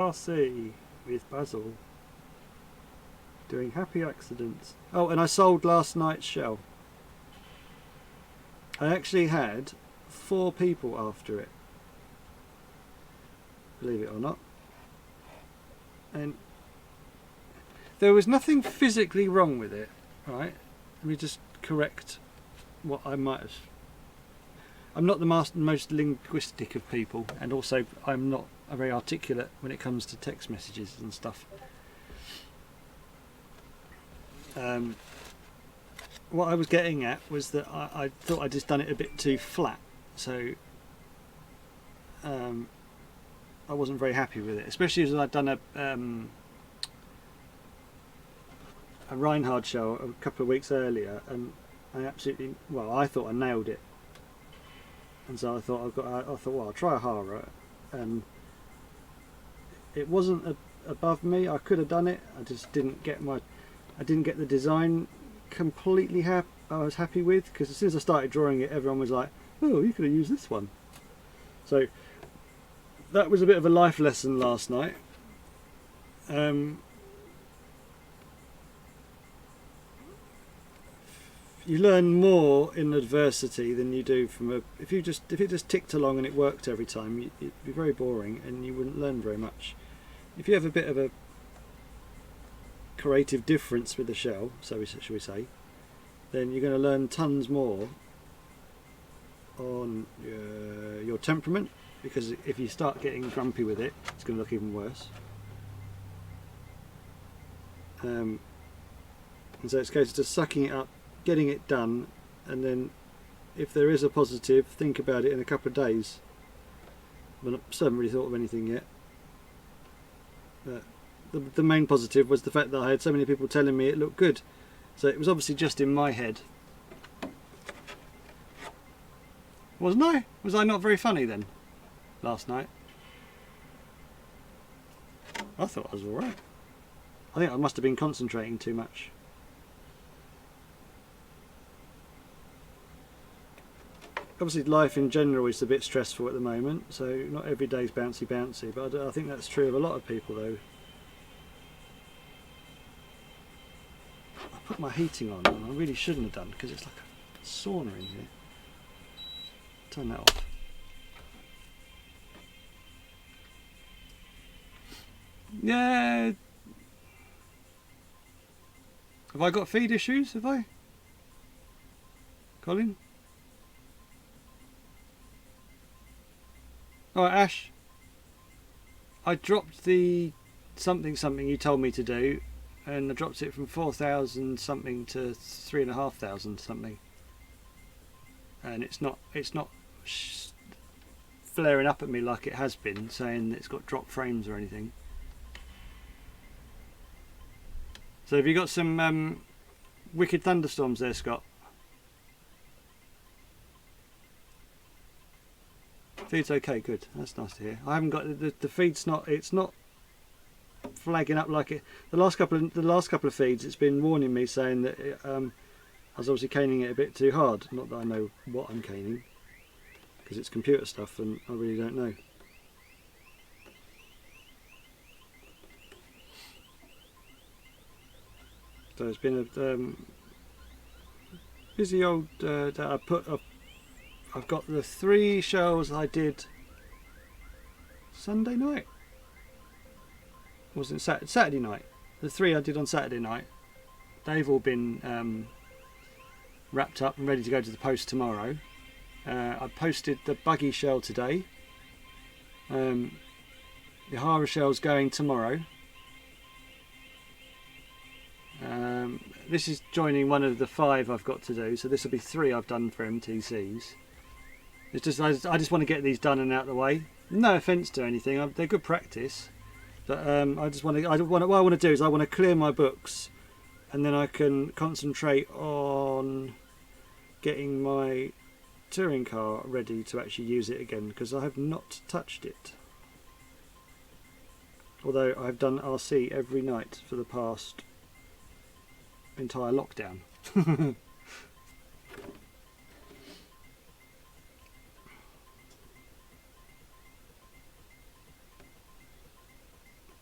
RC with Basil doing happy accidents. Oh, and I sold last night's shell. I actually had 4 people after it, believe it or not, and there was nothing physically wrong with it, right? Let me just correct what I might have. I'm not the most linguistic of people, and also I'm not very articulate when it comes to text messages and stuff. What I was getting at was that I thought I'd just done it a bit too flat, so I wasn't very happy with it, especially as I'd done a Reinhard show a couple of weeks earlier, and I thought I nailed it, and so I thought well, I'll try a Hara, and it wasn't above me. I could have done it. I just didn't get the design completely I was happy with, because as soon as I started drawing it, everyone was like, "Oh, you could have used this one." So that was a bit of a life lesson last night. You learn more in adversity than you do if it just ticked along and it worked every time, it'd be very boring and you wouldn't learn very much. If you have a bit of a creative difference with the shell, shall we say, then you're going to learn tons more on your temperament, because if you start getting grumpy with it, it's going to look even worse. And so it's a case of just sucking it up, getting it done, and then if there is a positive, think about it in a couple of days. I haven't really thought of anything yet. The main positive was the fact that I had so many people telling me it looked good, so it was obviously just in my head. Wasn't I? Was I not very funny then last night? I thought I was alright. I think I must have been concentrating too much. Obviously life in general is a bit stressful at the moment, so not every day's bouncy, but I think that's true of a lot of people though. I put my heating on, and I really shouldn't have done, because it's like a sauna in here. Turn that off. Yeah. Have I got feed issues, have I? Colin? Alright, Ash. I dropped the something you told me to do, and I dropped it from 4,000 something to 3,500 something. And it's not flaring up at me like it has been, saying it's got drop frames or anything. So have you got some wicked thunderstorms there, Scott? Feed's okay, good. That's nice to hear. I haven't got the feed's not. It's not flagging up like it. The last couple of feeds, it's been warning me, saying that I was obviously caning it a bit too hard. Not that I know what I'm caning, because it's computer stuff and I really don't know. So it's been a busy old day. I've got the 3 shells I did Sunday night. Wasn't it Saturday night? The 3 I did on Saturday night, they've all been wrapped up and ready to go to the post tomorrow. I posted the buggy shell today. The Hara shell's going tomorrow. This is joining one of the 5 I've got to do, so this will be 3 I've done for MTCs. It's just I just want to get these done and out of the way. No offence to anything, they're good practice, but what I want to do is I want to clear my books, and then I can concentrate on getting my touring car ready to actually use it again, because I have not touched it. Although I've done RC every night for the past entire lockdown.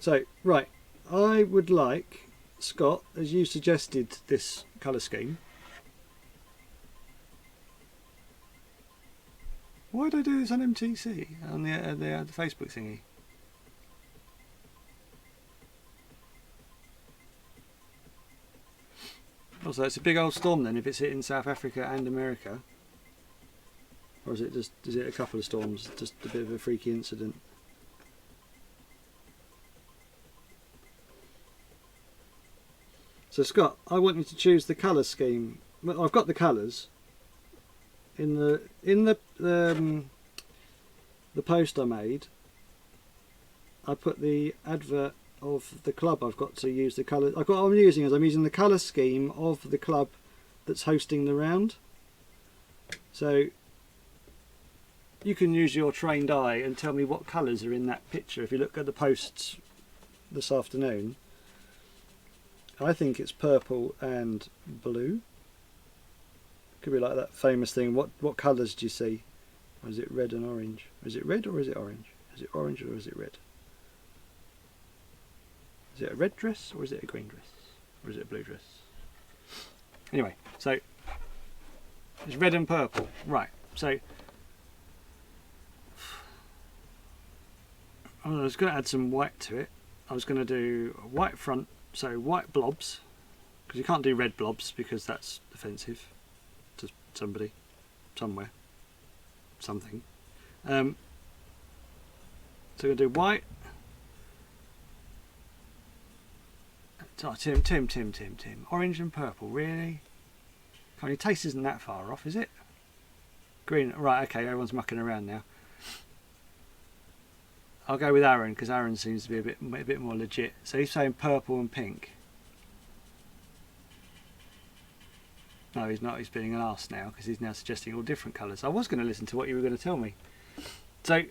So, right, I would like, Scott, as you suggested this colour scheme. Why did I do this on MTC, on the Facebook thingy? Also, it's a big old storm then if it's hitting South Africa and America. Or is it a couple of storms, just a bit of a freaky incident? So Scott, I want you to choose the colour scheme. Well, I've got the colours in the post I made. I put the advert of the club. I've got to use the colour. What I'm using is I'm using the colour scheme of the club that's hosting the round. So you can use your trained eye and tell me what colours are in that picture. If you look at the posts this afternoon, I think it's purple and blue. Could be like that famous thing. What colours do you see? Or is it red and orange? Is it red or is it orange? Is it orange or is it red? Is it a red dress or is it a green dress? Or is it a blue dress? Anyway, so it's red and purple. Right, so I was going to add some white to it. I was going to do a white front, so white blobs, because you can't do red blobs because that's offensive to somebody, somewhere, something. So I'm going to do white. Oh, Tim. Orange and purple, really? Your taste isn't that far off, is it? Green, right, okay, everyone's mucking around now. I'll go with Aaron, because Aaron seems to be a bit more legit. So he's saying purple and pink. No, he's not, he's being an arse now, because he's now suggesting all different colours. I was going to listen to what you were going to tell me. So,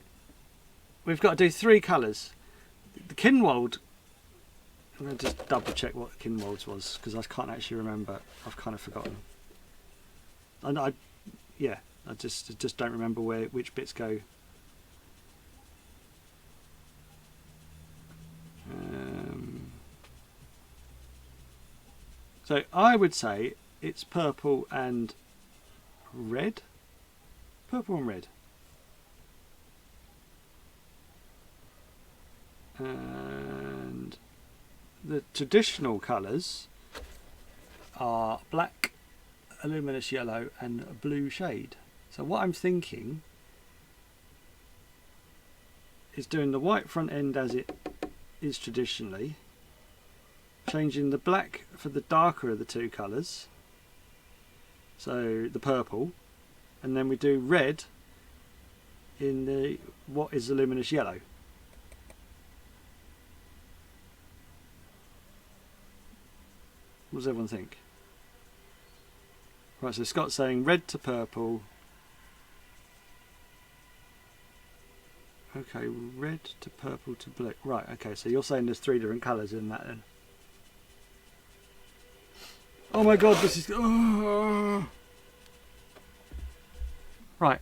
we've got to do 3 colours. The Kinwold, I'm going to just double check what Kinwold's was, because I can't actually remember. I've kind of forgotten. I just don't remember which bits go. So I would say it's purple and red. Purple and red. And the traditional colours are black, a luminous yellow and a blue shade. So what I'm thinking is doing the white front end as it is traditionally, changing the black for the darker of the 2 colours, so the purple, and then we do red in the what is the luminous yellow. What does everyone think? Right, so Scott's saying red to purple. Okay, red to purple to blue. Right, okay, so you're saying there's 3 different colours in that then. Oh my god, this is... Oh. Right.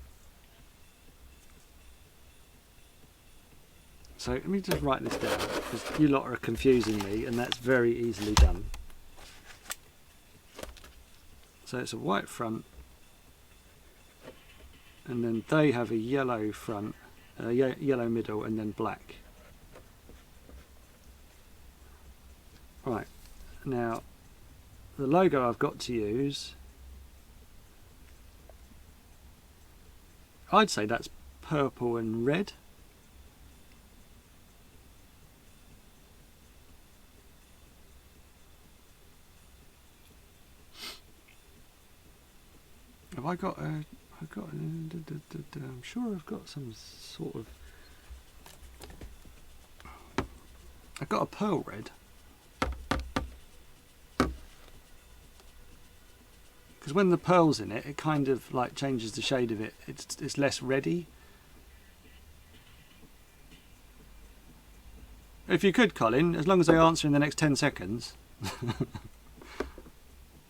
So let me just write this down, because you lot are confusing me, and that's very easily done. So it's a white front, and then they have a yellow front, yellow middle, and then black. Right, now the logo I've got to use, I'd say that's purple and red. Have I got a... I'm sure I've got some sort of... I've got a pearl red. Because when the pearl's in it, it kind of like changes the shade of it. It's less reddy. If you could, Colin, as long as I answer in the next 10 seconds.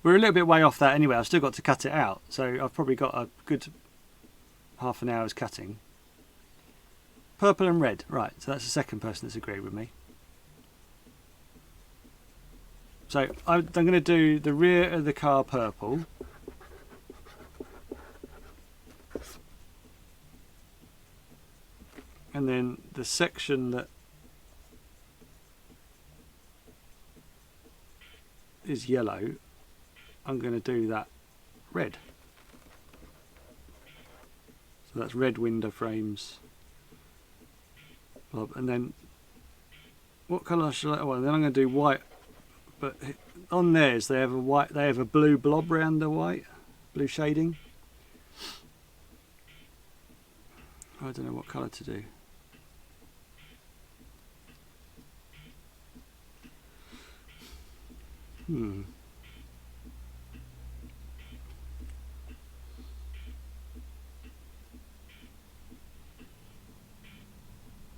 We're a little bit way off that anyway. I've still got to cut it out, so I've probably got a good half an hour's cutting. Purple and red, right, so that's the second person that's agreed with me. So I'm going to do the rear of the car purple. And then the section that is yellow, I'm going to do that red. So that's red window frames. And then what colour shall I? Well, then I'm going to do white. But on theirs they have a white. They have a blue blob around the white, blue shading. I don't know what colour to do.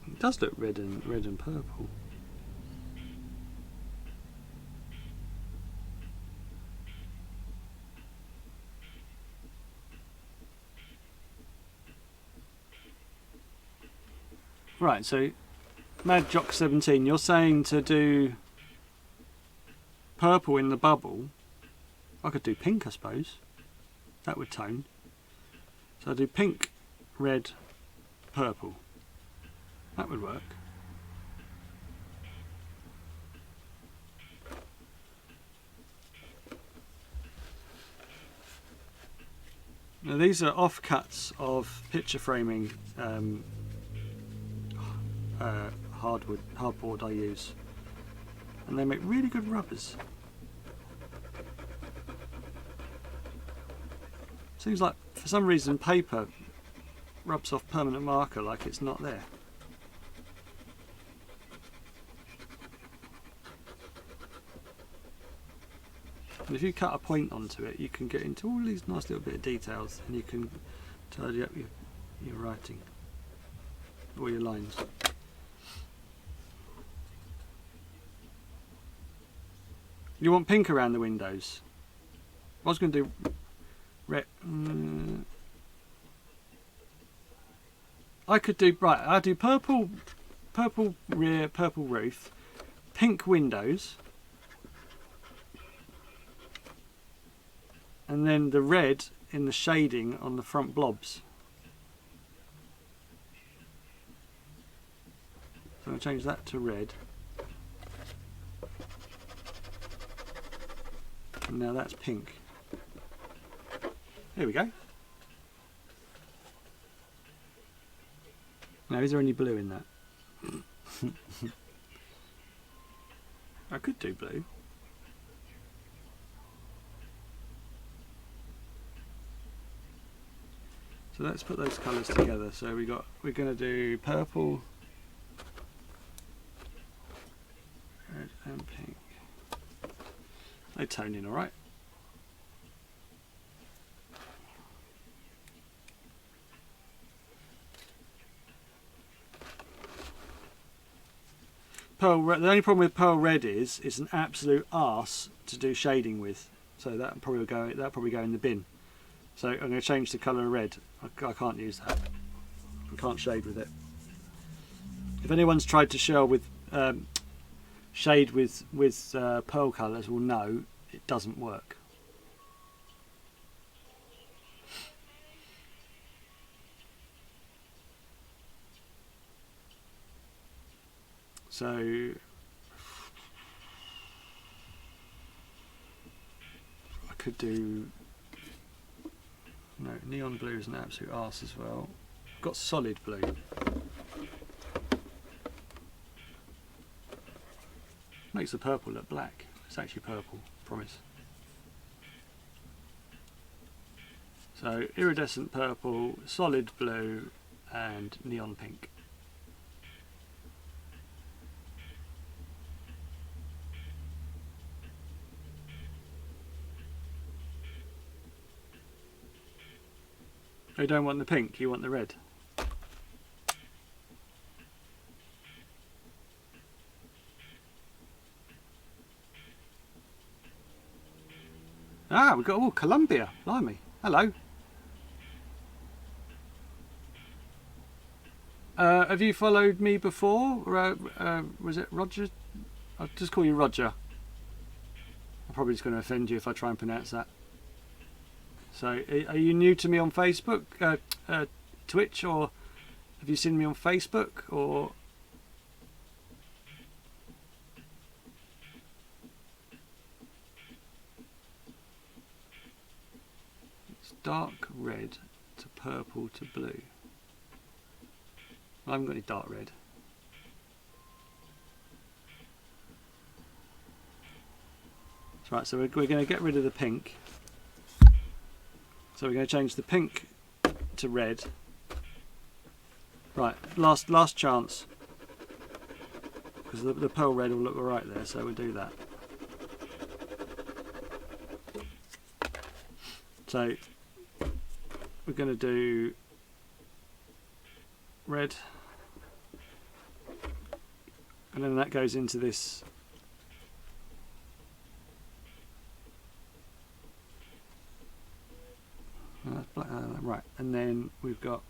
It does look red and purple. Right, so Mad Jock 17, you're saying to do purple in the bubble. I could do pink, I suppose. That would tone. So I do pink, red, purple. That would work. Now these are offcuts of picture framing hardboard I use, and they make really good rubbers. Seems like for some reason paper rubs off permanent marker like it's not there. And if you cut a point onto it, you can get into all these nice little bit of details, and you can tidy up your writing or your lines. You want pink around the windows? I was going to do red. I could do, right, I'll do purple rear, purple roof, pink windows, and then the red in the shading on the front blobs. So I'll change that to red. And now that's pink. There we go. Now, is there any blue in that? I could do blue. So let's put those colours together. So we're going to do purple, red and pink. They tone in all right. Pearl red, the only problem with pearl red is it's an absolute arse to do shading with. So that'll probably go in the bin. So I'm going to change the colour of red. I can't use that. I can't shade with it. If anyone's tried to shade with pearl colours, will know it doesn't work. So I could do, no, neon blue is an absolute arse as well. I've got solid blue. Makes the purple look black. It's actually purple, promise. So iridescent purple, solid blue and neon pink. You don't want the pink, you want the red. Ah, we've got Columbia, blimey. Hello. Have you followed me before? Was it Roger? I'll just call you Roger. I'm probably just going to offend you if I try and pronounce that. So, are you new to me on Facebook, Twitch, or have you seen me on Facebook, or? It's dark red to purple to blue. I haven't got any dark red. Right, so we're going to get rid of the pink. So we're going to change the pink to red. Right, last chance. Because the pearl red will look alright there, so we'll do that. So we're going to do red. And then that goes into this right, and then we've got,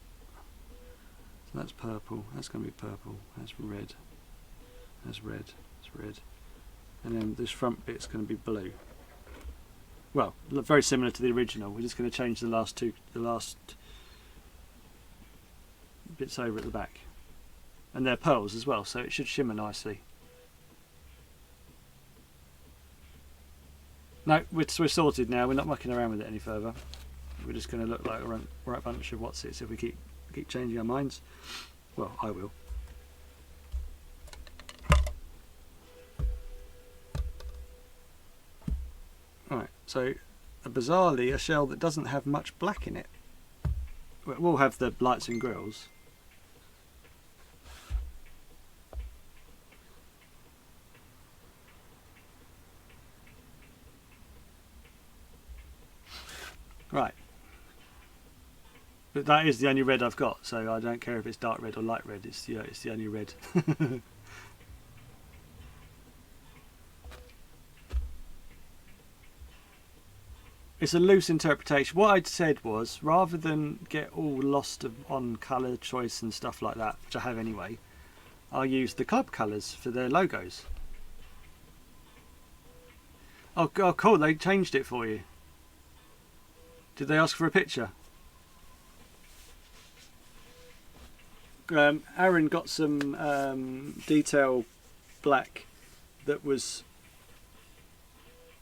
so that's purple, that's going to be purple, that's red, that's red, that's red, and then this front bit's going to be blue. Well, very similar to the original. We're just going to change the last bits over at the back, and they're pearls as well, so it should shimmer nicely. No, we're sorted now. We're not mucking around with it any further. We're just going to look like a right bunch of what's it if we keep changing our minds. Well, I will. Right, so bizarrely a shell that doesn't have much black in it. It will have the lights and grills. Right. But that is the only red I've got, so I don't care if it's dark red or light red. It's the only red. It's a loose interpretation. What I'd said was, rather than get all lost on colour choice and stuff like that, which I have anyway, I'll use the club colours for their logos. Oh, cool! They changed it for you. Did they ask for a picture? Aaron got some detail black that was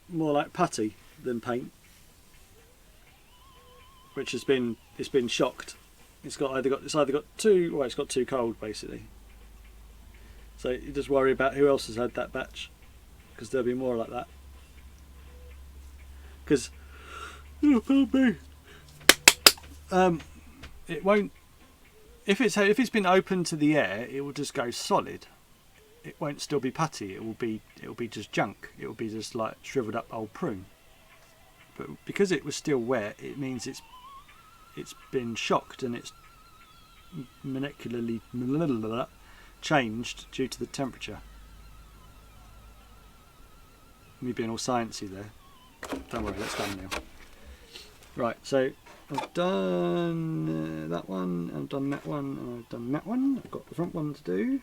more like putty than paint, which it's been shocked. It's either got too, well, it's got too cold basically. So you just worry about who else has had that batch, because there'll be more like that. Because it won't. If it's been open to the air, it will just go solid. It won't still be putty. It will be just junk. It will be just like shriveled up old prune. But because it was still wet, it means it's been shocked and it's molecularly changed due to the temperature. Me being all sciencey there. Don't worry, that's done now. Right, so I've done that one, I've done that one, and I've done that one. I've got the front one to do.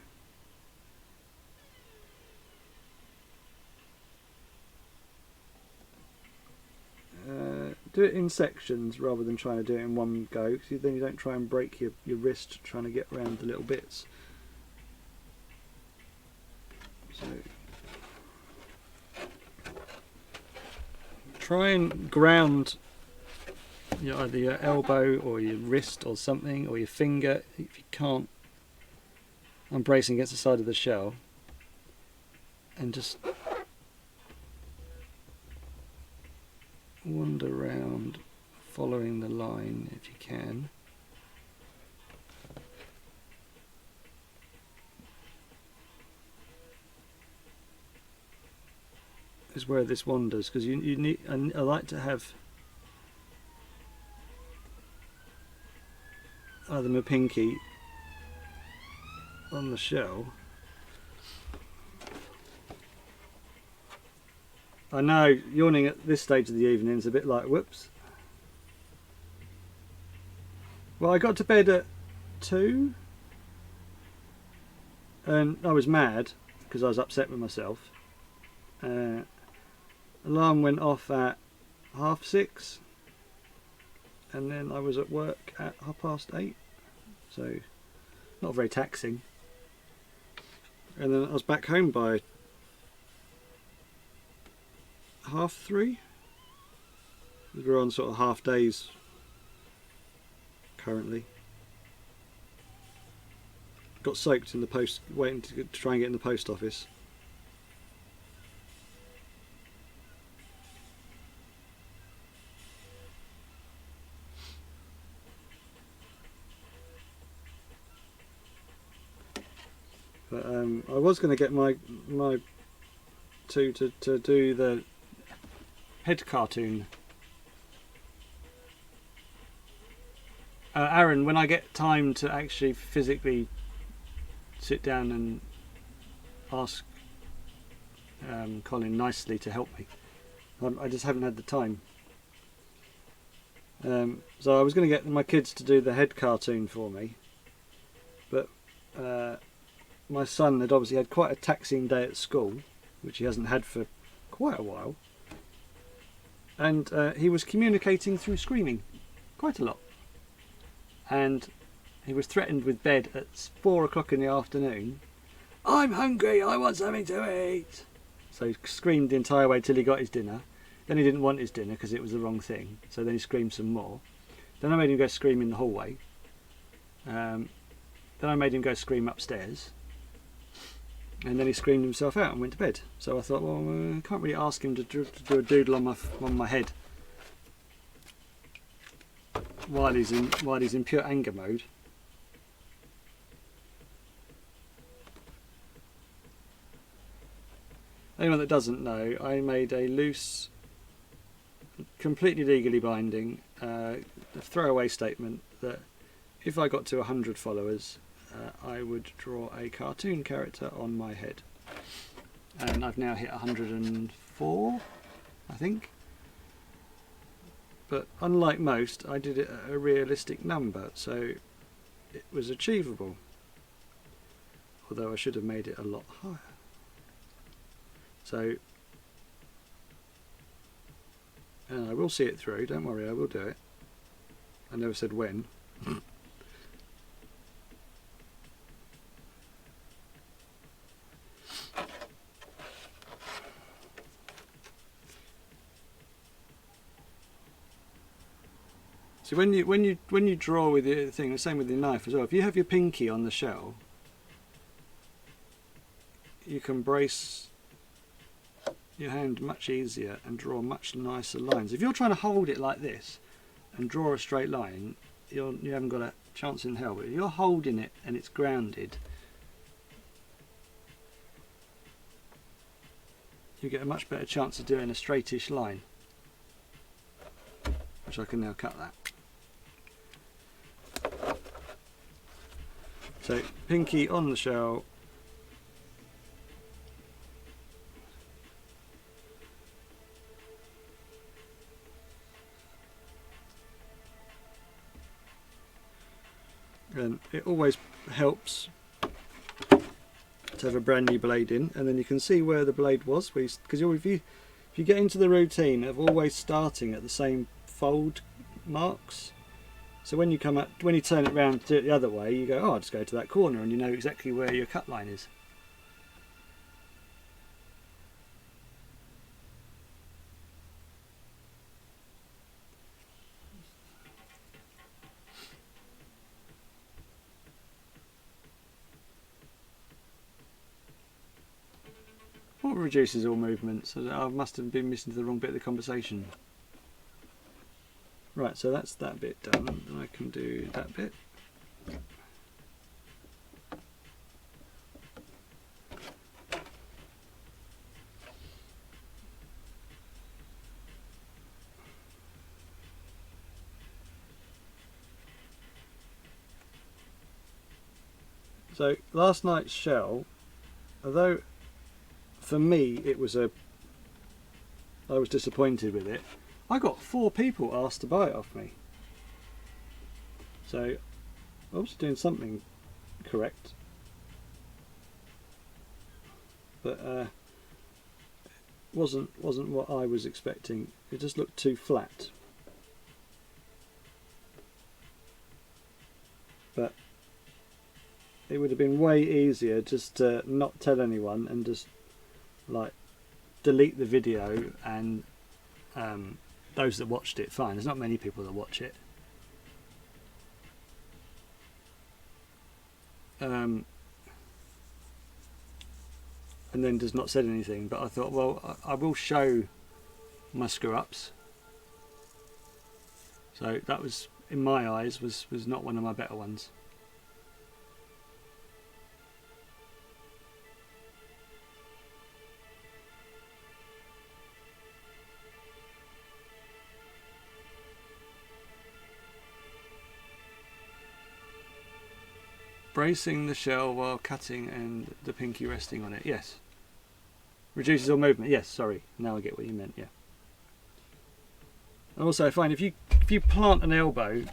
Do it in sections rather than trying to do it in one go, because then you don't try and break your wrist trying to get around the little bits. So try and ground either your elbow or your wrist or something, or your finger. If you can't, I'm bracing against the side of the shell, and just wander around following the line if you can. Is where this wanders, because you need. I like to have either my pinky on the shell. I know yawning at this stage of the evening is a bit like whoops. Well, I got to bed at 2 and I was mad because I was upset with myself. Alarm went off at 6:30, and then I was at work at 8:30, so not very taxing. And then I was back home by 3:30. We're on sort of half days currently. Got soaked in the post, waiting to try and get in the post office. But I was going to get my two to do the head cartoon. Aaron, when I get time to actually physically sit down and ask Colin nicely to help me, I just haven't had the time. So I was going to get my kids to do the head cartoon for me, but my son had obviously had quite a taxing day at school, which he hasn't had for quite a while, and he was communicating through screaming quite a lot, and he was threatened with bed at 4 o'clock in the afternoon. "I'm hungry, I want something to eat." So he screamed the entire way till he got his dinner. Then he didn't want his dinner because it was the wrong thing, so then he screamed some more. Then I made him go scream in the hallway. Then I made him go scream upstairs. And then he screamed himself out and went to bed. So I thought, well, I can't really ask him to do a doodle on my head while he's in pure anger mode. Anyone that doesn't know, I made a loose, completely legally binding, throwaway statement that if I got to 100 followers, I would draw a cartoon character on my head. And I've now hit 104, I think. But unlike most, I did it at a realistic number, so it was achievable. Although I should have made it a lot higher. So, and I will see it through, don't worry, I will do it. I never said when. So when you draw with the thing, the same with your knife as well. If you have your pinky on the shell, you can brace your hand much easier and draw much nicer lines. If you're trying to hold it like this and draw a straight line, you haven't got a chance in hell. But if you're holding it and it's grounded, you get a much better chance of doing a straightish line, which I can now cut that. So pinky on the shell, and it always helps to have a brand new blade in, and then you can see where the blade was, because if you get into the routine of always starting at the same fold marks, so when you turn it around to do it the other way, you go, oh, I'll just go to that corner, and you know exactly where your cut line is. What reduces all movements? I must have been missing to the wrong bit of the conversation. Right, so that's that bit done, and I can do that bit. So last night's shell, although for me it was I was disappointed with it, I got 4 people asked to buy it off me. So I was doing something correct. But wasn't what I was expecting. It just looked too flat. But it would have been way easier just to not tell anyone and just like delete the video, and those that watched it, fine. There's not many people that watch it. And then just not said anything. But I thought, well, I will show my screw ups. So that was, in my eyes, was not one of my better ones. Bracing the shell while cutting and the pinky resting on it. Yes. Reduces all movement. Yes, sorry. Now I get what you meant, yeah. And also, fine, if you plant an elbow,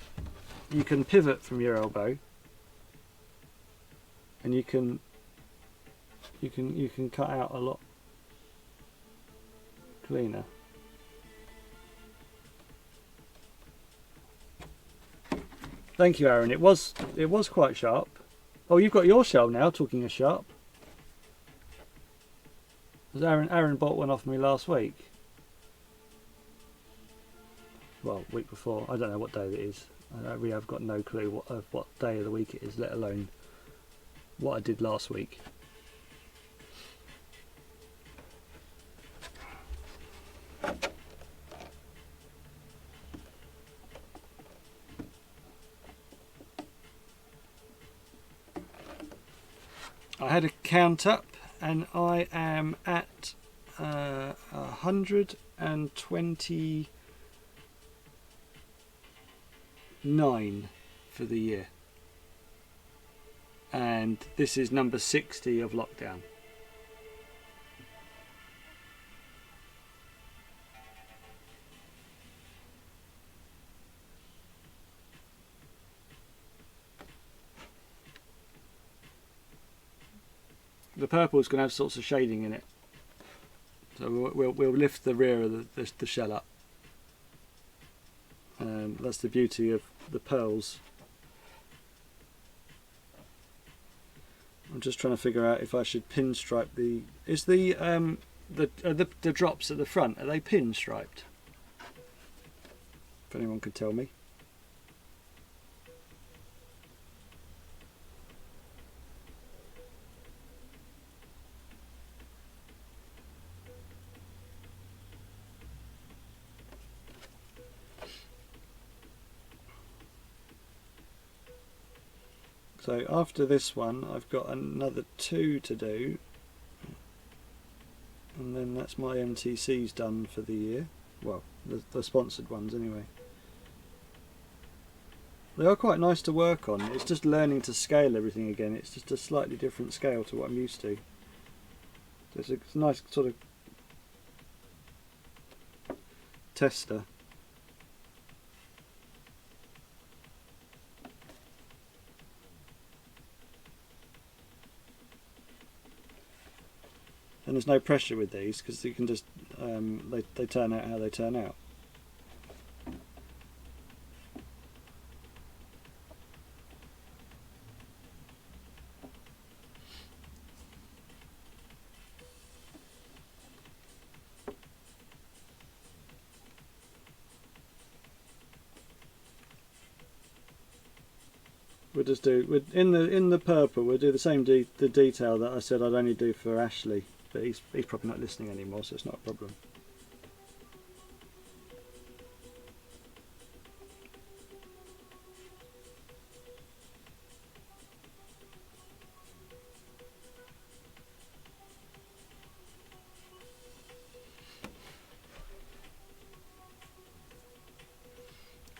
you can pivot from your elbow, and you can cut out a lot cleaner. Thank you, Aaron. It was quite sharp. Oh, you've got your shell now, talking of sharp. Aaron bought one off me last week. Well, week before. I don't know what day it is. I really have got no clue what day of the week it is, let alone what I did last week. I had a count up and I am at 129 for the year, and this is number 60 of lockdown. The purple is going to have sorts of shading in it, so we'll lift the rear of the shell up. That's the beauty of the pearls. I'm just trying to figure out if I should pinstripe the. Is the drops at the front, are they pinstriped? If anyone could tell me. So after this one, I've got another 2 to do, and then that's my MTCs done for the year. Well, the sponsored ones anyway. They are quite nice to work on. It's just learning to scale everything again. It's just a slightly different scale to what I'm used to. So it's a nice sort of tester. And there's no pressure with these because you can just they turn out how they turn out. We'll just do in the purple. We'll do the same the detail that I said I'd only do for Ashley. But he's probably not listening anymore, so it's not a problem.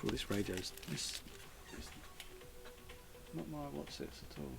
Oh, this radio's this not my what's it at all.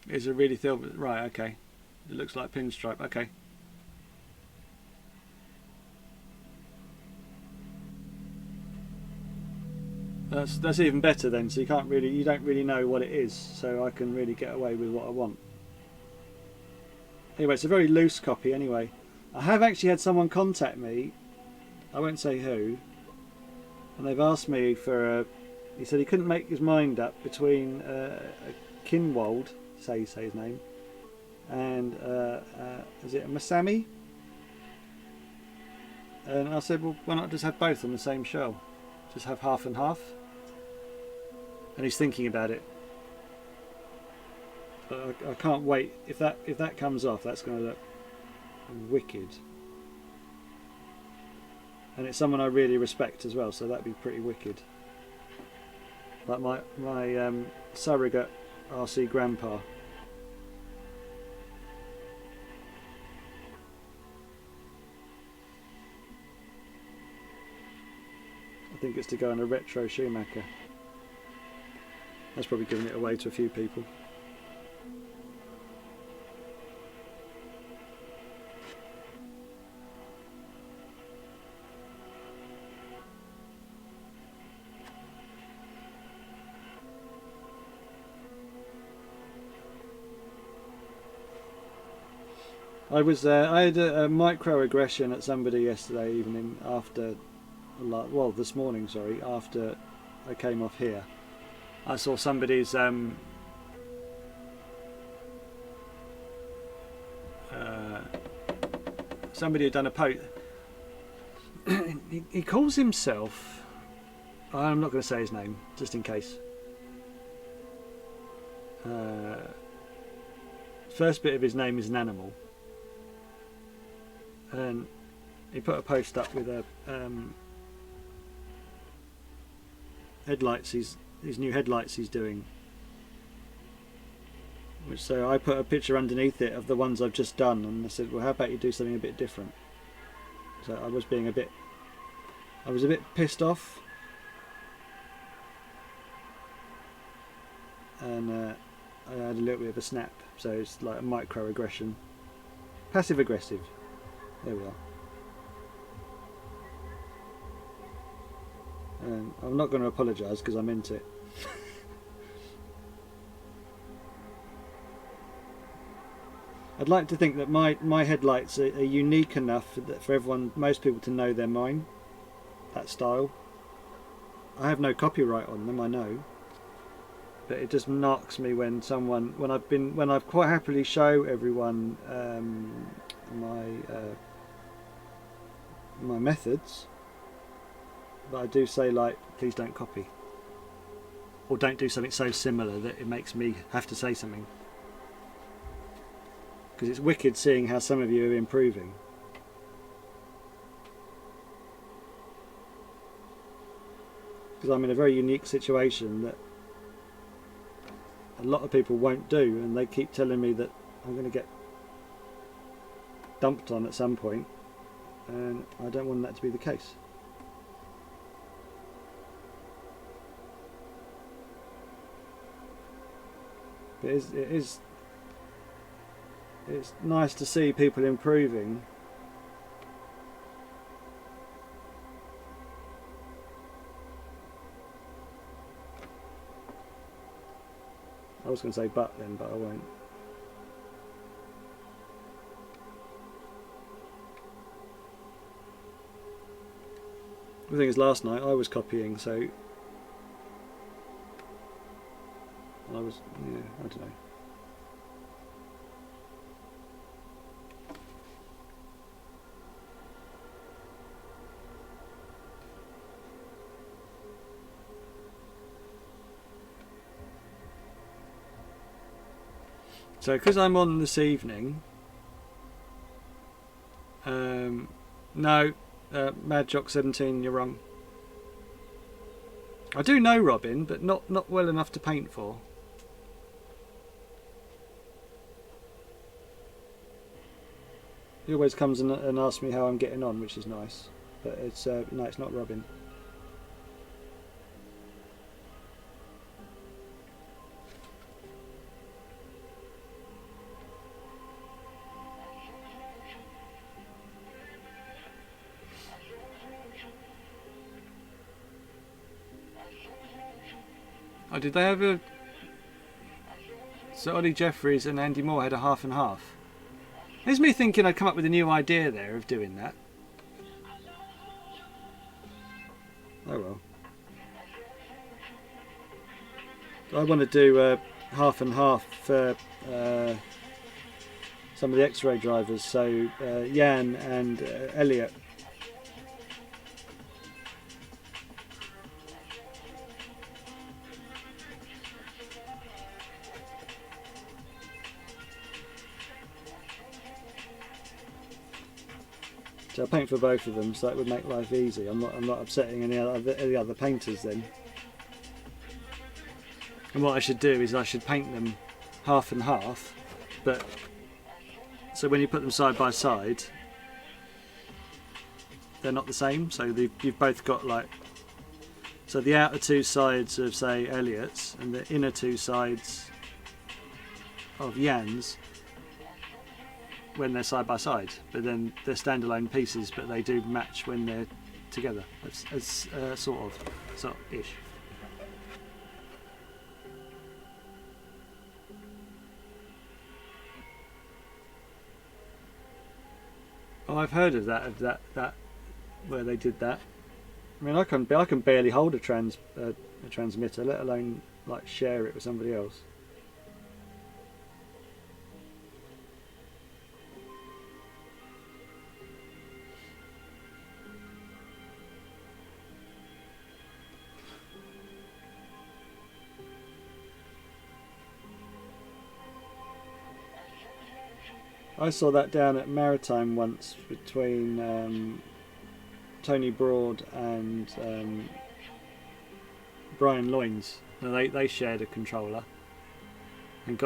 It's a really thin, right, okay. It looks like pinstripe, okay. That's even better then, so you don't really know what it is, so I can really get away with what I want. Anyway, it's a very loose copy anyway. I have actually had someone contact me, I won't say who, and they've asked me for a, he said he couldn't make his mind up between a Kinwald, say his name, and is it a Masami? And I said, well, why not just have both on the same shell? Just have half and half. And he's thinking about it. But I can't wait. If that comes off, that's going to look wicked. And it's someone I really respect as well, so that'd be pretty wicked. Like my surrogate RC grandpa. I think it's to go on a retro Schumacher. That's probably giving it away to a few people. I had a microaggression at somebody yesterday evening after, well, this morning, sorry, after I came off here. I saw somebody's somebody had done a post. He calls himself, I'm not going to say his name just in case. First bit of his name is an animal, and he put a post up with a headlights. These new headlights he's doing. So I put a picture underneath it of the ones I've just done, and I said, well, how about you do something a bit different? So I was a bit pissed off, and I had a little bit of a snap. So it's like a microaggression, passive aggressive. There we are. I'm not going to apologise because I meant it. I'd like to think that my headlights are unique enough for most people to know they're mine. That style. I have no copyright on them, I know. But it just knocks me when I've quite happily show everyone my methods. But I do say, like, please don't copy. Or don't do something so similar that it makes me have to say something. Because it's wicked seeing how some of you are improving. Because I'm in a very unique situation that a lot of people won't do, and they keep telling me that I'm going to get dumped on at some point, and I don't want that to be the case. It's nice to see people improving. I was going to say but then, but I won't. The thing is, last night I was copying, so I was, yeah, I don't know. So because I'm on this evening, no, Mad Jock 17, you're wrong. I do know Robin, but not well enough to paint for. He always comes and asks me how I'm getting on, which is nice. But it's no, it's not Robin. Oh, did they have a... So Ollie Jeffries and Andy Moore had a half and half. Here's me thinking I'd come up with a new idea there of doing that. Oh well. I want to do half and half for some of the X-ray drivers, so Jan and Elliot. So I paint for both of them, so that would make life easy. I'm not upsetting any other painters then. And what I should do is I should paint them half and half, but so when you put them side by side, they're not the same. So you've both got like, so the outer two sides of say Elliot's and the inner two sides of Jan's when they're side by side, but then they're standalone pieces, but they do match when they're together. As sort of ish. Oh, I've heard of that where they did that. I mean, I can barely hold a transmitter, let alone like share it with somebody else. I saw that down at Maritime once between Tony Broad and Brian Loynes. They shared a controller and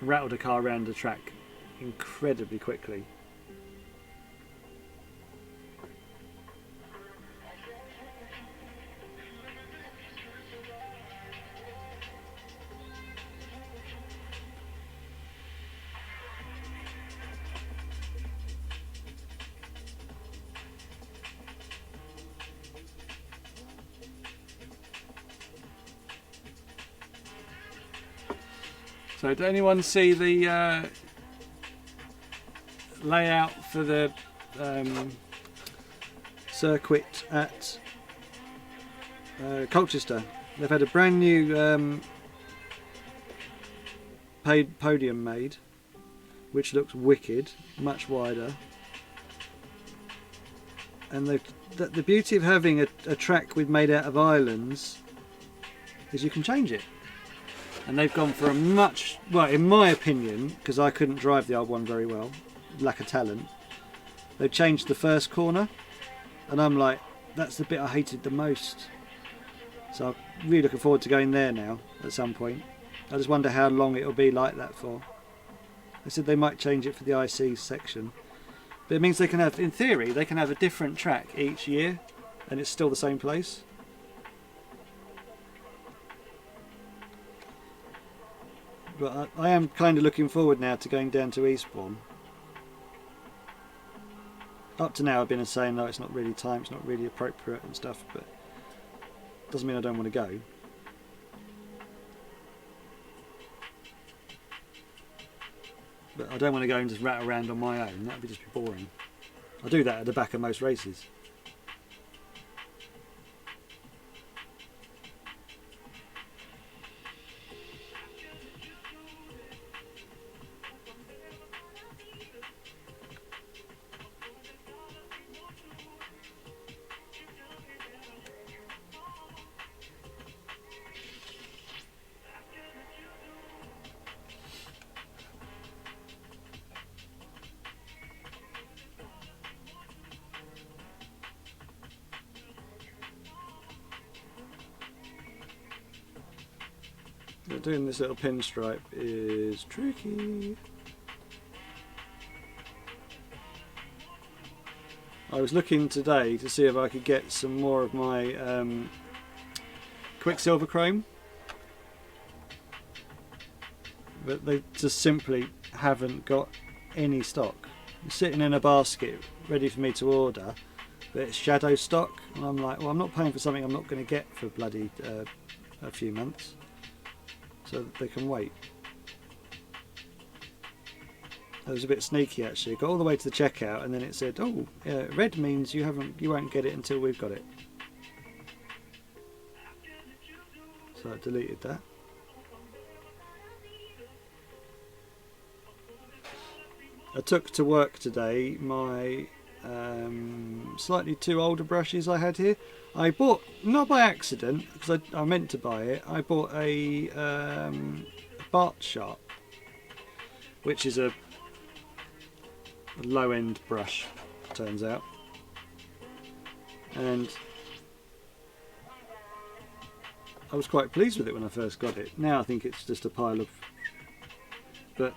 rattled a car around the track incredibly quickly. So did anyone see the layout for the circuit at Colchester? They've had a brand new podium made, which looks wicked, much wider. And the beauty of having a track made out of islands is you can change it. And they've gone for a much, well, in my opinion, because I couldn't drive the old one very well, lack of talent, they've changed the first corner, and I'm like, that's the bit I hated the most. So I'm really looking forward to going there now at some point. I just wonder how long it'll be like that for. They said they might change it for the IC section, but it means they can have, in theory, they can have a different track each year, and it's still the same place. But I am kind of looking forward now to going down to Eastbourne. Up to now I've been saying no, it's not really time, it's not really appropriate and stuff, but doesn't mean I don't want to go. But I don't want to go and just rat around on my own, that would just be boring. I do that at the back of most races. Doing this little pinstripe is tricky. I was looking today to see if I could get some more of my Quicksilver chrome, but they just simply haven't got any stock. It's sitting in a basket ready for me to order, but it's shadow stock, and I'm like, well, I'm not paying for something I'm not going to get for bloody a few months, so that they can wait. I was a bit sneaky actually. Got all the way to the checkout, and then it said, "Oh, red means you won't get it until we've got it." So I deleted that. I took to work today my slightly too older brushes I had here. I bought, not by accident, because I meant to buy it, I bought a Bart Sharp, which is a low-end brush, turns out. And I was quite pleased with it when I first got it. Now I think it's just a pile of... But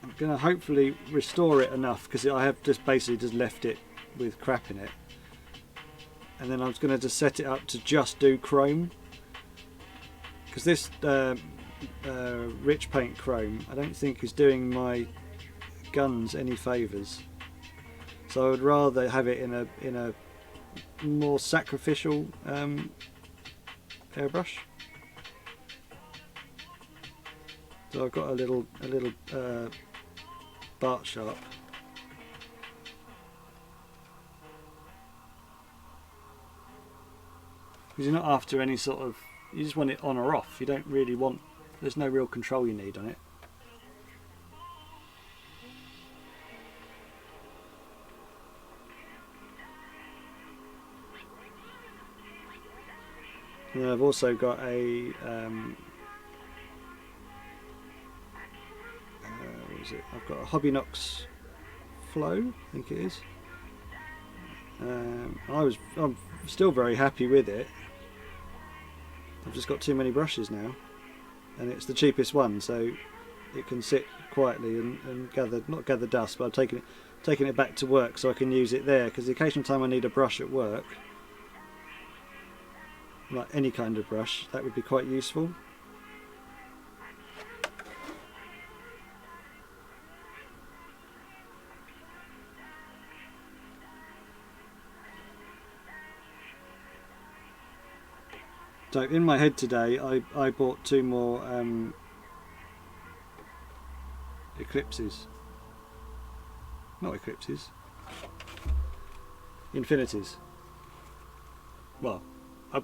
I'm going to hopefully restore it enough, because I have just basically just left it with crap in it. And then I was going to just set it up to just do chrome, because this rich paint chrome I don't think is doing my guns any favours. So I would rather have it in a more sacrificial airbrush. So I've got a little Bart Sharp. Because you're not after any sort of, you just want it on or off. You don't really want, there's no real control you need on it. And I've also got a what is it? I've got a Hobbynox Flow, I think it is. I'm still very happy with it. I've just got too many brushes now, and it's the cheapest one, so it can sit quietly and not gather dust, but I'm taking it back to work so I can use it there, because the occasional time I need a brush at work, like any kind of brush, that would be quite useful. So in my head today, I bought 2 more eclipses. Not eclipses. Infinities. Well, I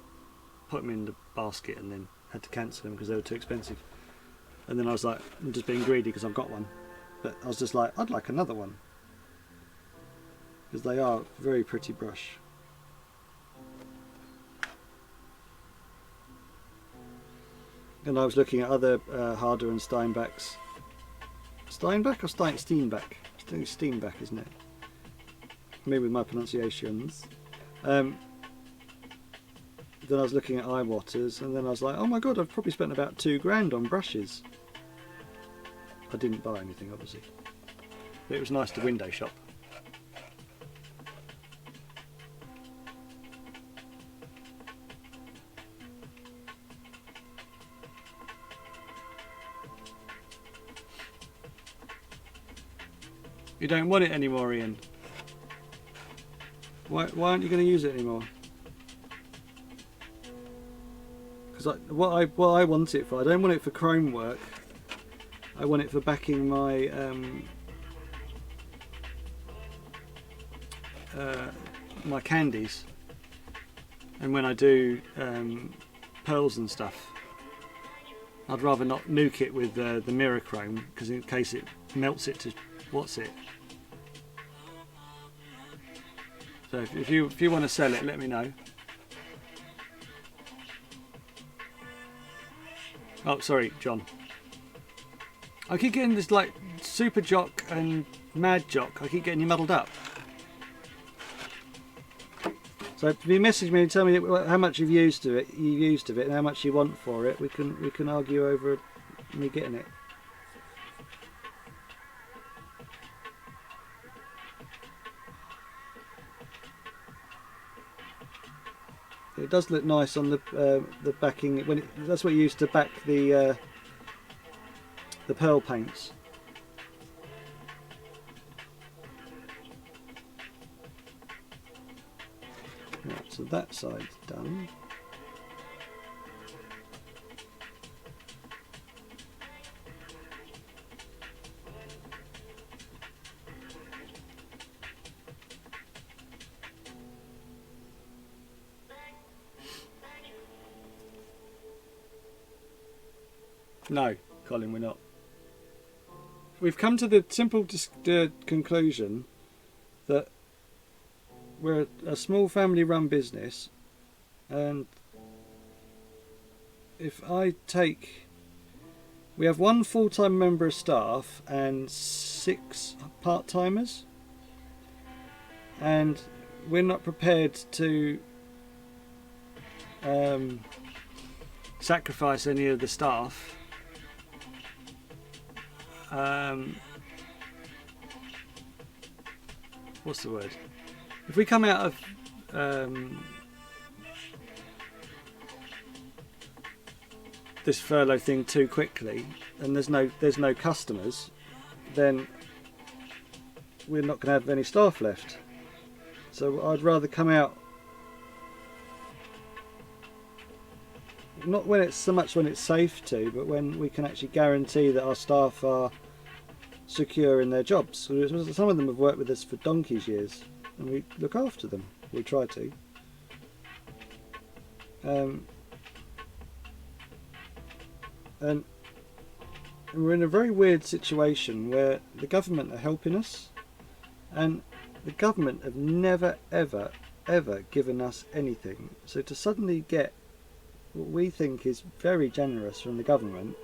put them in the basket and then had to cancel them because they were too expensive. And then I was like, I'm just being greedy because I've got one. But I was just like, I'd like another one, because they are a very pretty brush. And I was looking at other Harder and Steinbachs. Steinbach or Steinbach? Steinbach, isn't it? Me with my pronunciations. Then I was looking at eye waters, and then I was like, oh my god, I've probably spent about £2 on brushes. I didn't buy anything, obviously. But it was nice to window shop. You don't want it anymore, Ian? Why aren't you going to use it anymore? Because what I want it for, I don't want it for chrome work. I want it for backing my my candies, and when I do pearls and stuff, I'd rather not nuke it with the mirror chrome, because in case it melts it to what's it. So if you want to sell it, let me know. Oh, sorry, John. I keep getting this like super jock and mad jock. I keep getting you muddled up. So if you message me and tell me how much you've used of it, and how much you want for it, we can argue over me getting it. It does look nice on the backing. That's what you use to back the pearl paints. Right, so that side's done. No, Colin, we're not. We've come to the simple conclusion that we're a small family-run business, and if I take... We have one full-time member of staff and 6 part-timers, and we're not prepared to sacrifice any of the staff. What's the word? If we come out of this furlough thing too quickly, and there's no customers, then we're not going to have any staff left. So I'd rather come out, not when it's so much when it's safe to, but when we can actually guarantee that our staff are secure in their jobs. Some of them have worked with us for donkey's years, and we look after them. We try to. And we're in a very weird situation where the government are helping us, and the government have never ever given us anything. So to suddenly get what we think is very generous from the government,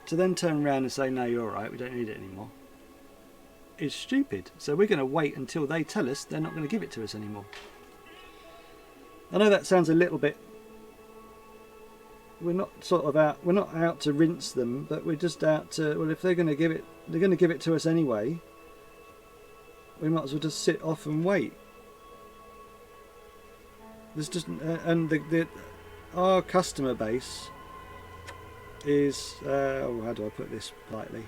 to then turn around and say, no, you're alright, we don't need it anymore, is stupid. So we're going to wait until they tell us they're not going to give it to us anymore. I know that sounds a little bit... We're not out to rinse them, but we're just out to... Well, if they're going to give it to us anyway, we might as well just sit off and wait. There's just... our customer base is... how do I put this politely?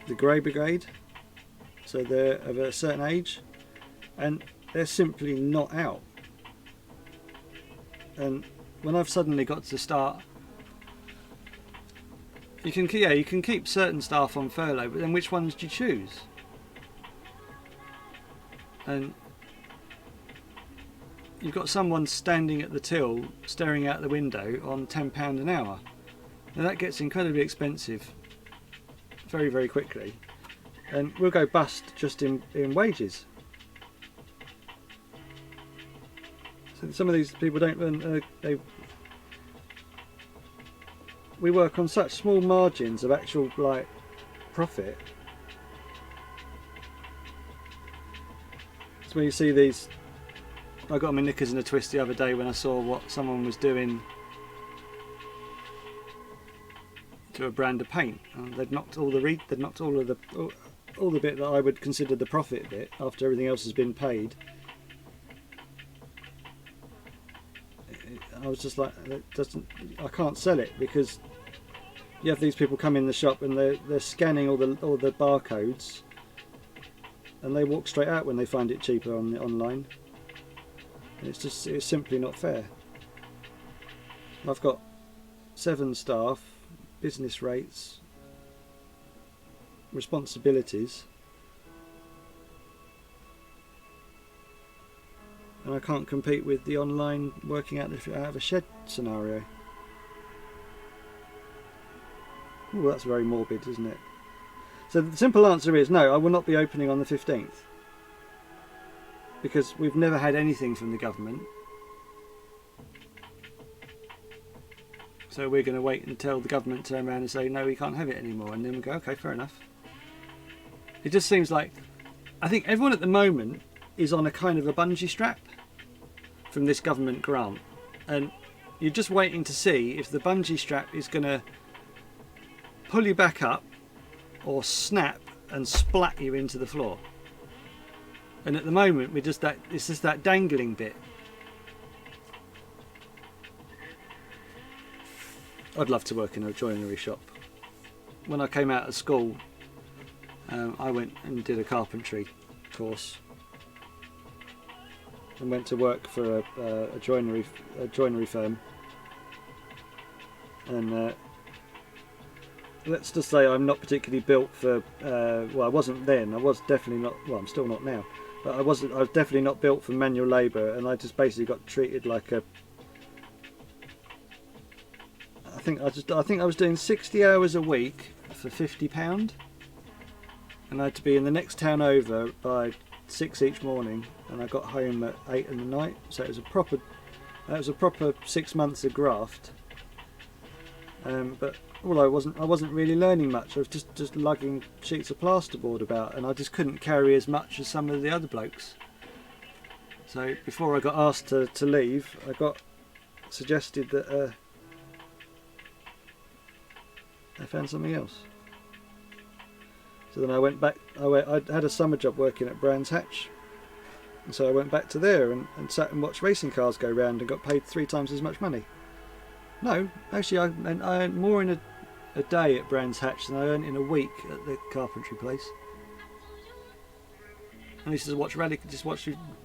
The Grey Brigade. So they're of a certain age, and they're simply not out. And when I've suddenly got to start, you can keep certain staff on furlough, but then which ones do you choose? And you've got someone standing at the till, staring out the window on £10 an hour. Now that gets incredibly expensive very, very quickly, and we'll go bust just in wages. So some of these people don't. We work on such small margins of actual profit. So when you see these, I got my knickers in a twist the other day when I saw what someone was doing to a brand of paint. They'd knocked all the bit that I would consider the profit bit after everything else has been paid. I was just like, I can't sell it, because you have these people come in the shop and they're scanning all the barcodes, and they walk straight out when they find it cheaper online. And it's simply not fair. I've got 7 staff, business rates, responsibilities, and I can't compete with the online working out of a shed scenario. Oh, that's very morbid, isn't it? So the simple answer is no, I will not be opening on the 15th, because we've never had anything from the government. So we're going to wait until the government turn around and say no, we can't have it anymore, and then we go, okay, fair enough. It just seems like, I think everyone at the moment is on a kind of a bungee strap from this government grant, and you're just waiting to see if the bungee strap is going to pull you back up or snap and splat you into the floor. And at the moment it's just that dangling bit. I'd love to work in a joinery shop. When I came out of school, I went and did a carpentry course and went to work for a joinery firm. And let's just say I'm not particularly built for. Well, I wasn't then. I was definitely not. Well, I'm still not now. but I was definitely not built for manual labour, and I just basically got treated like a. I think I was doing 60 hours a week for £50, and I had to be in the next town over by 6 each morning, and I got home at 8 in the night. So it was a proper 6 months of graft. But I wasn't really learning much. I was just lugging sheets of plasterboard about, and I just couldn't carry as much as some of the other blokes. So before I got asked to leave, I got suggested that I found something else. So then I went back. I had a summer job working at Brands Hatch, and so I went back to there and sat and watched racing cars go round and got paid 3 times as much money. No, actually, I earned more in a day at Brands Hatch than I earned in a week at the carpentry place. I used to watch rally.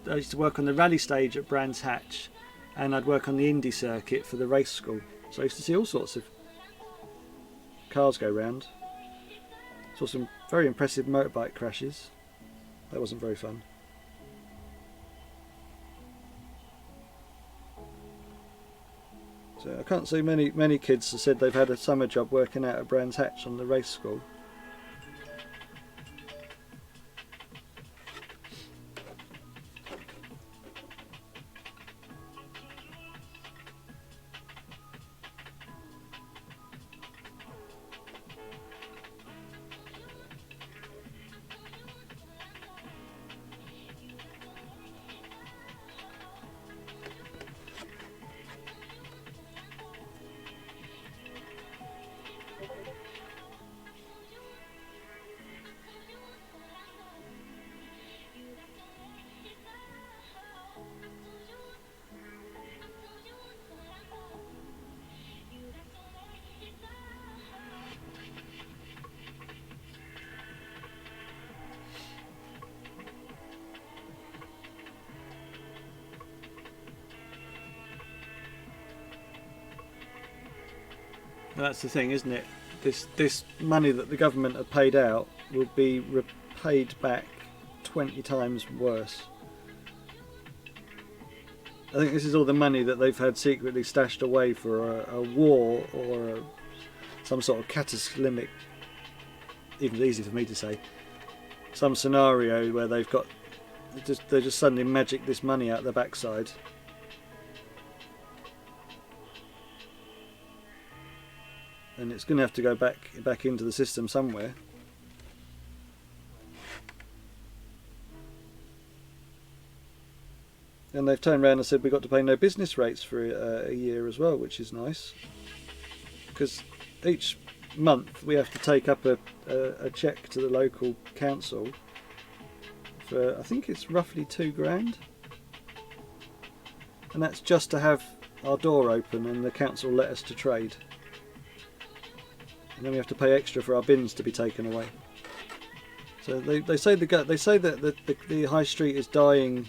I used to work on the rally stage at Brands Hatch, and I'd work on the Indy circuit for the race school. So I used to see all sorts of cars go round. Saw some very impressive motorbike crashes. That wasn't very fun. So I can't see many kids have said they've had a summer job working out at Brands Hatch on the race school. That's the thing, isn't it? This money that the government have paid out will be repaid back 20 times worse. I think this is all the money that they've had secretly stashed away for a war or some sort of cataclysmic, even easy for me to say, some scenario where they just suddenly magic this money out their backside. And it's going to have to go back into the system somewhere. And they've turned around and said we've got to pay no business rates for a year as well, which is nice. Because each month we have to take up a cheque to the local council for, I think it's roughly £2,000. And that's just to have our door open and the council let us to trade. And then we have to pay extra for our bins to be taken away. So they say that the high street is dying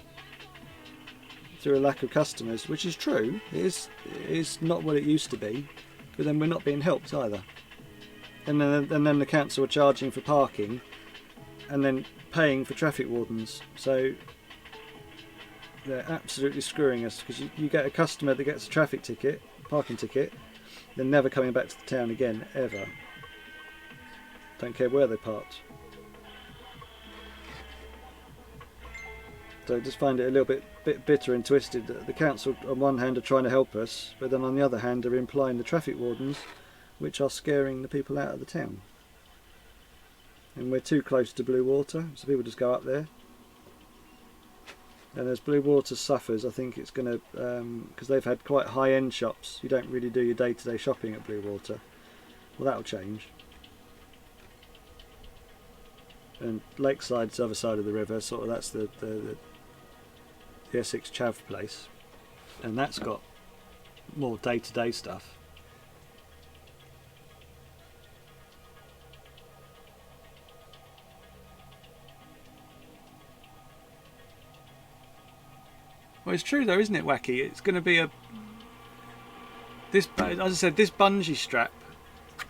through a lack of customers, which is true. It is not what it used to be, but then we're not being helped either. And then the council are charging for parking, and then paying for traffic wardens. So they're absolutely screwing us, because you get a customer that gets a parking ticket. They're never coming back to the town again, ever. Don't care where they parked. So I just find it a little bit bitter and twisted that the council on one hand are trying to help us, but then on the other hand are implying the traffic wardens, which are scaring the people out of the town. And we're too close to blue water, so people just go up there. And as blue water suffers, I think it's going to, because they've had quite high-end shops. You don't really do your day-to-day shopping at blue water. Well, that'll change. And Lakeside's the other side of the river, sort of that's the Essex Chav place, and that's got more day-to-day stuff. Well, it's true though, isn't it, Wacky? It's going to be as I said, this bungee strap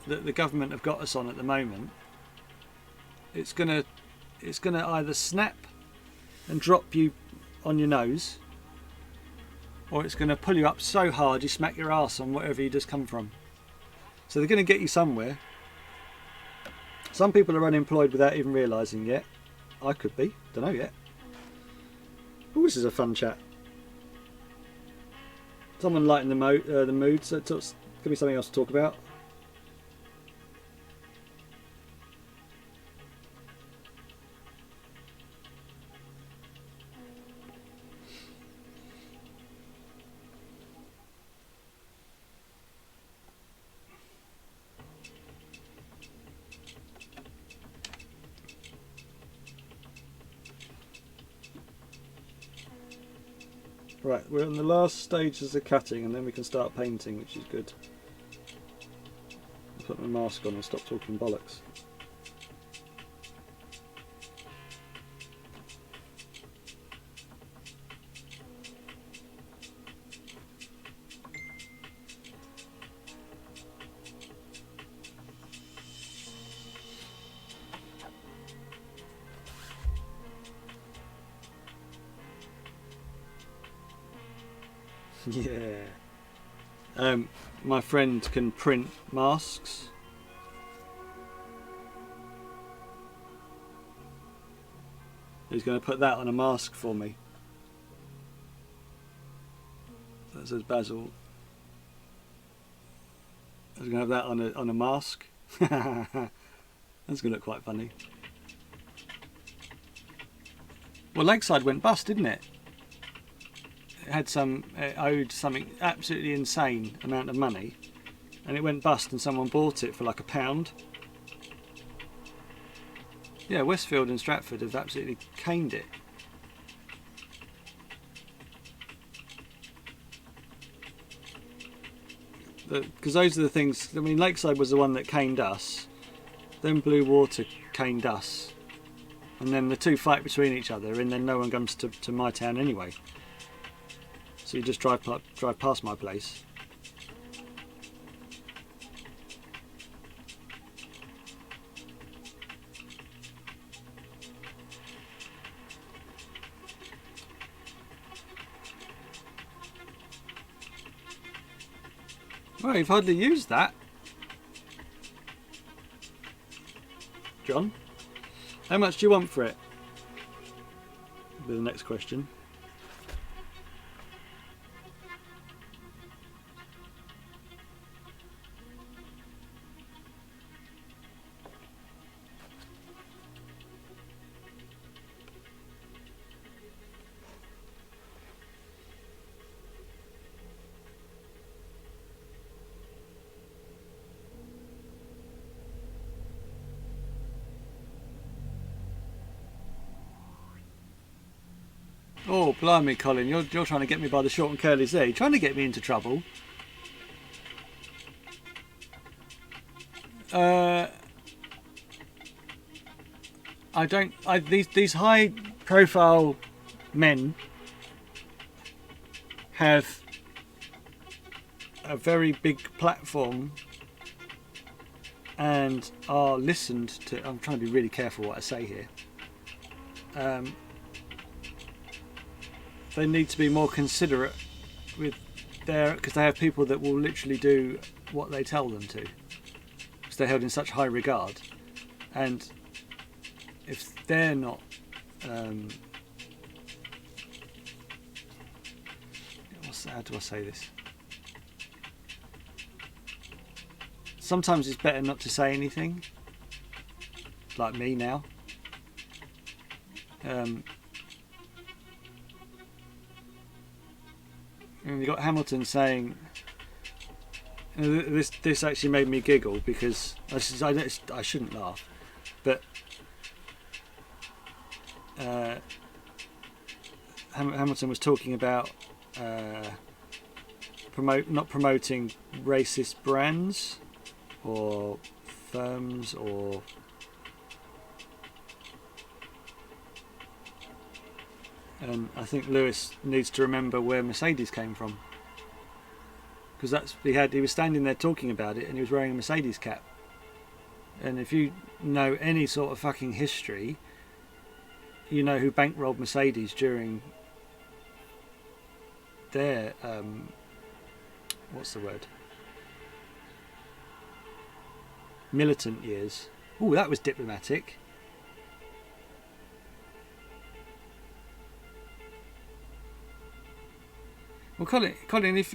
that the government have got us on at the moment. It's going to either snap and drop you on your nose, or it's going to pull you up so hard you smack your ass on whatever you just come from. So they're going to get you somewhere. Some people are unemployed without even realising yet. I could be, don't know yet. Oh, this is a fun chat. Someone lighten the mood, so it's going to be something else to talk about. Right, we're on the last stages of cutting and then we can start painting, which is good. I'll put my mask on and stop talking bollocks. Yeah. My friend can print masks. He's going to put that on a mask for me. That says Basil. He's going to have that on a mask. That's going to look quite funny. Well, Lakeside went bust, didn't it? It owed something absolutely insane amount of money, and it went bust and someone bought it for like £1. Yeah, Westfield and Stratford have absolutely caned it. Because those are the things, I mean, Lakeside was the one that caned us, then Blue Water caned us, and then the two fight between each other, and then no one comes to my town anyway. So you just drive past my place. Well, you've hardly used that. John, how much do you want for it? Will be the next question. Oh, blimey, Colin, you're trying to get me by the short and curlies there. You're trying to get me into trouble. These high profile men have a very big platform and are listened to. I'm trying to be really careful what I say here. They need to be more considerate with because they have people that will literally do what they tell them to, because they're held in such high regard, and if they're not how do I say this? Sometimes it's better not to say anything, like me now. And you got Hamilton saying, this actually made me giggle, because I shouldn't laugh, but Hamilton was talking about not promoting racist brands or firms, or and I think Lewis needs to remember where Mercedes came from, because he was standing there talking about it, and he was wearing a Mercedes cap. And if you know any sort of fucking history, you know, who bankrolled Mercedes during their what's the word? Militant years. Oh, that was diplomatic. Well, Colin, if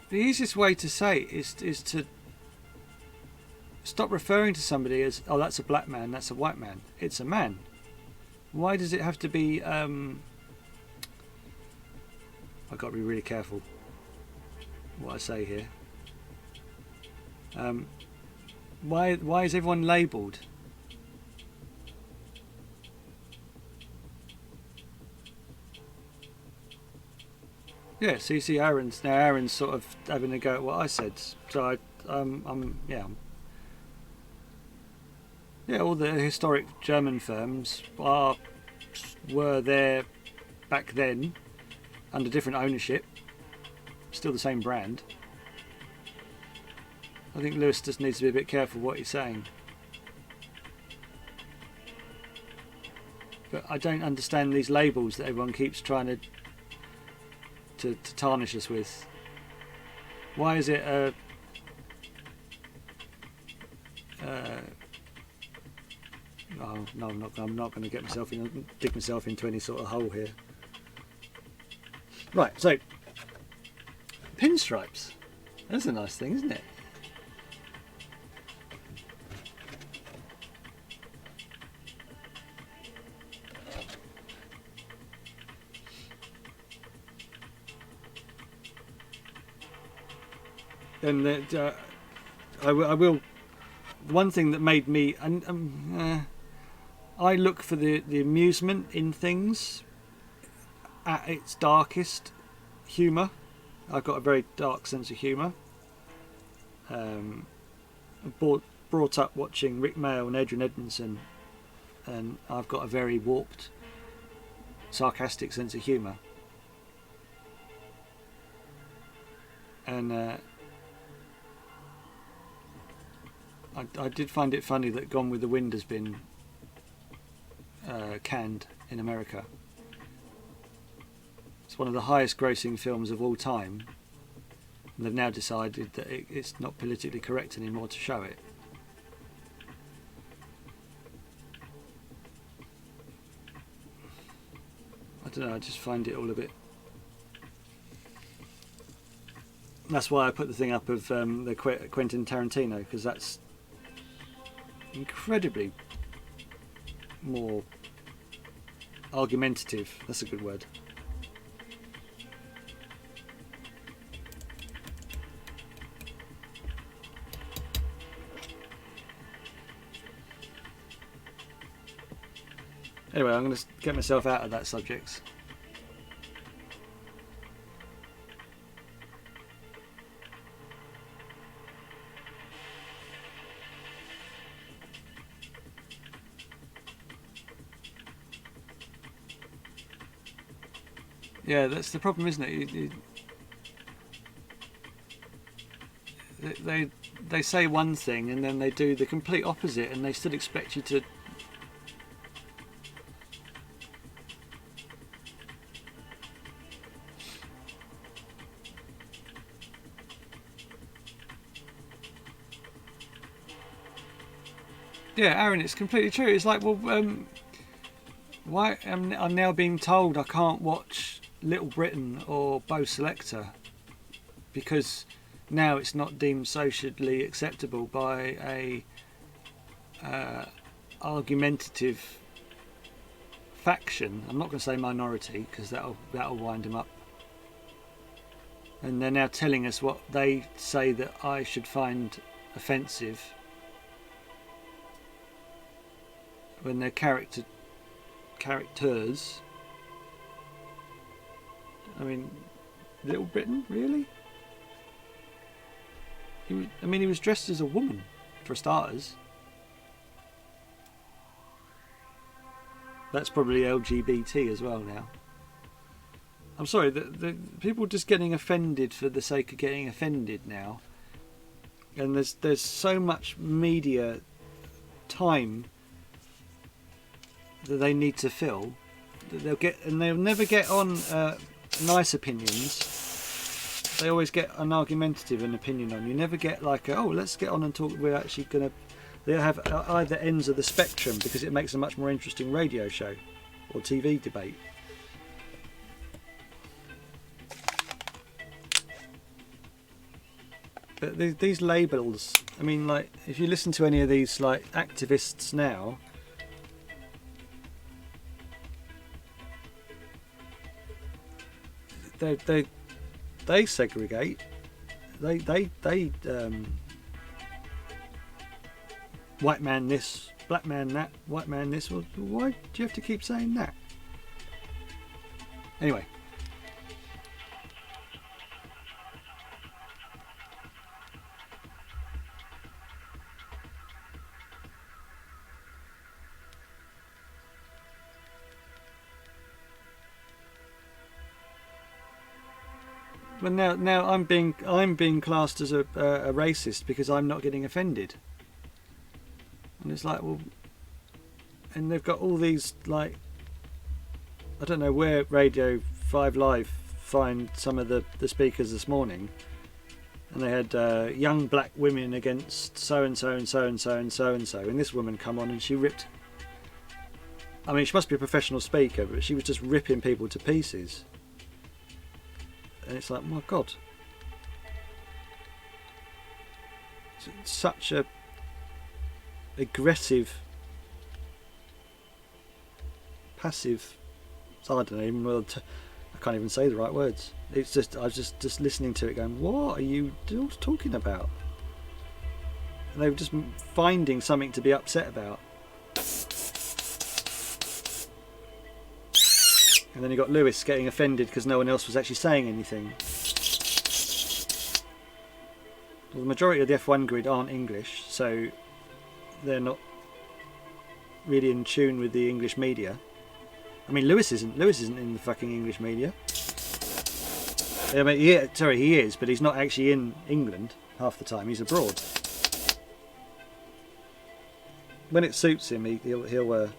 the easiest way to say it is to stop referring to somebody as, oh, that's a black man, that's a white man. It's a man. Why does it have to be? I've got to be really careful what I say here. Why is everyone labelled? Yeah, so you see Aaron's sort of having a go at what I said. So yeah, all the historic German firms were there back then under different ownership, still the same brand. I think Lewis just needs to be a bit careful what he's saying. But I don't understand these labels that everyone keeps trying to tarnish us with. Why is it oh no, I'm not going to dig myself into any sort of hole here. Right, so pinstripes. That's a nice thing, isn't it? And I will. One thing that made me, I look for the amusement in things at its darkest. Humour. I've got a very dark sense of humour. Brought up watching Rick Mayall and Adrian Edmondson, and I've got a very warped, sarcastic sense of humour. And I did find it funny that Gone with the Wind has been canned in America. It's one of the highest grossing films of all time, and they've now decided that it's not politically correct anymore to show it. I don't know, I just find it all a bit... That's why I put the thing up of the Quentin Tarantino, because that's incredibly more argumentative. That's a good word. Anyway, I'm going to get myself out of that subject. Yeah, that's the problem, isn't it? They say one thing and then they do the complete opposite, and they still expect you to. Yeah, Aaron, it's completely true. It's like, well, why I'm now being told I can't watch Little Britain or Bo Selector because now it's not deemed socially acceptable by a argumentative faction. I'm not going to say minority because that'll wind them up. And they're now telling us what they say that I should find offensive when they're characters. I mean, Little Britain, really? He was dressed as a woman, for starters. That's probably LGBT as well now. I'm sorry, the people just getting offended for the sake of getting offended now. And there's so much media time that they need to fill, they'll never get on nice opinions. They always get an argumentative an opinion on. You never get like, oh, let's get on and talk. We're actually going to. They have either ends of the spectrum because it makes a much more interesting radio show or TV debate. But these labels, I mean, like, if you listen to any of these like activists now, they segregate. They white man this, black man that, white man this. Well, why do you have to keep saying that? Anyway. Well, now I'm being classed as a racist because I'm not getting offended, and it's like, well, and they've got all these, like, I don't know where Radio 5 Live find some of the speakers this morning, and they had young black women against so and so and so and so and so and so, and this woman come on and she ripped. I mean, she must be a professional speaker, but she was just ripping people to pieces. And it's like, my God, it's such a aggressive, passive. I don't even. Well, I can't even say the right words. It's just I was just listening to it, going, "What are you talking about?" And they were just finding something to be upset about. And then you got Lewis getting offended because no one else was actually saying anything. Well, the majority of the F1 grid aren't English, so they're not really in tune with the English media. I mean, Lewis isn't in the fucking English media. I mean, he is, but he's not actually in England half the time. He's abroad. When it suits him, he'll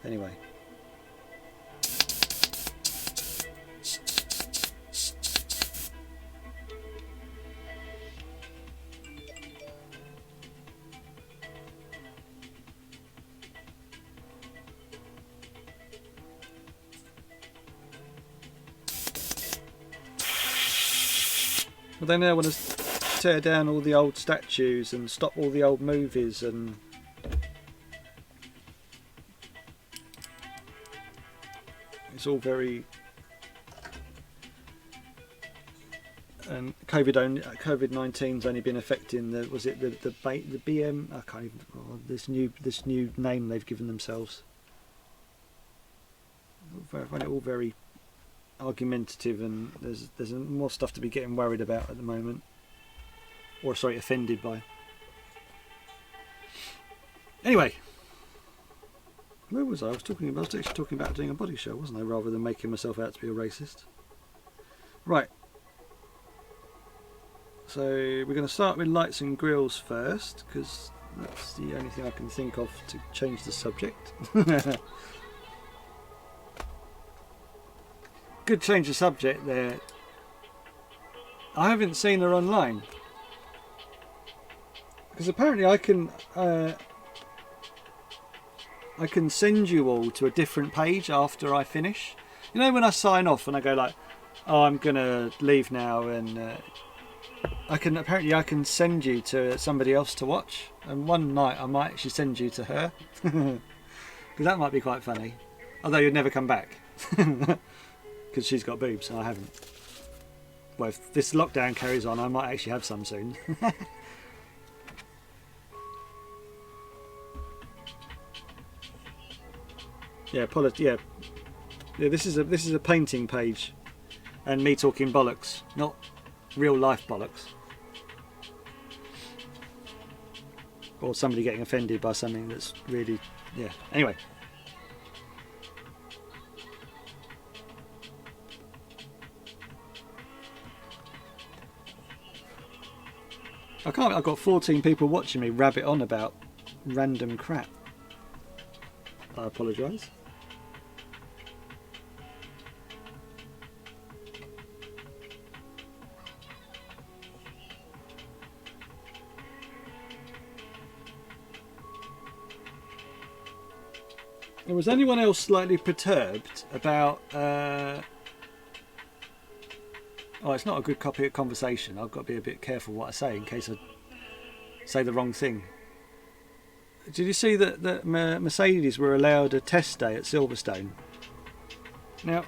anyway. Well, they now want to tear down all the old statues and stop all the old movies, and it's all very. And COVID-19's only been affecting the BM. I can't even. Oh, this new name they've given themselves. I find it all very argumentative, and there's more stuff to be getting worried about at the moment, or sorry, offended by. Anyway, where was I? I was actually talking about doing a body show, wasn't I? Rather than making myself out to be a racist. Right. So we're going to start with lights and grills first, because that's the only thing I can think of to change the subject. Good change of subject there. I haven't seen her online, because apparently I can send you all to a different page after I finish. You know, when I sign off and I go like, oh, I'm gonna leave now, and I can send you to somebody else to watch, and one night I might actually send you to her, because that might be quite funny, although you'd never come back. Because she's got boobs and I haven't. Well, if this lockdown carries on, I might actually have some soon. Yeah, this is a painting page, and me talking bollocks, not real life bollocks, or somebody getting offended by something that's really, yeah. Anyway. I've got 14 people watching me rabbit on about random crap. I apologise. Was anyone else slightly perturbed about... oh, it's not a good copy of conversation. I've got to be a bit careful what I say in case I say the wrong thing. Did you see that Mercedes were allowed a test day at Silverstone? Now,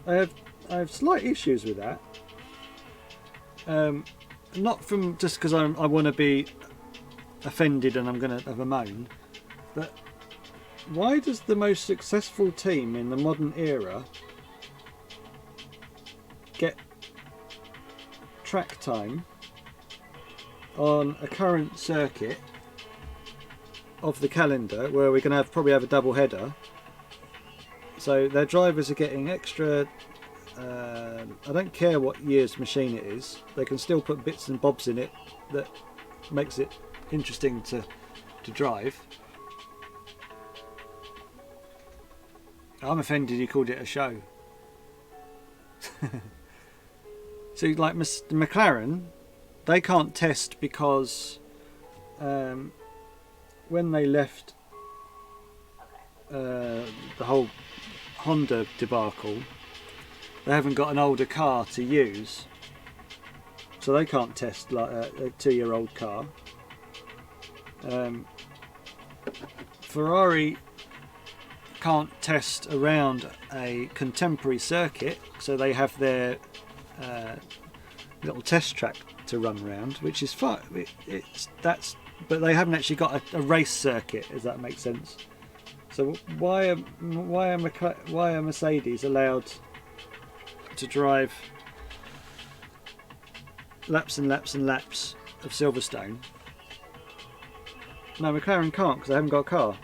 I have slight issues with that. Not from just because I want to be offended and I'm going to have a moan, but why does the most successful team in the modern era get track time on a current circuit of the calendar where we're going to probably have a double header? So their drivers are getting extra. I don't care what year's machine it is, they can still put bits and bobs in it that makes it interesting to drive. I'm offended you called it a show. So like McLaren, they can't test because when they left the whole Honda debacle, they haven't got an older car to use, so they can't test like a 2-year-old car. Ferrari can't test around a contemporary circuit, so they have their little test track to run around, which is fine. But they haven't actually got a race circuit, if that makes sense. So why are Mercedes allowed to drive laps and laps and laps of Silverstone? No, McLaren can't because they haven't got a car.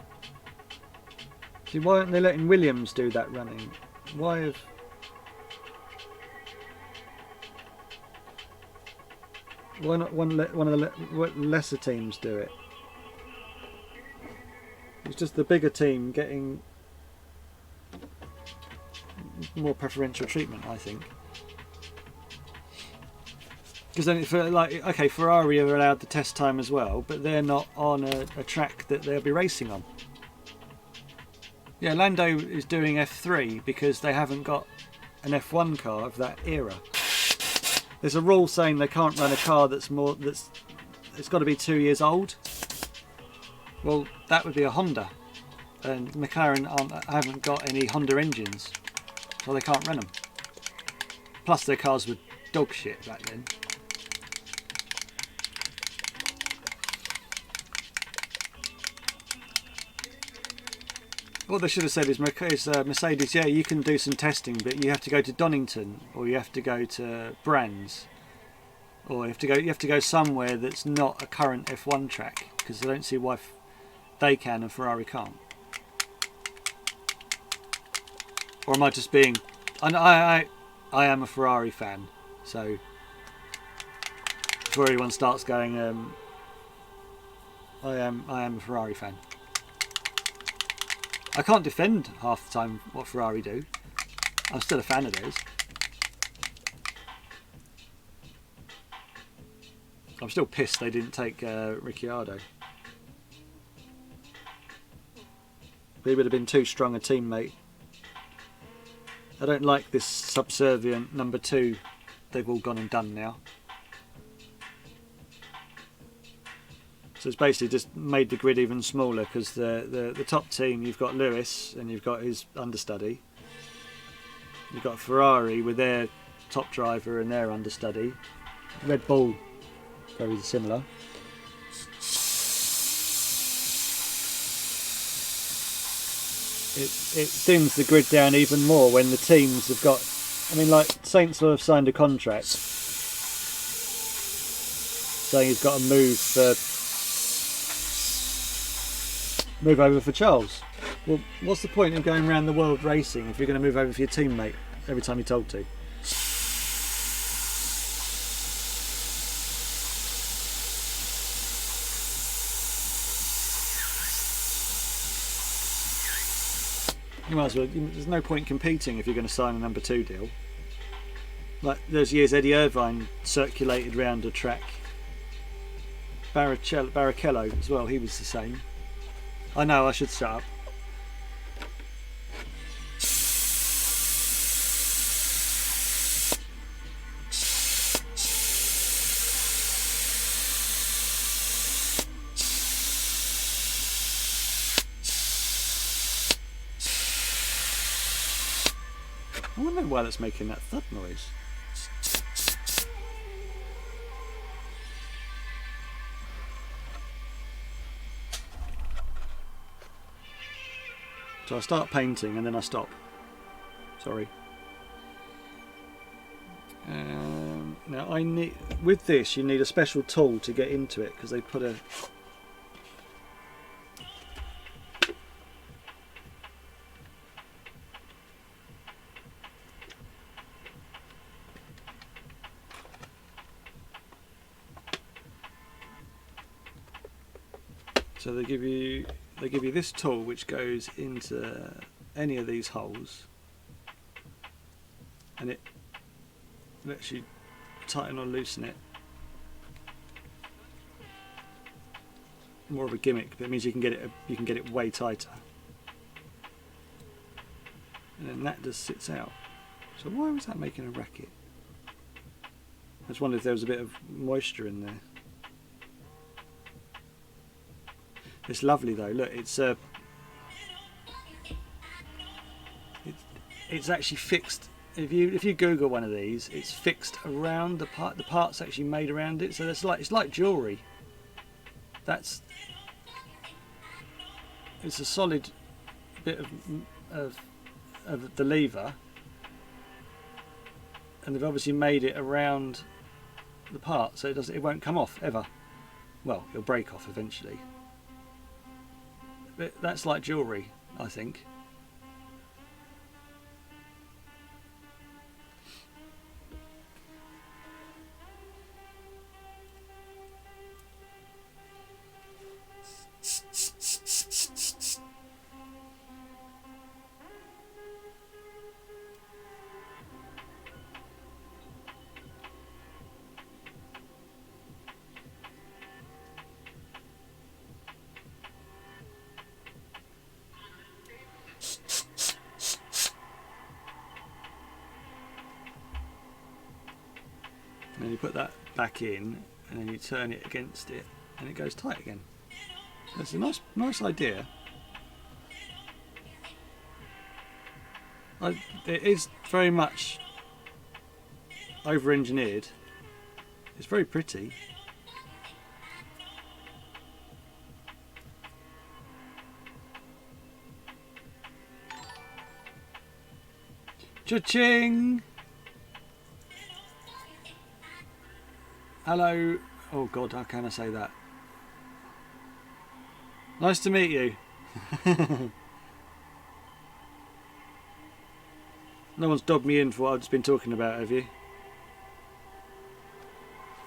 See, why aren't they letting Williams do that running? Why not one of the lesser teams do it? It's just the bigger team getting more preferential treatment, I think. Because then, okay, Ferrari are allowed the test time as well, but they're not on a track that they'll be racing on. Yeah, Lando is doing F3 because they haven't got an F1 car of that era. There's a rule saying they can't run a car it's got to be 2 years old. Well, that would be a Honda, and McLaren haven't got any Honda engines, so they can't run them. Plus their cars were dog shit back then. What they should have said is Mercedes, yeah, you can do some testing, but you have to go to Donington, or you have to go to Brands, or you have to go somewhere that's not a current F1 track, because I don't see why they can and Ferrari can't. Or am I just being? I am a Ferrari fan, so before anyone starts going, I am a Ferrari fan. I can't defend half the time what Ferrari do. I'm still a fan of theirs. I'm still pissed they didn't take Ricciardo. He would have been too strong a teammate. I don't like this subservient number 2 they've all gone and done now. So it's basically just made the grid even smaller, because the top team, you've got Lewis and you've got his understudy. You've got Ferrari with their top driver and their understudy. Red Bull, very similar. It thims the grid down even more when the teams have got... I mean, like, Saints will have signed a contract saying he's got to move over for Charles. Well, what's the point of going around the world racing if you're going to move over for your teammate every time you're told to? You might as well. There's no point competing if you're going to sign a number 2 deal. Like those years Eddie Irvine circulated round a track. Barrichello as well, he was the same. I know, I should shut up. I wonder why that's making that thud noise. So I start painting and then I stop. Sorry. Now I need, with this you need a special tool to get into it because they put a so they give you this tool which goes into any of these holes and it lets you tighten or loosen it. More of a gimmick, but it means you can get it way tighter. And then that just sits out. So why was that making a racket? I just wondered if there was a bit of moisture in there. It's lovely though. Look, it's actually fixed. If you Google one of these, it's fixed around the part. The part's actually made around it, so it's like jewellery. It's a solid bit of the lever, and they've obviously made it around the part, so it won't come off ever. Well, it'll break off eventually. But that's like jewellery, I think. And then you put that back in, and then you turn it against it, and it goes tight again. That's a nice idea. It is very much over-engineered. It's very pretty. Cha-ching! Hello. Oh God, how can I say that? Nice to meet you. No one's dobbed me in for what I've just been talking about, have you?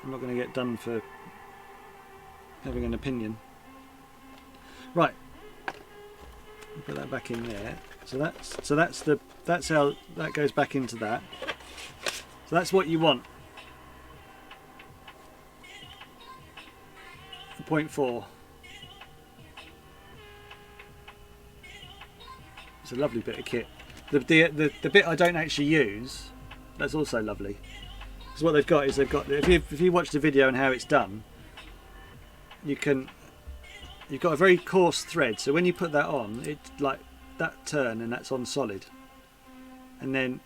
I'm not going to get done for having an opinion. Right. Put that back in there. So that's how that goes back into that. So that's what you want. 0.4. It's a lovely bit of kit. The bit I don't actually use, that's also lovely. Because what they've got is if you watch the video and how it's done, you've got a very coarse thread. So when you put that on, it's like that turn and that's on solid. And then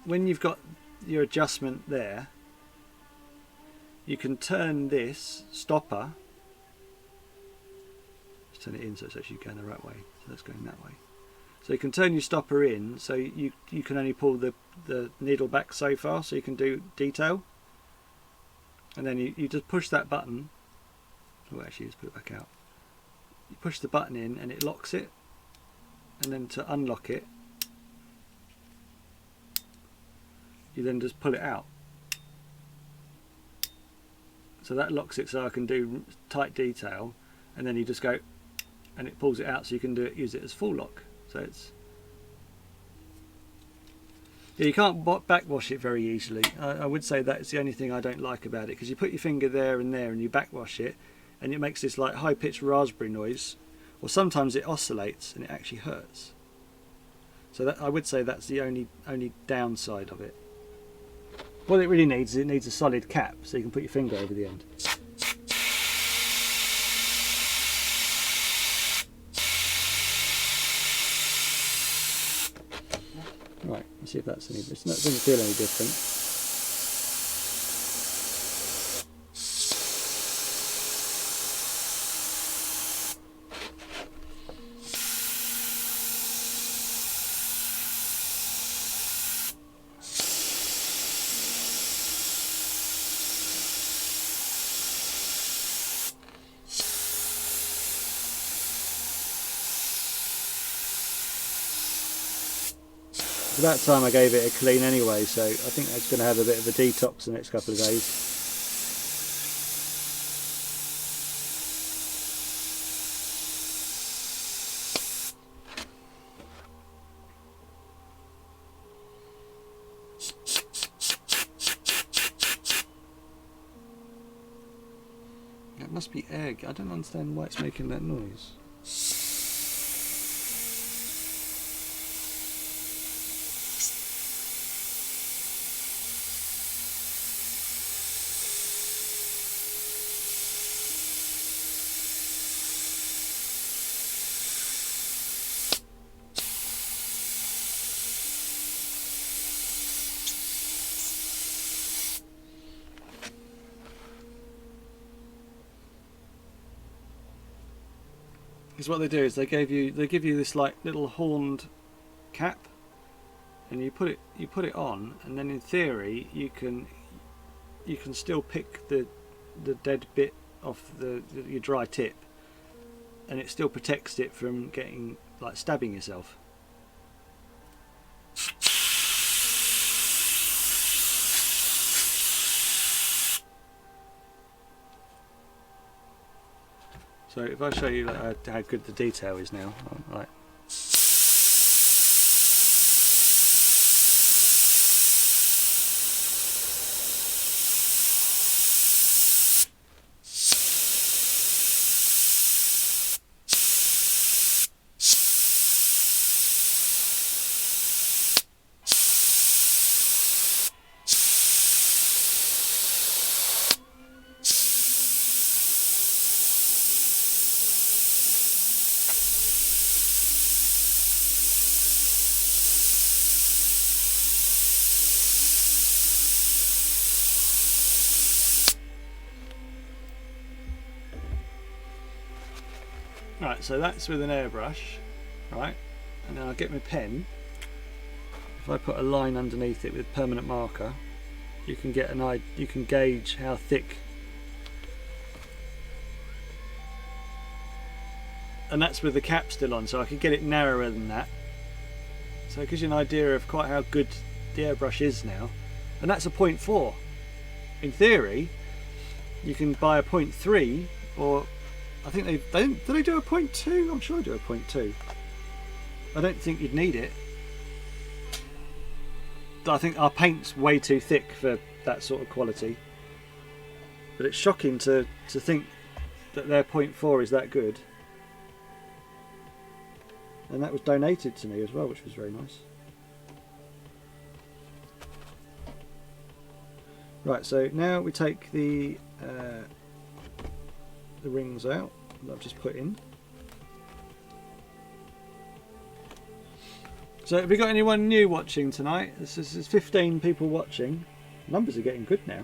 when you've got your adjustment there, you can turn this stopper. Just turn it in so it's actually going the right way. So that's going that way. So you can turn your stopper in, so you can only pull the needle back so far, so you can do detail. And then you just push that button. Oh, actually, let's put it back out. You push the button in and it locks it. And then to unlock it, you then just pull it out. So that locks it so I can do tight detail, and then you just go and it pulls it out so you can use it as full lock. So Yeah, you can't backwash it very easily. I would say that's the only thing I don't like about it, because you put your finger there and you backwash it, and it makes this like high-pitched raspberry noise, or sometimes it oscillates and it actually hurts. So that, I would say that's the only downside of it. What it really needs is it needs a solid cap, so you can put your finger over the end. Right, let's see if that's any. It doesn't feel any different. It's about time I gave it a clean anyway, so I think it's going to have a bit of a detox the next couple of days. It must be egg. I don't understand why it's making that noise. Because what they do is they give you this like little horned cap, and you put it on, and then in theory you can still pick the dead bit off your dry tip, and it still protects it from getting like stabbing yourself. So if I show you how good the detail is now, right. Right, so that's with an airbrush, right? And then I'll get my pen. If I put a line underneath it with permanent marker, you can get you can gauge how thick. And that's with the cap still on, so I could get it narrower than that. So it gives you an idea of quite how good the airbrush is now. And that's a 0.4. In theory, you can buy a 0.3, or I think do they do a 0.2? I'm sure they do a 0.2. I don't think you'd need it. I think our paint's way too thick for that sort of quality. But it's shocking to think that their 0.4 is that good. And that was donated to me as well, which was very nice. Right, so now we take the rings out that I've just put in. So have we got anyone new watching tonight? This is 15 people watching. Numbers are getting good now.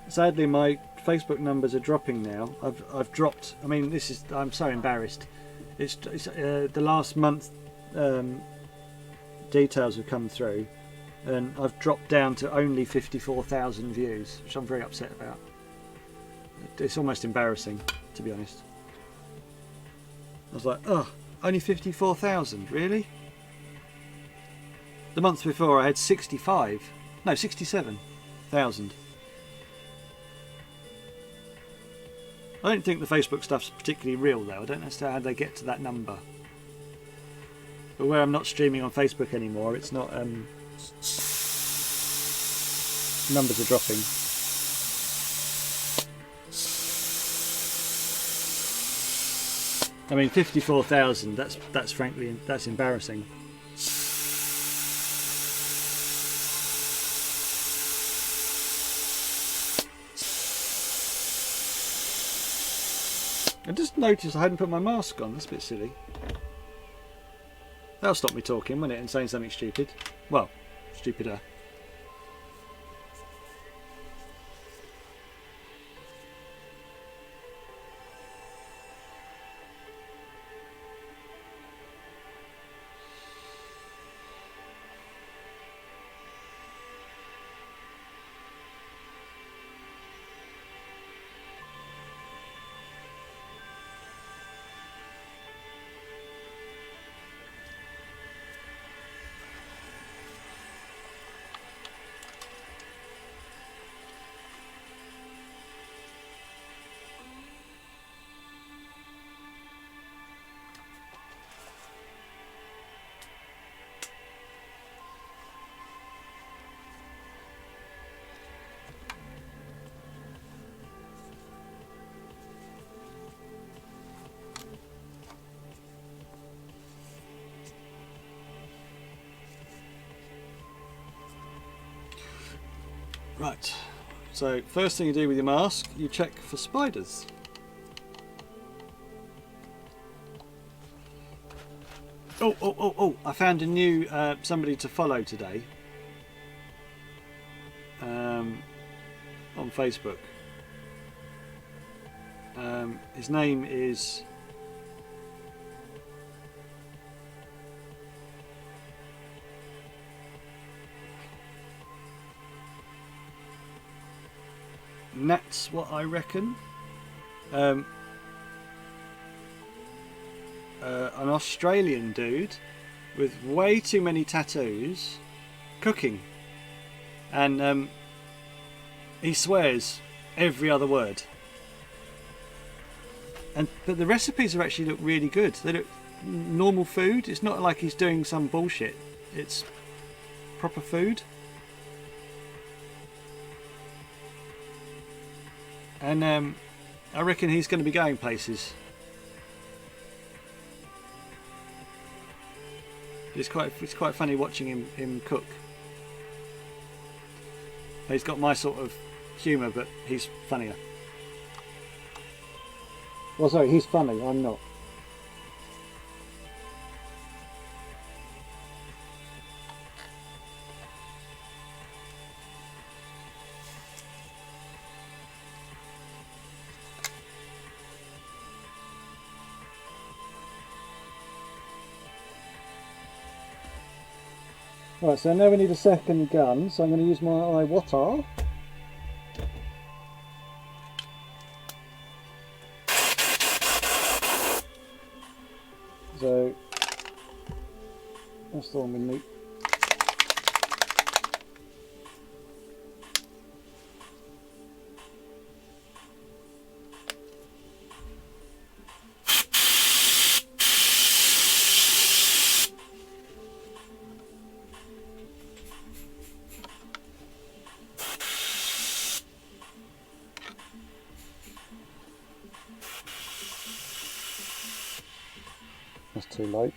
Sadly, my Facebook numbers are dropping now. I've dropped. I mean, I'm so embarrassed. It's the last month details have come through, and I've dropped down to only 54,000 views, which I'm very upset about. It's almost embarrassing, to be honest. I was like, oh, only 54,000, really? The month before I had 67,000. I don't think the Facebook stuff's particularly real though. I don't understand how they get to that number. But where I'm not streaming on Facebook anymore, it's not. Numbers are dropping. I mean, 54,000. That's frankly embarrassing. I just noticed I hadn't put my mask on. That's a bit silly. That'll stop me talking, won't it, and saying something stupid. Well, stupider. Right, so first thing you do with your mask, you check for spiders. Oh, I found a new somebody to follow today on Facebook. His name is That's what I reckon. An Australian dude with way too many tattoos cooking, and he swears every other word. But the recipes actually look really good. They look normal food. It's not like he's doing some bullshit. It's proper food. And I reckon he's going to be going places. It's quite funny watching him cook. He's got my sort of humour, but he's funnier. Well, sorry, he's funny. I'm not. Right, so now we need a second gun, so I'm going to use my iWater. So that's the one we need. That's too late.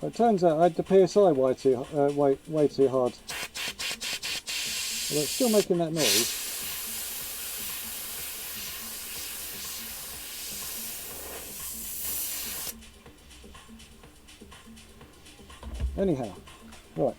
It turns out I had the PSI way too hard. Although it's still making that noise. Anyhow, right.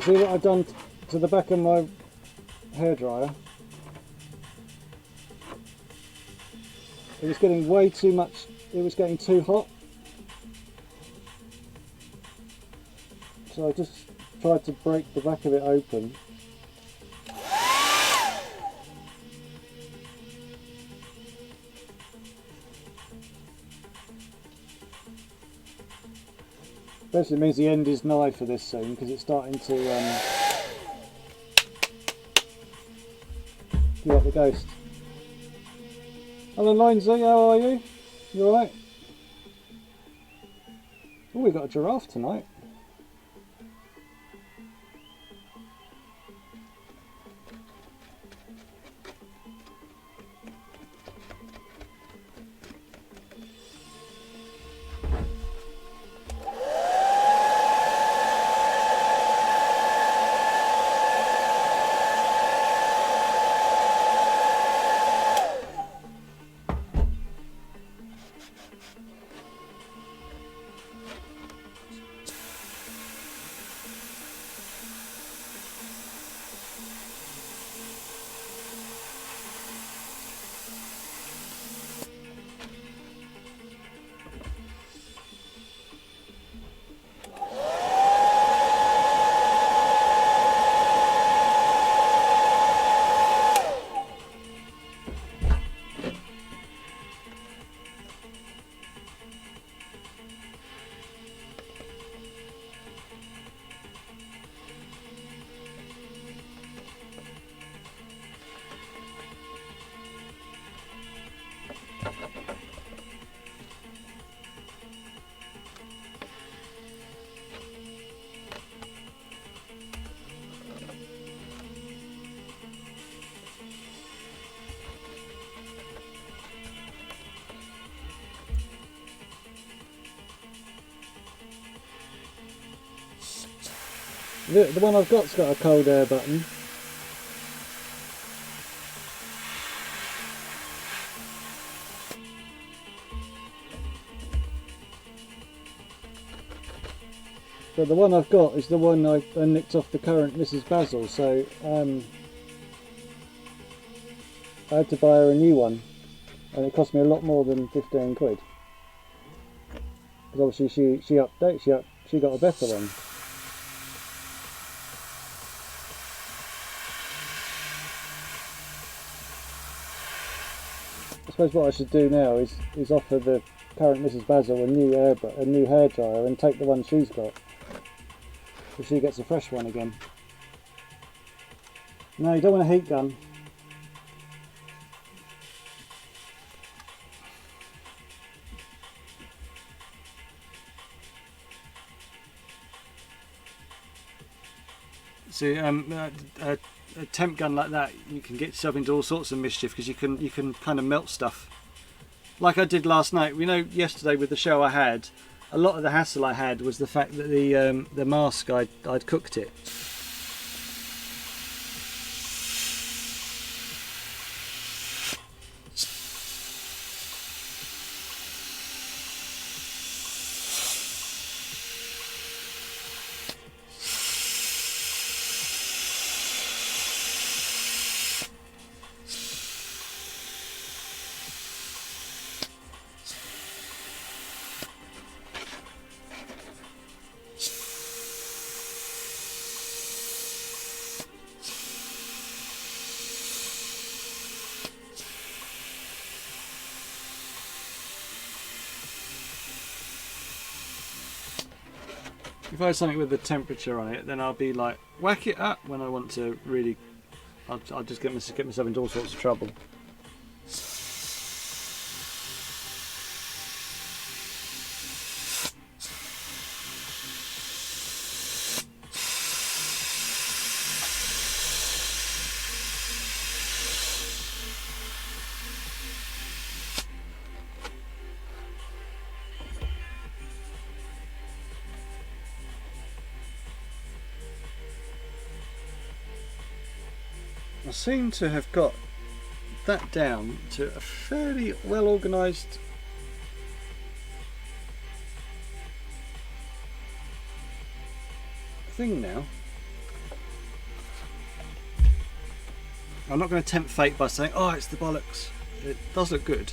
see what I've done to the back of my hairdryer? It was getting way too much, it was getting too hot. So I just tried to break the back of it open. Basically means the end is nigh for this soon because it's starting to give up the ghost. Hello Lindsay, how are you? You alright? Oh, we've got a giraffe tonight. The one I've got's got a cold air button. But the one I've got is the one I nicked off the current Mrs. Basil, so I had to buy her a new one, and it cost me a lot more than 15 quid. Because obviously she got a better one. I suppose what I should do now is offer the current Mrs. Basil a new hairdryer and take the one she's got, so she gets a fresh one again. No, you don't want a heat gun. See, a temp gun like that, you can get yourself into all sorts of mischief because you can kind of melt stuff. Like I did last night. You know, yesterday with the show I had, a lot of the hassle I had was the fact that the mask I'd cooked it. If I have something with the temperature on it, then I'll be like, whack it up when I want to really. I'll just get myself into all sorts of trouble. I seem to have got that down to a fairly well organised thing now. I'm not going to tempt fate by saying, oh, it's the bollocks. It does look good.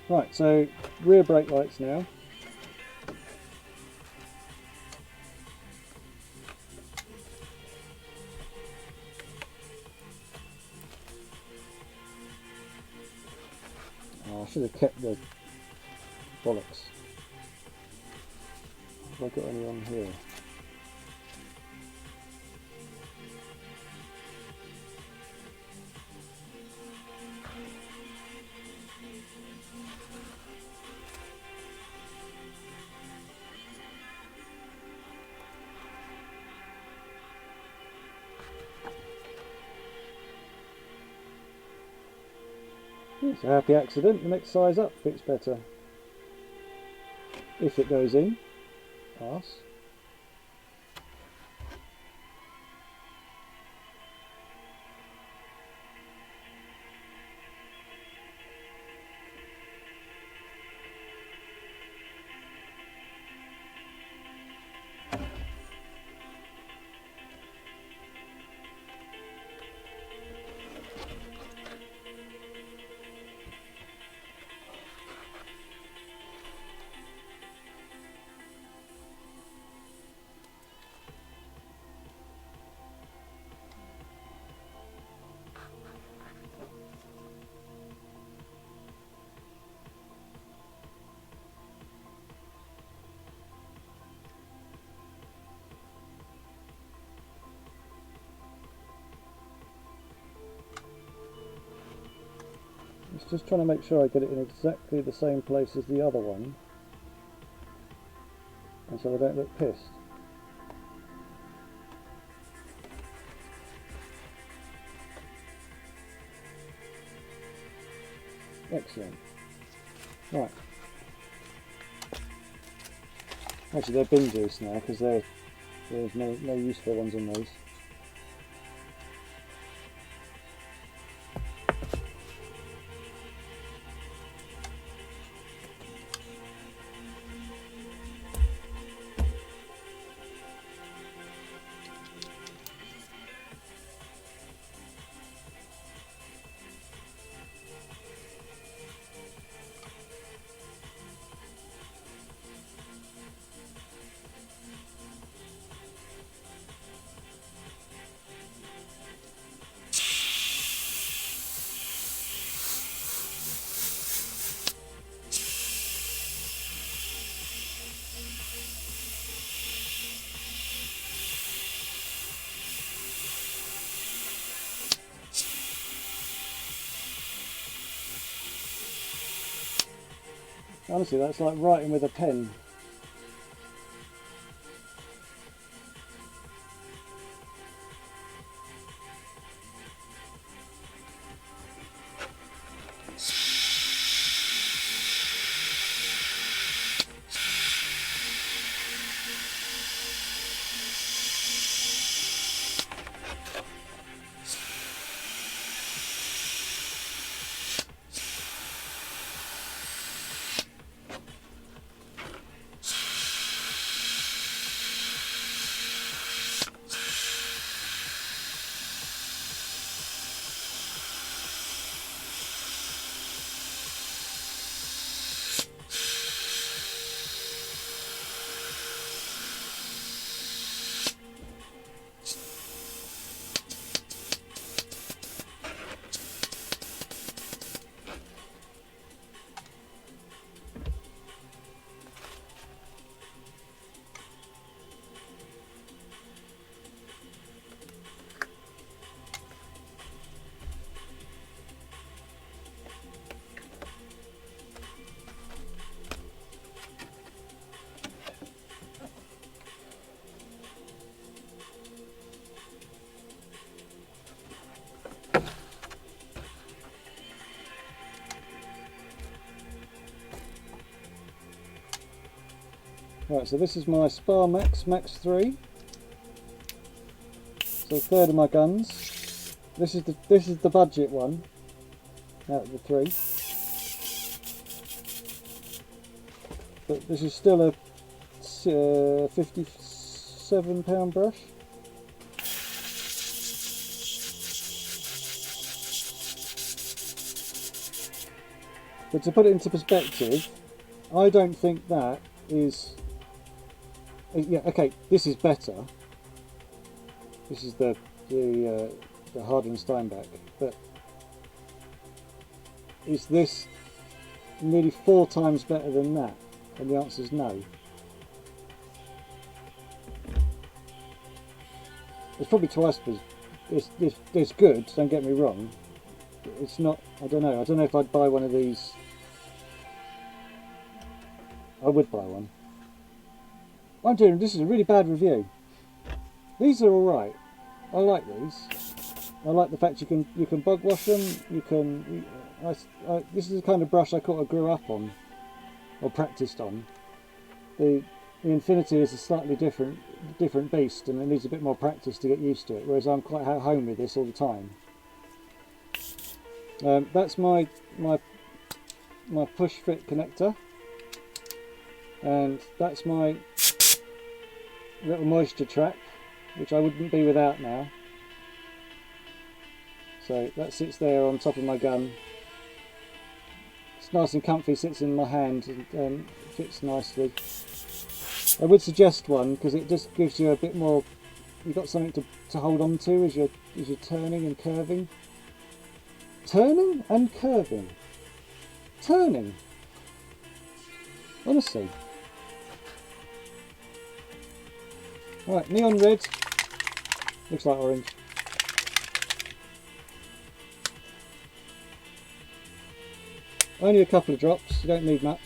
Right, so rear brake lights now. Oh, I should have kept the bollocks. Have I got any on here? It's a happy accident. The next size up fits better. If it goes in. Pass. It's just trying to make sure I get it in exactly the same place as the other one, and so I don't look pissed. Excellent. Right. Actually, they're bin juice now because there's no useful ones in those. Honestly, that's like writing with a pen. Right, so this is my Spar Max 3. So a third of my guns. This is the budget one out of the 3. But this is still a £57 brush. But to put it into perspective, I don't think that is... Yeah, okay, this is better. This is the Harden Steinbeck, but is this nearly 4 times better than that? And the answer is no. It's probably twice as it's good, don't get me wrong. It's not, I don't know if I'd buy one of these. I would buy one. This is a really bad review. These are alright. I like these. I like the fact you can bug wash them. You can. This is the kind of brush I kind of grew up on, or practiced on. The Infinity is a slightly different beast, and it needs a bit more practice to get used to it. Whereas I'm quite at home with this all the time. That's my push fit connector, and that's my little moisture trap, which I wouldn't be without now. So that sits there on top of my gun. It's nice and comfy, sits in my hand and fits nicely. I would suggest one because it just gives you a bit more. You've got something to hold on to as you're turning and curving. Turning and curving. Turning. Honestly. Right, neon red. Looks like orange. Only a couple of drops, you don't need much.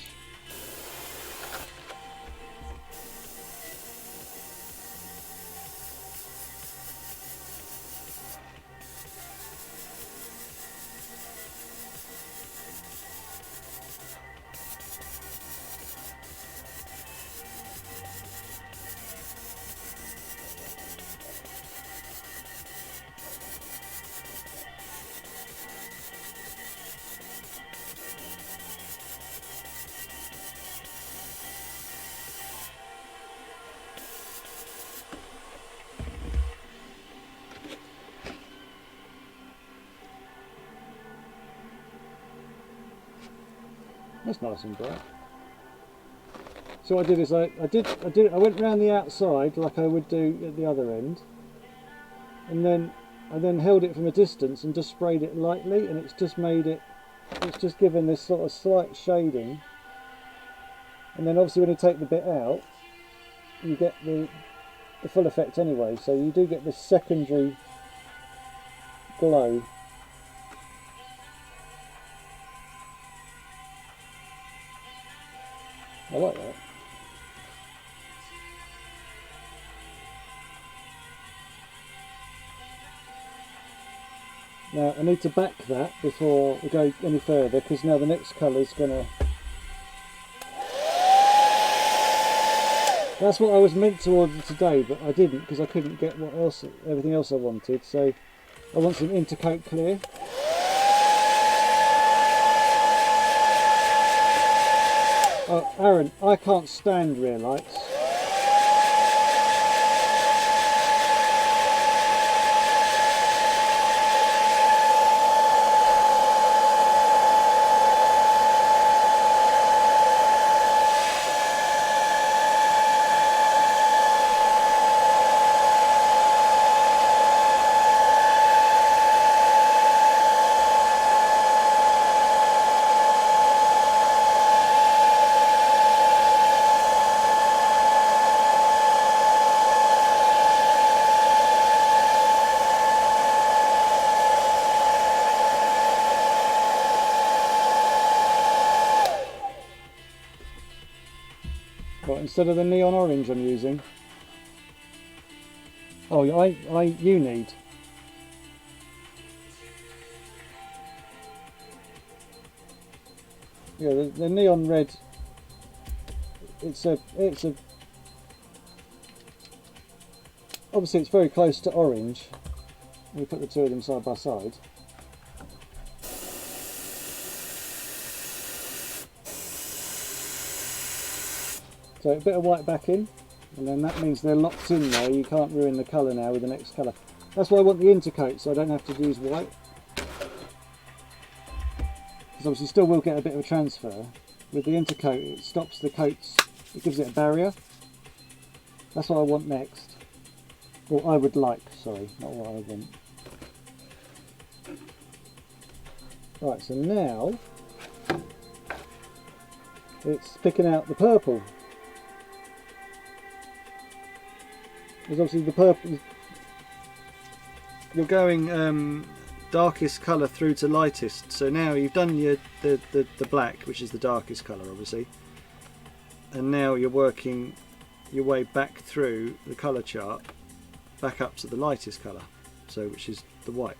That's nice and bright. So what I did is I went round the outside like I would do at the other end, and then I held it from a distance and just sprayed it lightly, and it's just given this sort of slight shading. And then obviously when you take the bit out, you get the full effect anyway. So you do get this secondary glow. I like that. Now I need to back that before we go any further, because now the next colour is going to... That's what I was meant to order today, but I didn't because I couldn't get everything else I wanted. So I want some Intercoat Clear. Oh, Aaron, I can't stand rear lights. What, instead of the neon orange I'm using? Oh, you need. Yeah, the neon red. It's a obviously it's very close to orange. We put the two of them side by side. So a bit of white back in, and then that means they're locked in there. You can't ruin the colour now with the next colour. That's why I want the intercoat, so I don't have to use white. Because obviously still will get a bit of a transfer. With the intercoat, it stops the coats, it gives it a barrier. That's what I want next. Or I would like, sorry, not what I want. Right, so now it's picking out the purple. Because obviously the purple, you're going darkest colour through to lightest. So now you've done the black, which is the darkest colour obviously, and now you're working your way back through the colour chart back up to the lightest colour, so which is the white.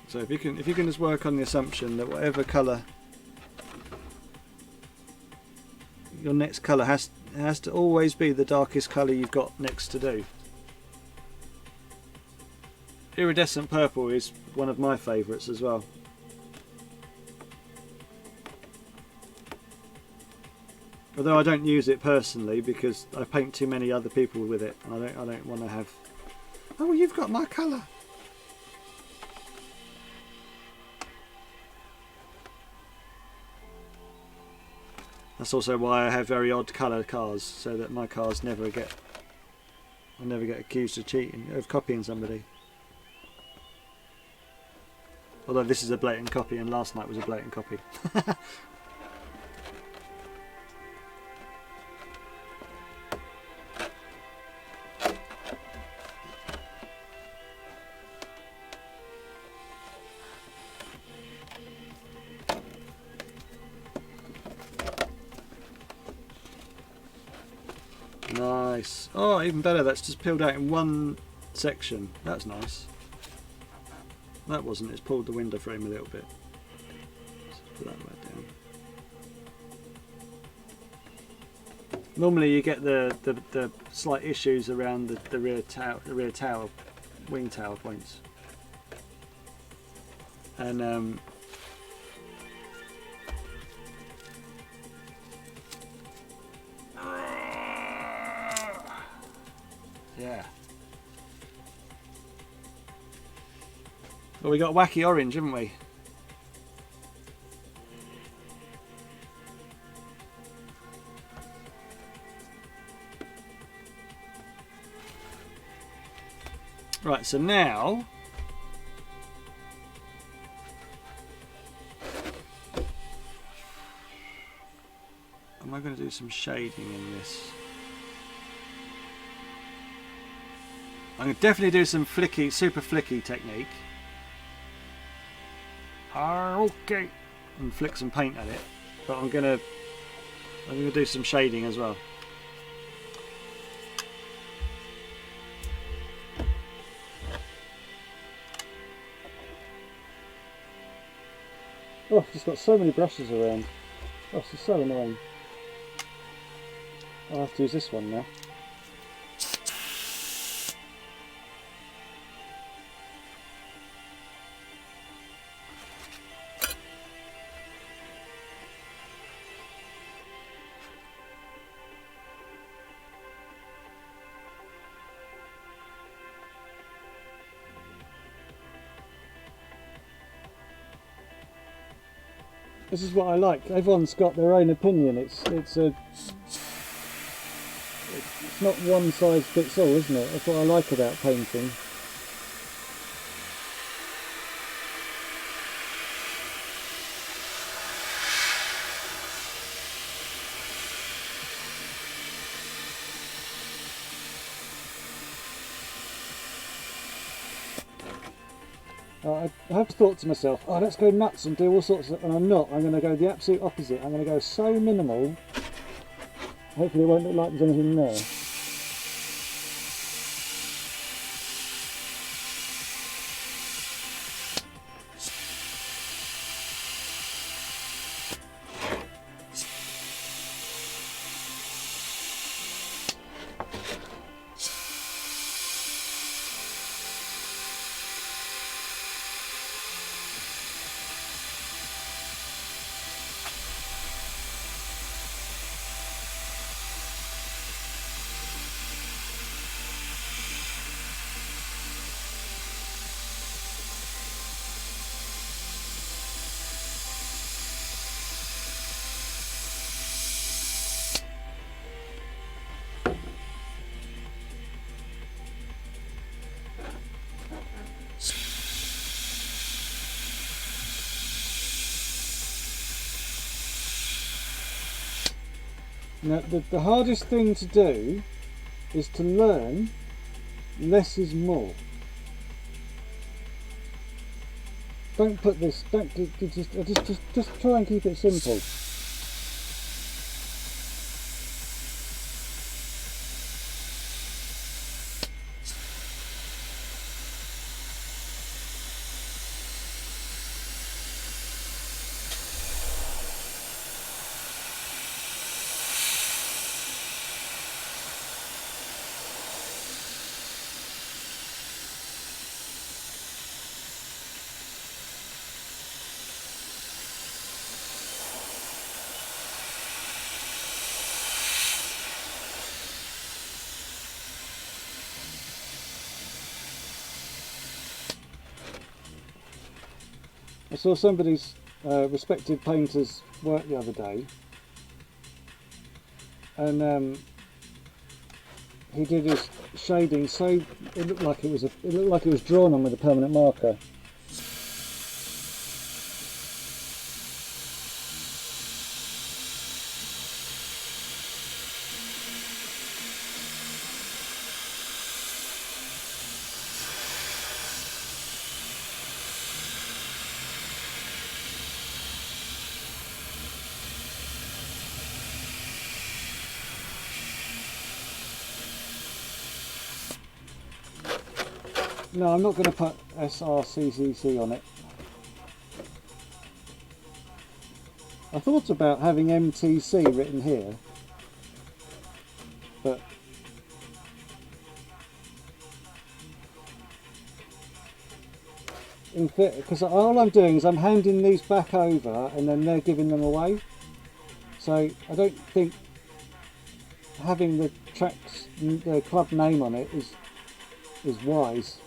So if you can just work on the assumption that whatever colour your next colour has to always be the darkest colour you've got next to do. Iridescent purple is one of my favourites as well. Although I don't use it personally because I paint too many other people with it, and I don't want to have. Oh, well, you've got my colour. That's also why I have very odd colour cars, so that my cars I never get accused of cheating, of copying somebody. Although this is a blatant copy, and last night was a blatant copy. Nice. Oh, even better, that's just peeled out in one section. That's nice. That wasn't, it's pulled the window frame a little bit. Let's put that back down. Normally you get the slight issues around the rear tower, wing tower points. And yeah. Well, we got wacky orange, haven't we? Right, so now am I going to do some shading in this? I'm going to definitely do some flicky, super flicky technique. Okay, and flick some paint at it, but I'm gonna do some shading as well. Oh, I've just got so many brushes around. Oh, this is so annoying. I'll have to use this one now. This is what I like. Everyone's got their own opinion. It's not one size fits all, isn't it? That's what I like about painting. I have thought to myself, oh, let's go nuts and do all sorts of, and I'm not. I'm going to go the absolute opposite. I'm going to go so minimal. Hopefully it won't look like there's anything there. Now, the hardest thing to do is to learn less is more. Don't put this, just try and keep it simple. I saw somebody's respected painter's work the other day, and he did his shading so it looked like it was drawn on with a permanent marker. No, I'm not going to put SRCCC on it. I thought about having MTC written here, but because all I'm doing is I'm handing these back over and then they're giving them away. So I don't think having the club name on it is wise.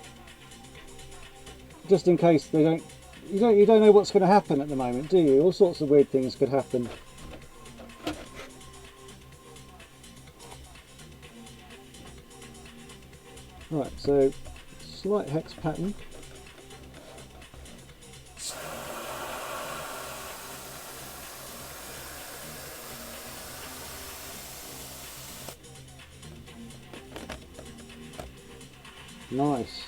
Just in case they don't, you don't know what's going to happen at the moment, do you? All sorts of weird things could happen. Right, so slight hex pattern. Nice.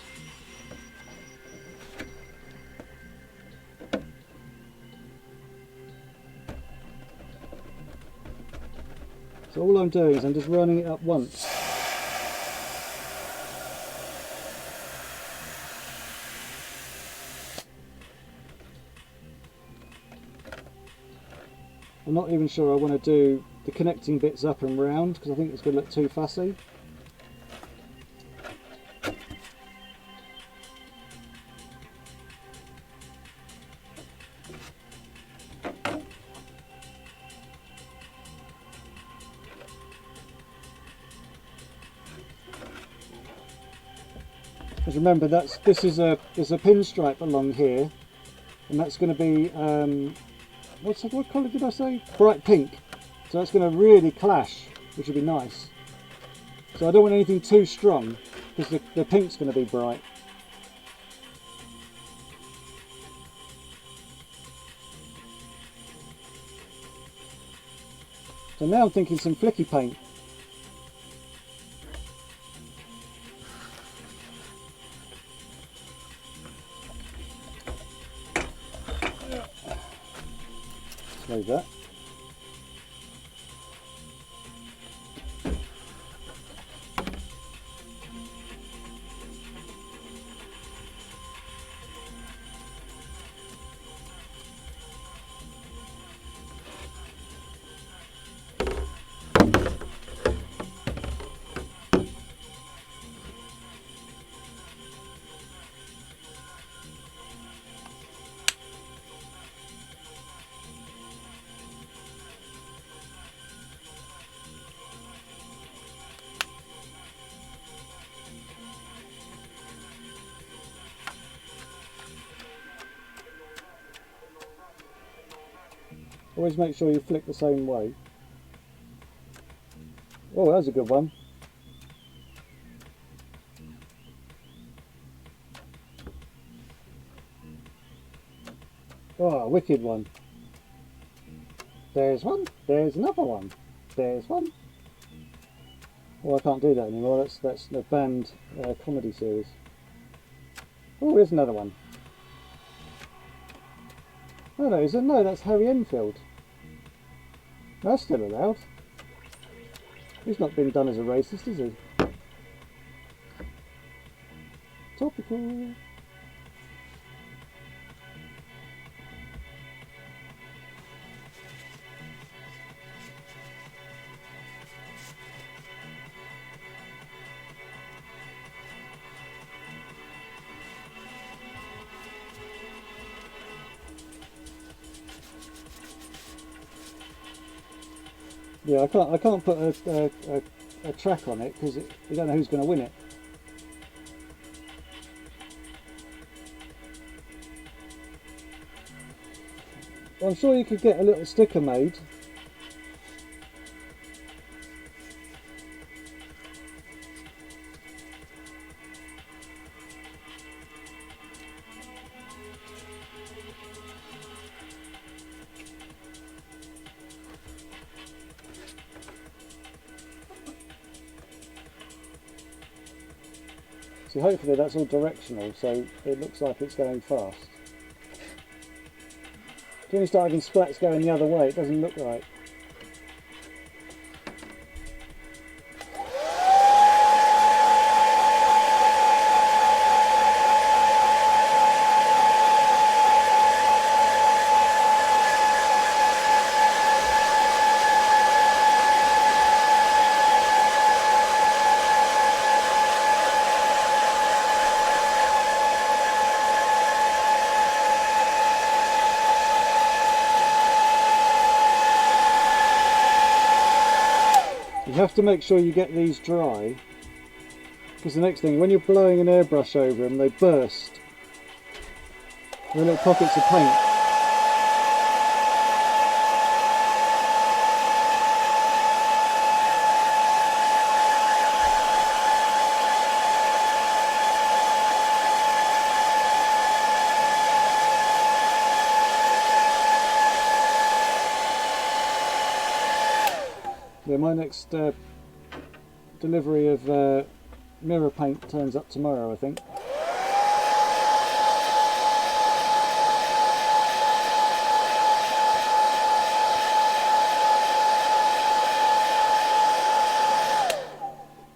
So all I'm doing is I'm just running it up once. I'm not even sure I want to do the connecting bits up and round because I think it's going to look too fussy. Because remember, there's a pinstripe along here, and that's going to be what colour did I say? Bright pink. So that's going to really clash, which would be nice. So I don't want anything too strong because the pink's going to be bright. So now I'm thinking some flicky paint. Leave that. Always make sure you flick the same way. Oh, that was a good one. Oh, a wicked one. There's one. There's another one. There's one. Oh, I can't do that anymore. That's the banned comedy series. Oh, here's another one. Oh no, is it? No, that's Harry Enfield. That's still allowed. He's not been done as a racist, is he? Topical. Yeah, I can't put a track on it because you don't know who's going to win it. Well, I'm sure you could get a little sticker made. So hopefully that's all directional, so it looks like it's going fast. When you start having splats going the other way, it doesn't look right. You have to make sure you get these dry, because the next thing, when you're blowing an airbrush over them, they burst. They're little pockets of paint. Yeah, my next delivery of mirror paint turns up tomorrow, I think.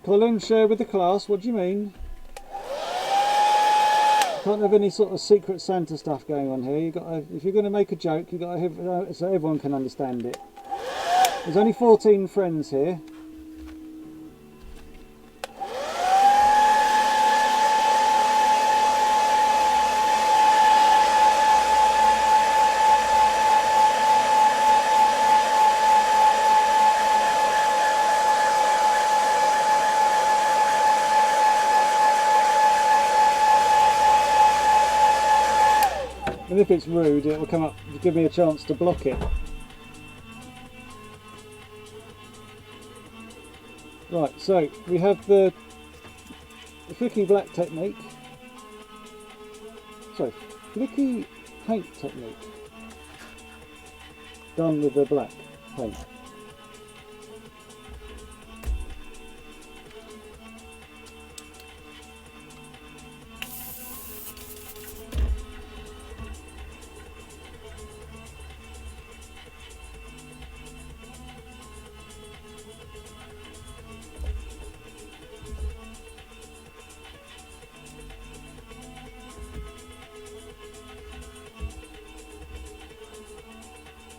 Colin, share with the class, what do you mean? Can't have any sort of secret Santa stuff going on here. You got to, if you're going to make a joke, you got to have so everyone can understand it. There's only 14 friends here. And if it's rude, it will come up to give me a chance to block it. Right, so we have the flicky black technique. So, flicky paint technique done with the black paint.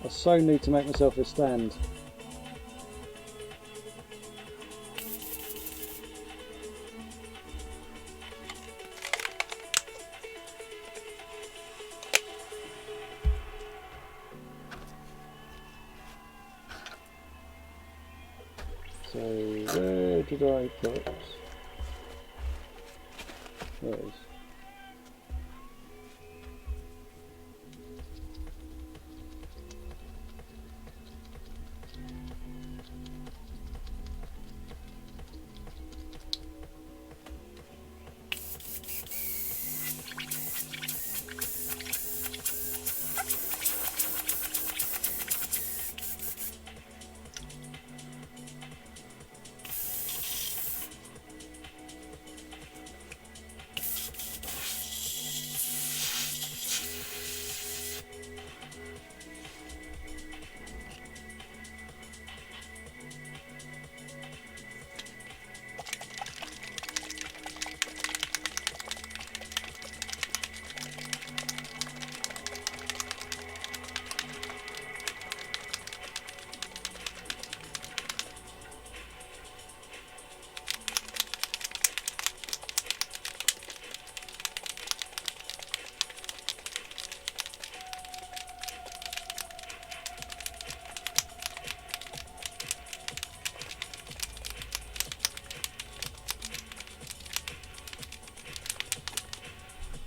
I so need to make myself a stand. So where did I put? There it is.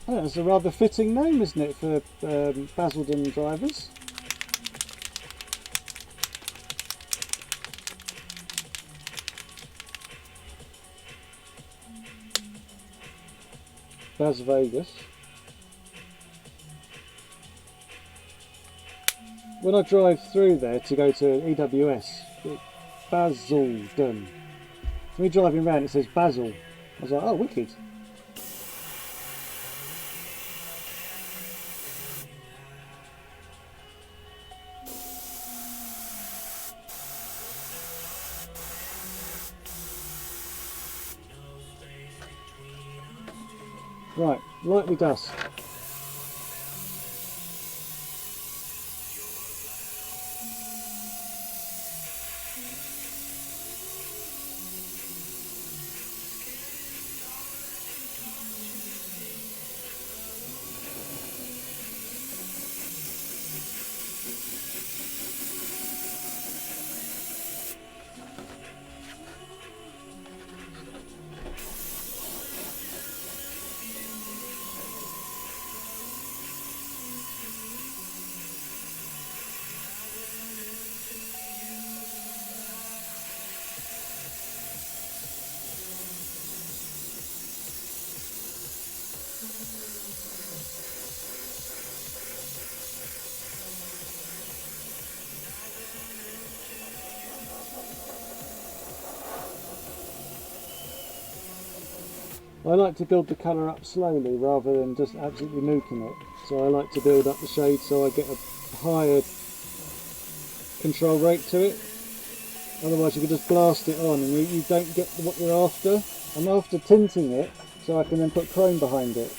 Oh, that's a rather fitting name, isn't it, for Basildon drivers? Bas Vegas. When I drive through there to go to EWS, Basildon. When you're driving around, it says Basil. I was like, oh, wicked. Right, lightly dust. I like to build the colour up slowly rather than just absolutely nuking it. So I like to build up the shade so I get a higher control rate to it. Otherwise you could just blast it on and you don't get what you're after. I'm after tinting it so I can then put chrome behind it.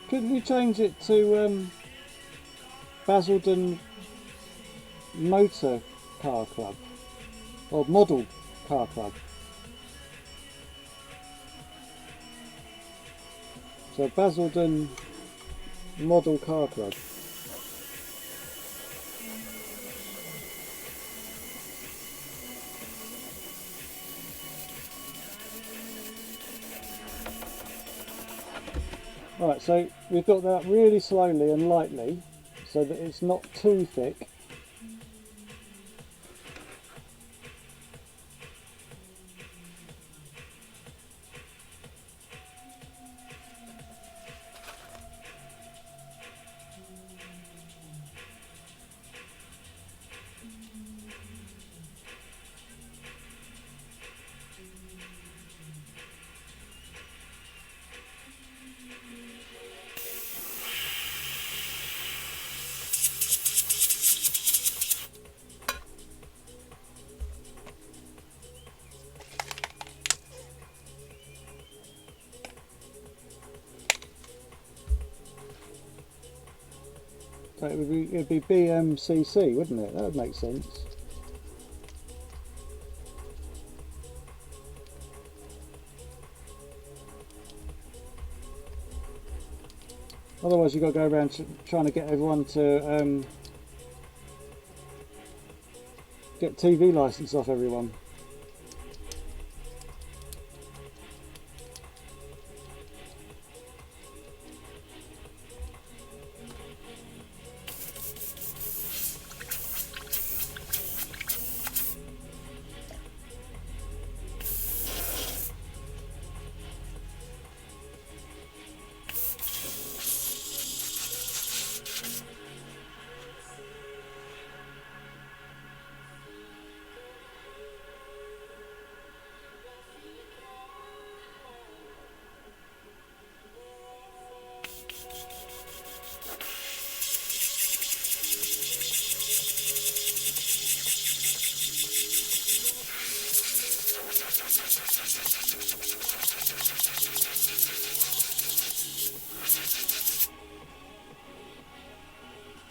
Couldn't you change it to Basildon Motor Car Club or Model Car Club? So Basildon Model Car Club. Right, so we've got that really slowly and lightly so that it's not too thick. So it'd be BMCC, wouldn't it? That would make sense. Otherwise you've got to go around trying to get everyone to get TV license off everyone.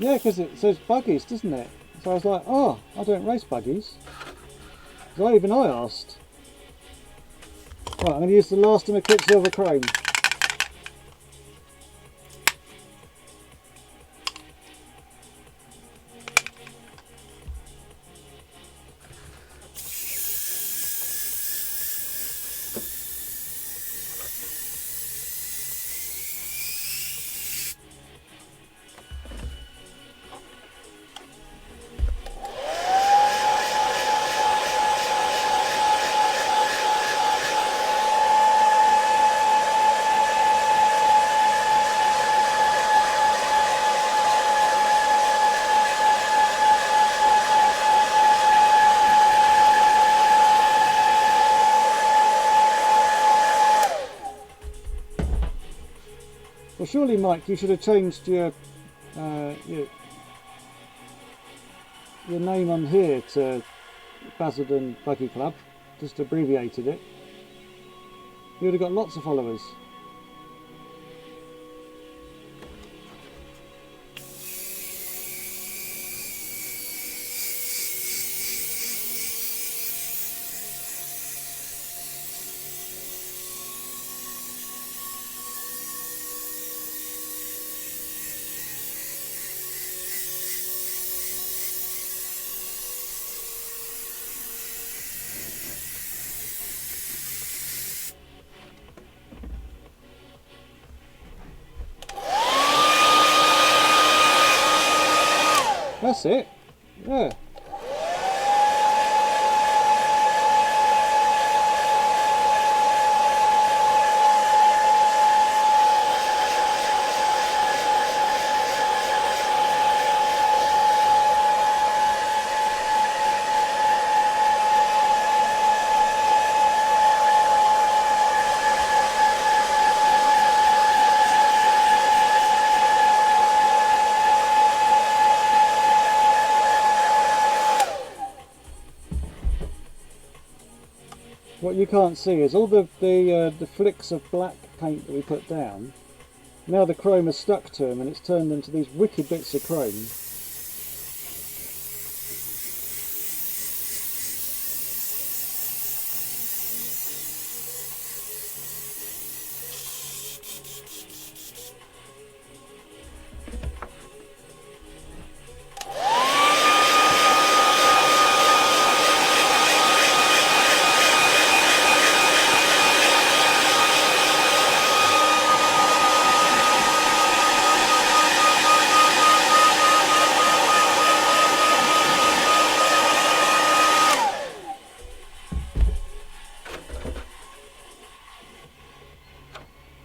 Yeah, because it says buggies, doesn't it? So I was like, oh, I don't race buggies. So even I asked. Right, I'm going to use the last of my Quicksilver Chrome. Well, surely, Mike, you should have changed your name on here to Basildon Buggy Club, just abbreviated it. You would have got lots of followers. That's it. Yeah. What you can't see is all the flicks of black paint that we put down Now the chrome has stuck to them and it's turned into these wicked bits of chrome.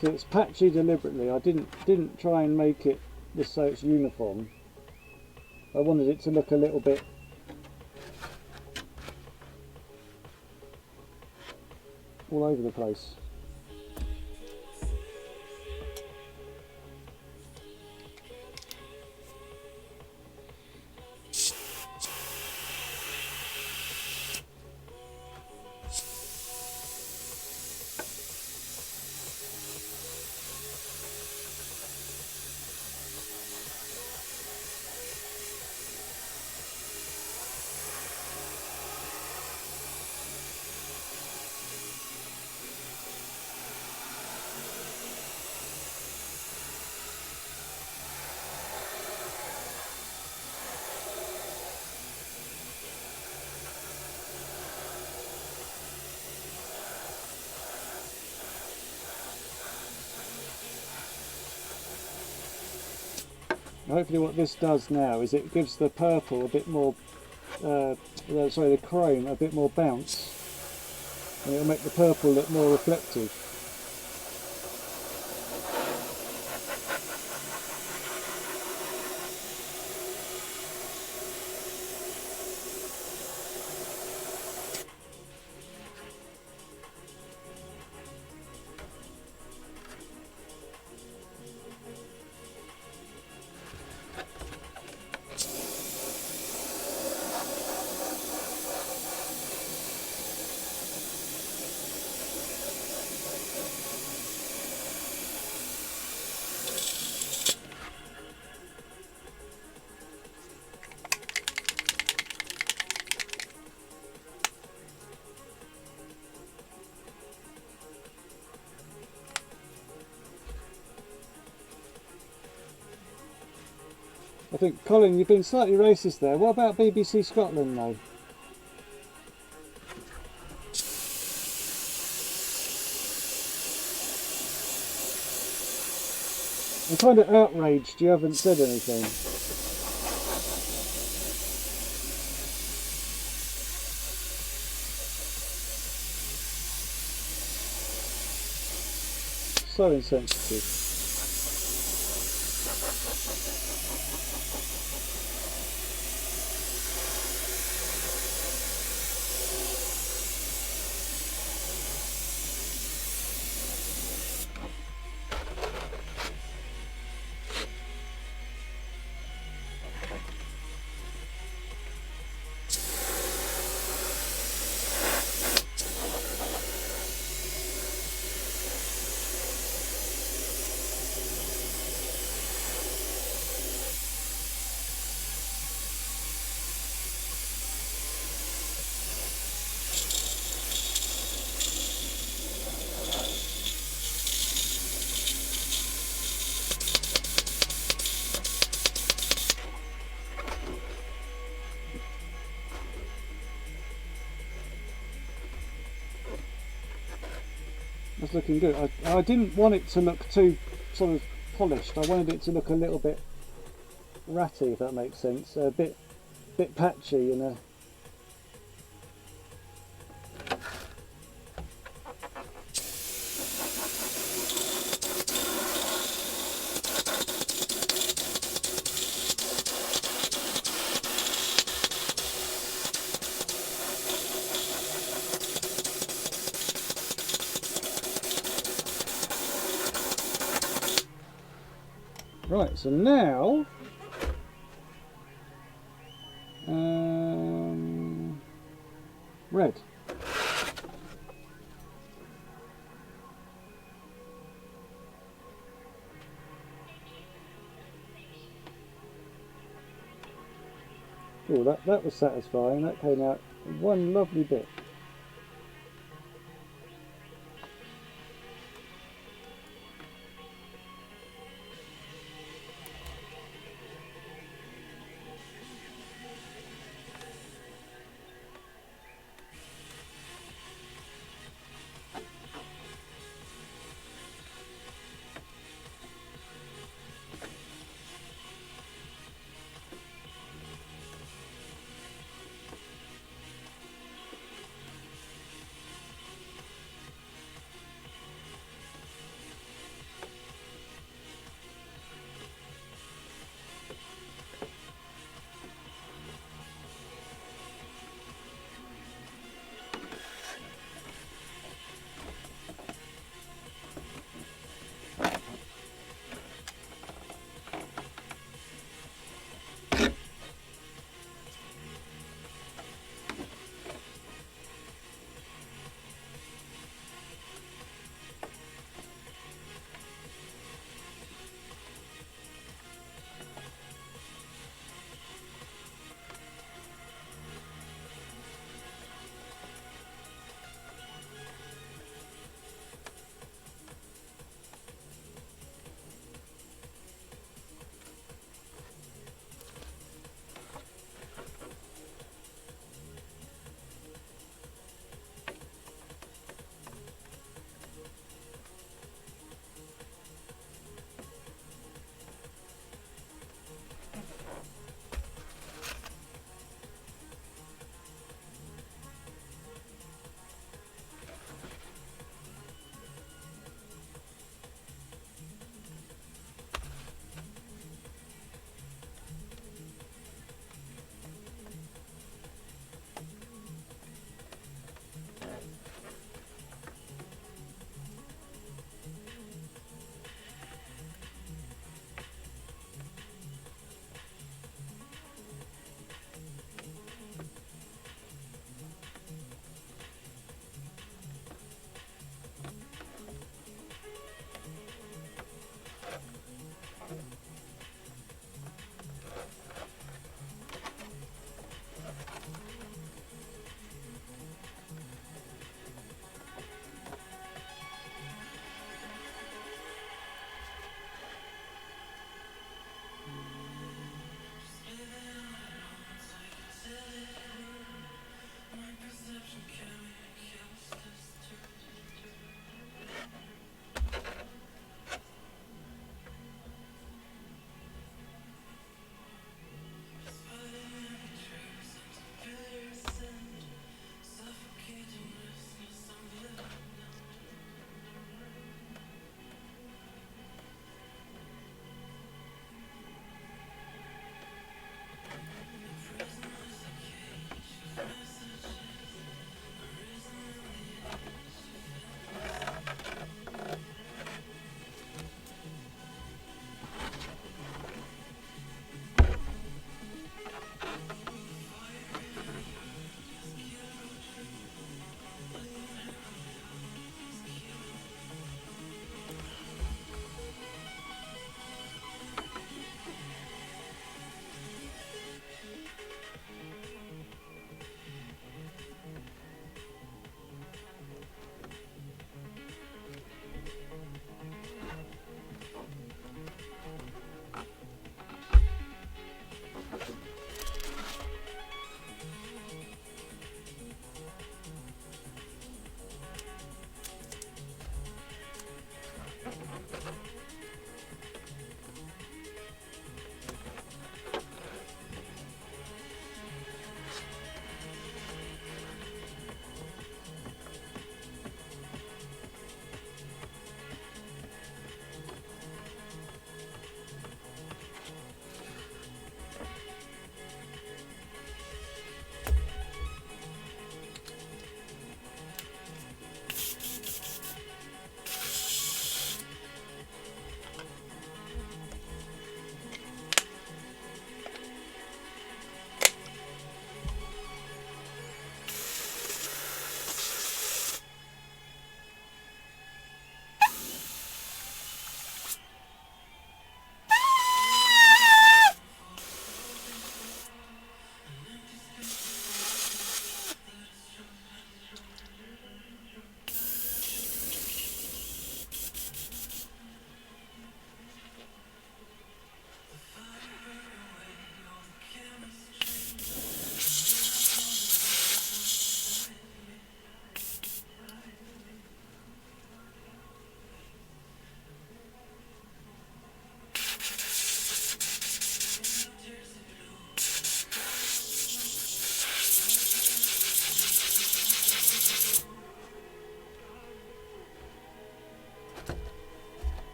So it's patchy deliberately. I didn't try and make it just so it's uniform. I wanted it to look a little bit all over the place. Hopefully what this does now is it gives the purple a bit more, sorry, the chrome a bit more bounce, and it'll make the purple look more reflective. I think, Colin, you've been slightly racist there. What about BBC Scotland though? I'm kind of outraged you haven't said anything. So insensitive. That's looking good. I didn't want it to look too sort of polished. I wanted it to look a little bit ratty, if that makes sense. A bit patchy and right, so now red. Oh, that was satisfying. That came out one lovely bit.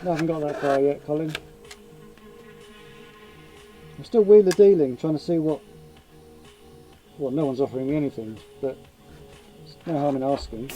I haven't got that far yet, Colin. I'm still wheeler dealing, trying to see what... Well, no one's offering me anything, but there's no harm in asking.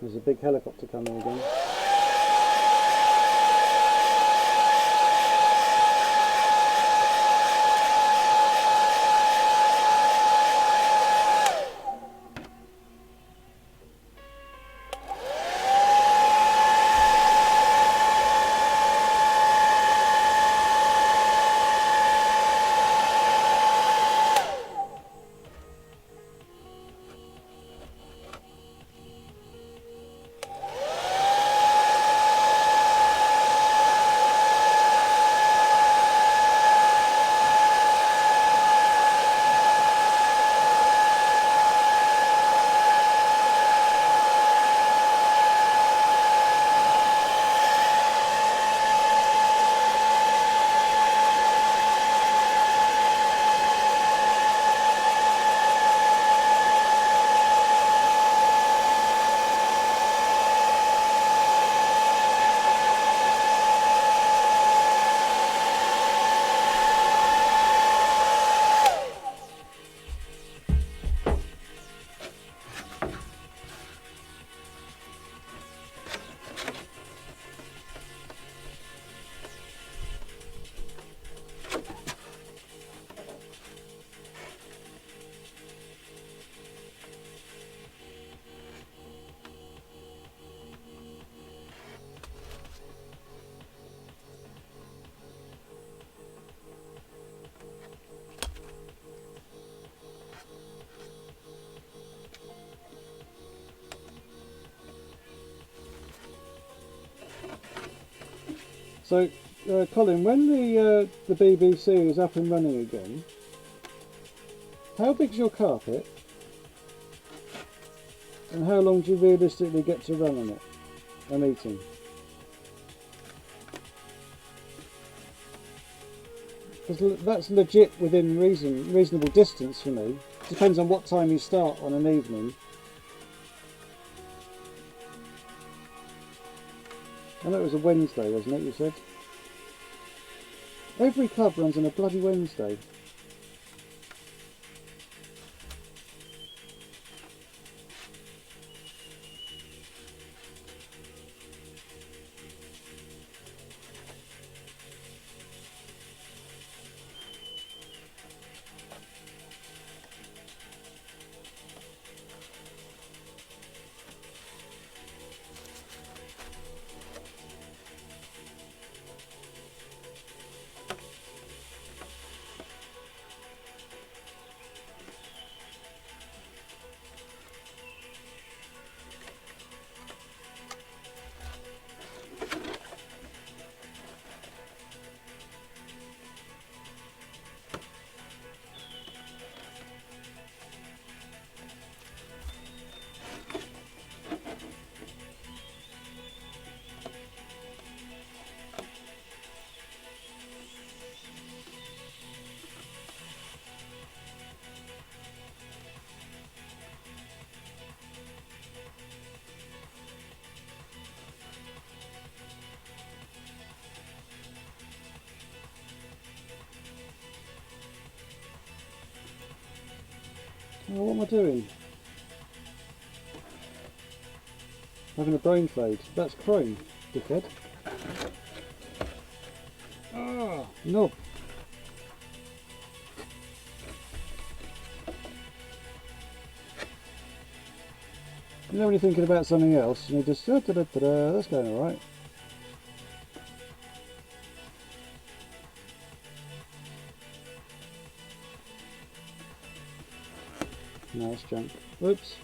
There's a big helicopter coming again. So, Colin, when the BBC is up and running again, how big's your carpet? And how long do you realistically get to run on it, a meeting? Because that's legit within reasonable distance for me. Depends on what time you start on an evening. I know it was a Wednesday, wasn't it, you said? Every club runs on a bloody Wednesday. Oh, what am I doing? Having a brain fade. That's chrome, dickhead. Ah, knob. You know when you're thinking about something else and you just da, da, da, da, da, that's going alright. No, it's junk. Whoops.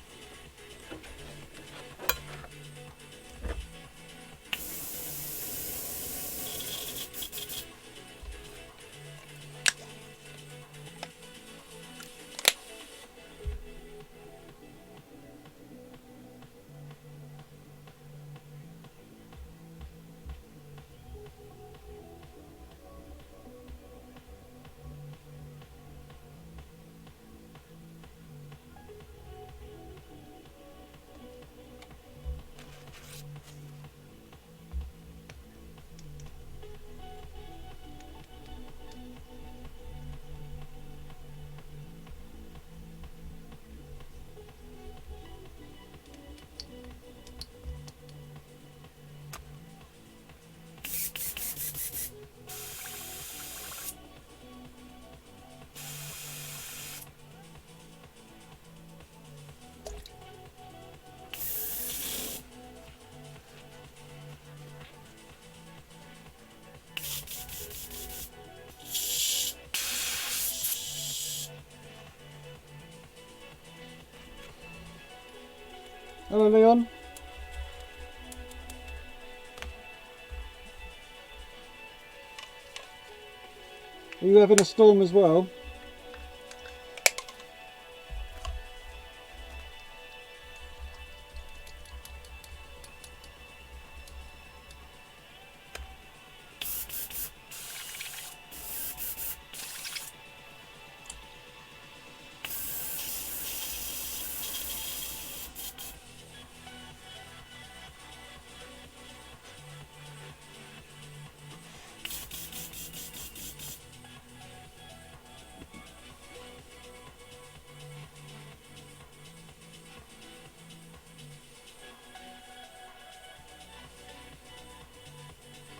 Hello, Leon. Are you having a storm as well?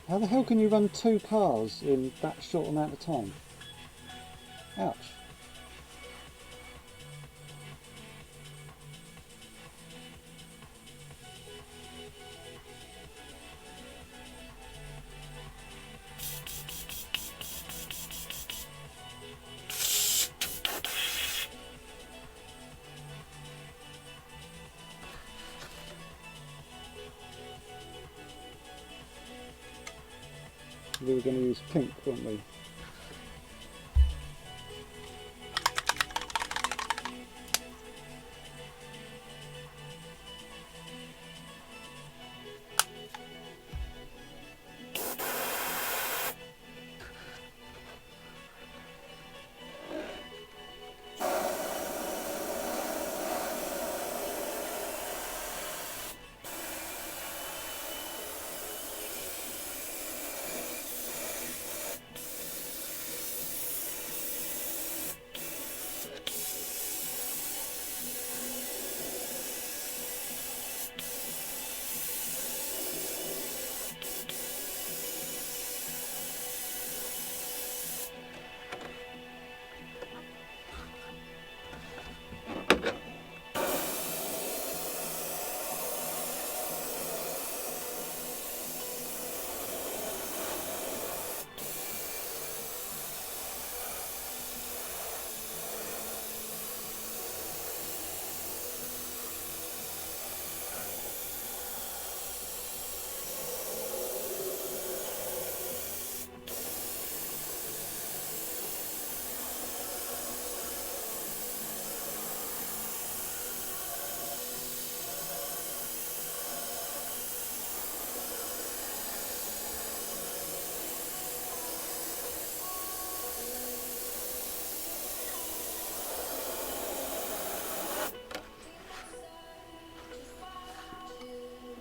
How the hell can you run 2 cars in that short amount of time? Ouch. We were going to use pink, weren't we?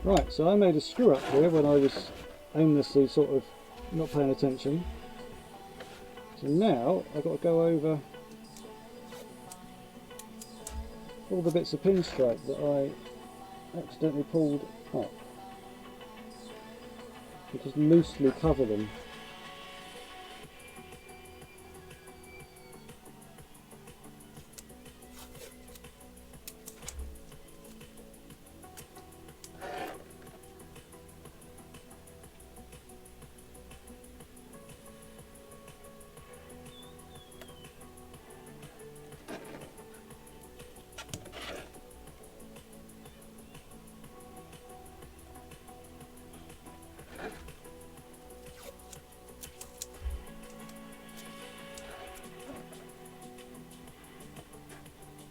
Right, so I made a screw up here when I was aimlessly sort of not paying attention. So now I've got to go over all the bits of pinstripe that I accidentally pulled up. And just loosely cover them.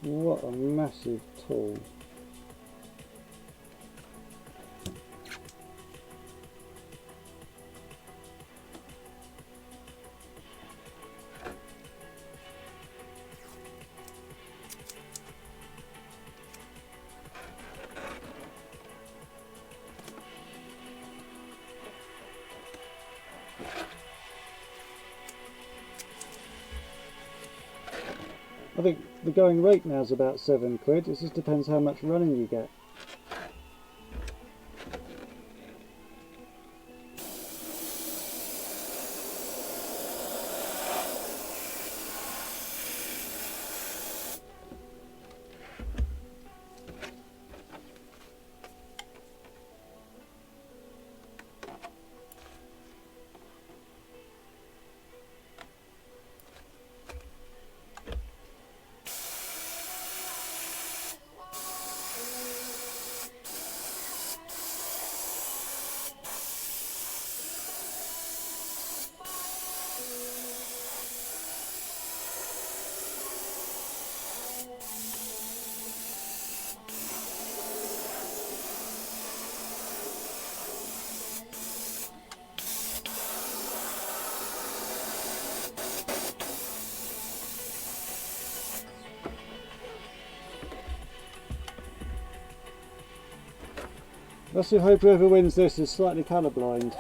What a massive tool. I think the going rate now is about £7. It just depends how much running you get. Let's hope whoever wins this is slightly colourblind.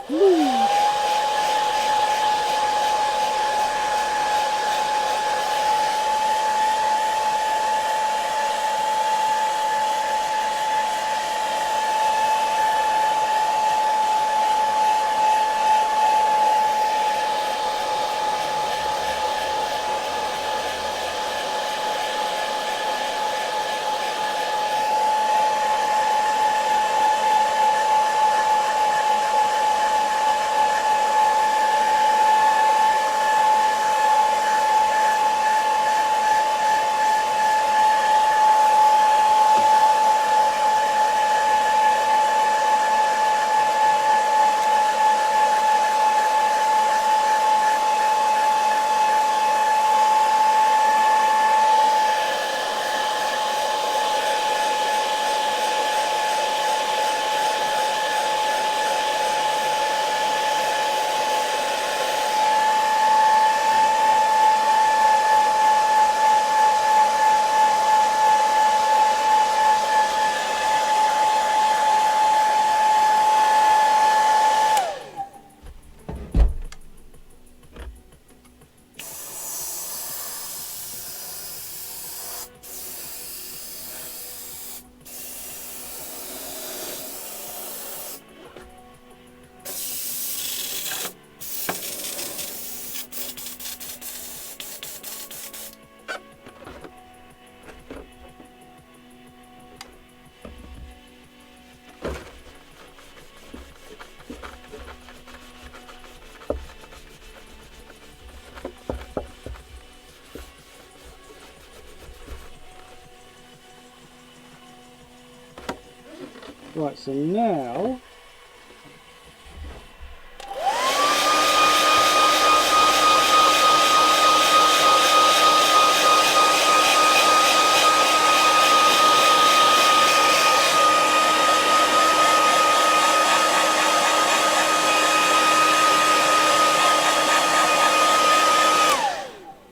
Right, so now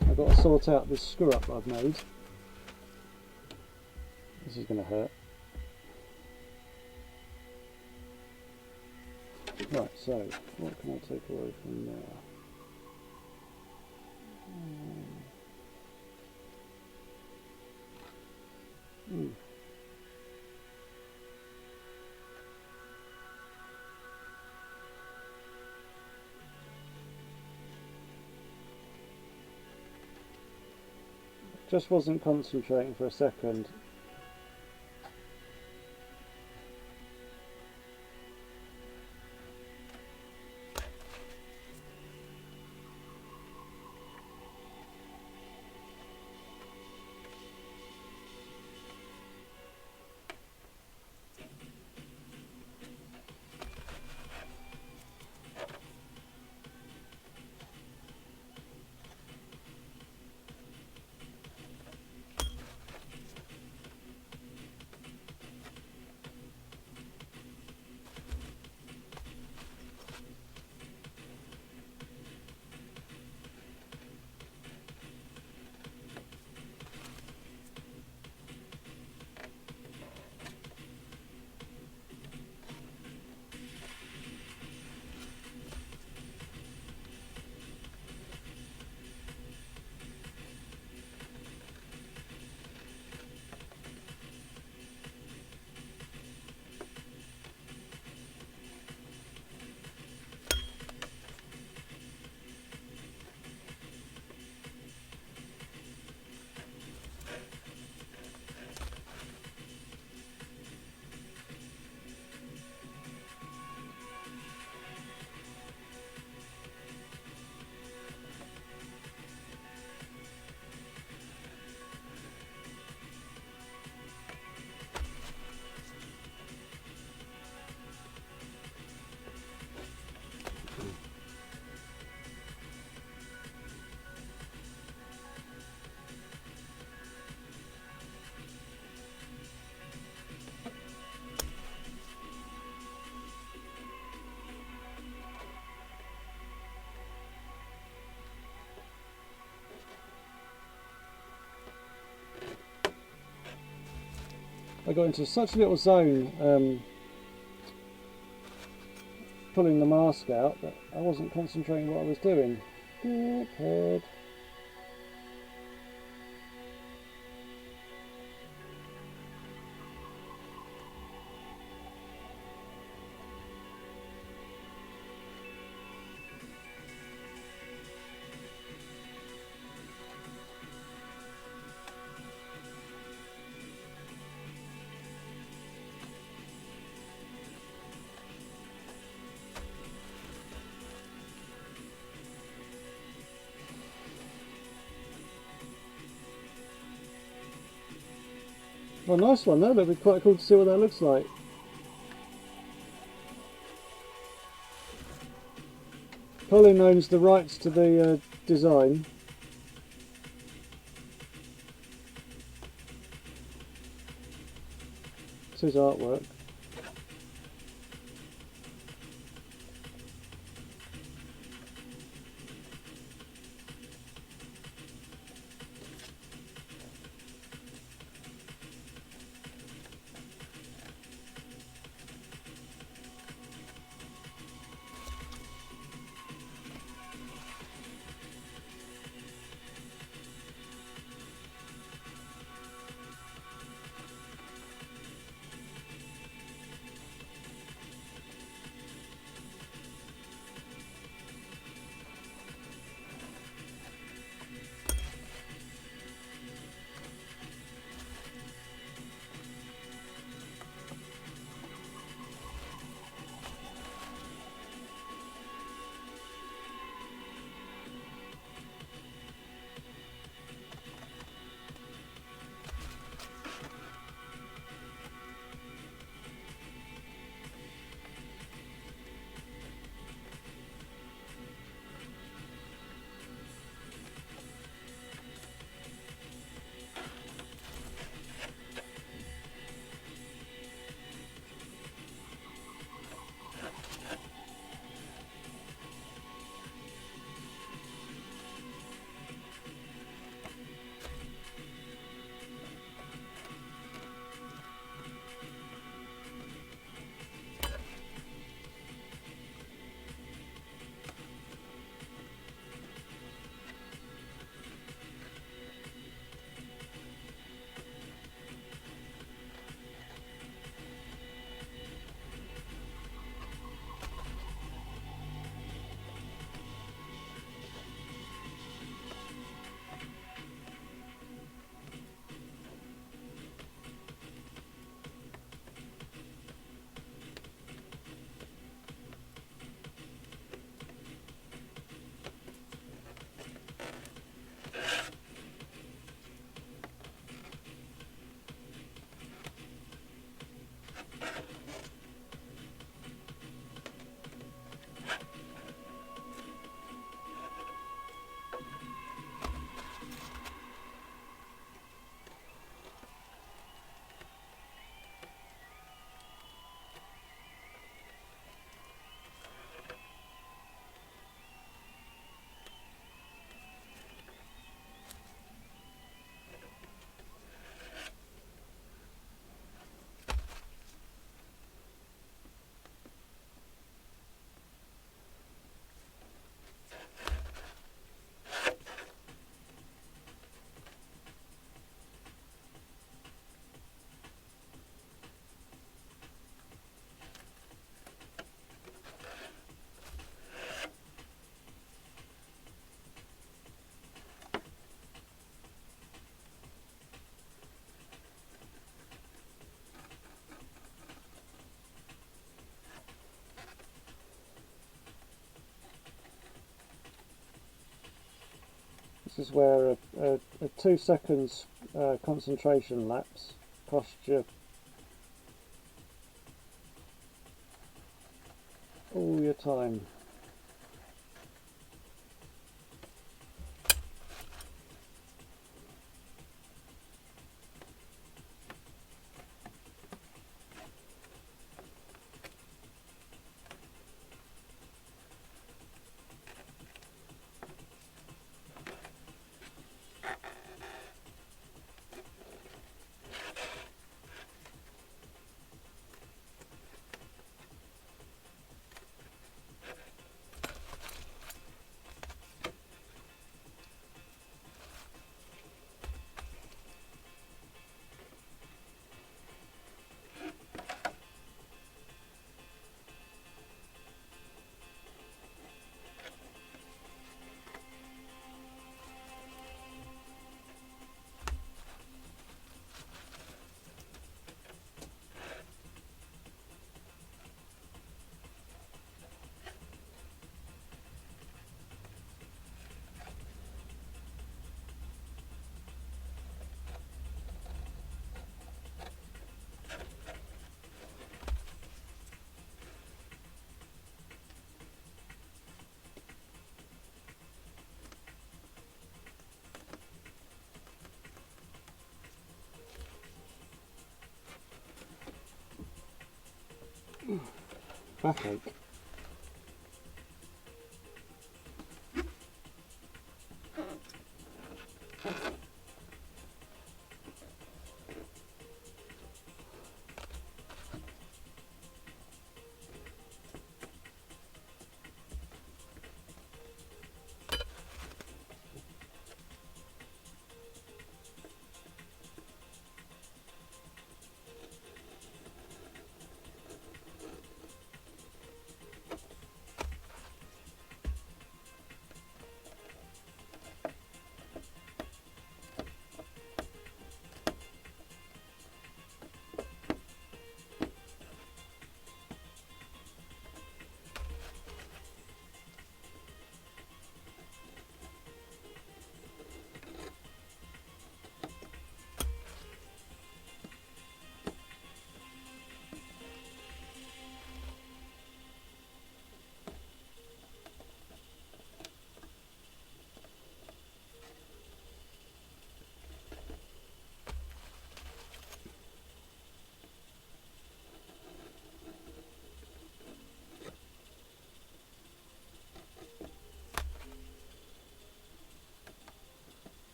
I've got to sort out this screw up I've made. This is going to hurt. Right, so what can I take away from there? Mm. Just wasn't concentrating for a second. I got into such a little zone pulling the mask out that I wasn't concentrating what I was doing. Good head. Well, nice one though. That'd be quite cool to see what that looks like. Colin owns the rights to the design. It's his artwork. This is where a 2 seconds concentration lapse costs you all your time. Backache.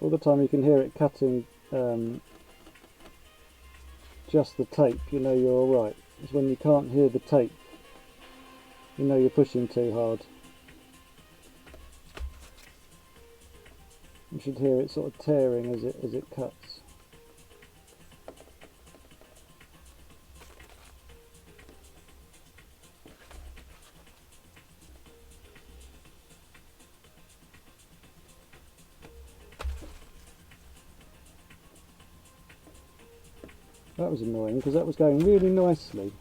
All the time you can hear it cutting just the tape, you know you're alright. It's when you can't hear the tape, you know you're pushing too hard. You should hear it sort of tearing as it cuts. That was annoying because that was going really nicely.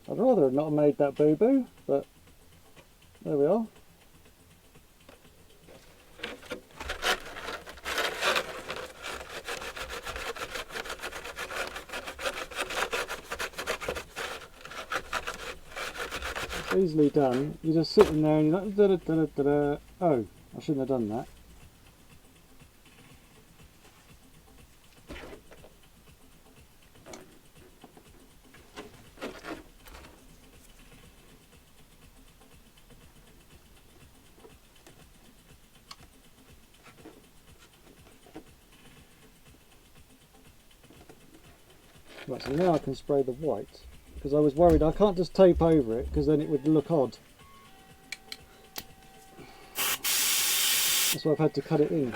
I'd rather have not made that boo-boo, but there we are. It's easily done. You're just sitting there and you're like, da, da, da, da, da. Oh, I shouldn't have done that. Right, so now I can spray the white, because I was worried I can't just tape over it because then it would look odd. That's why I've had to cut it in.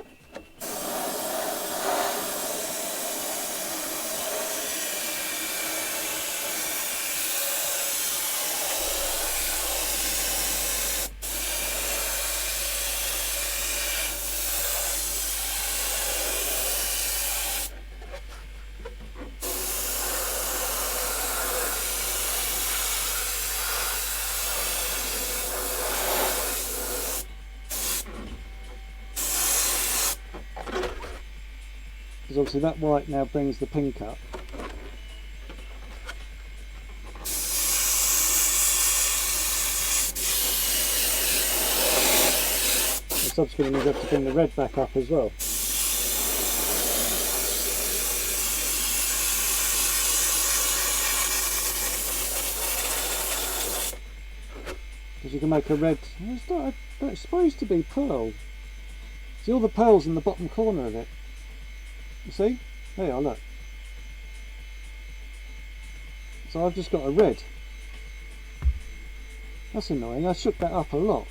Because obviously that white now brings the pink up. And subsequently we've got to bring the red back up as well. Because you can make a red, it's supposed to be pearl. See all the pearls in the bottom corner of it. You see? There you are, look. So I've just got a red. That's annoying, I shook that up a lot.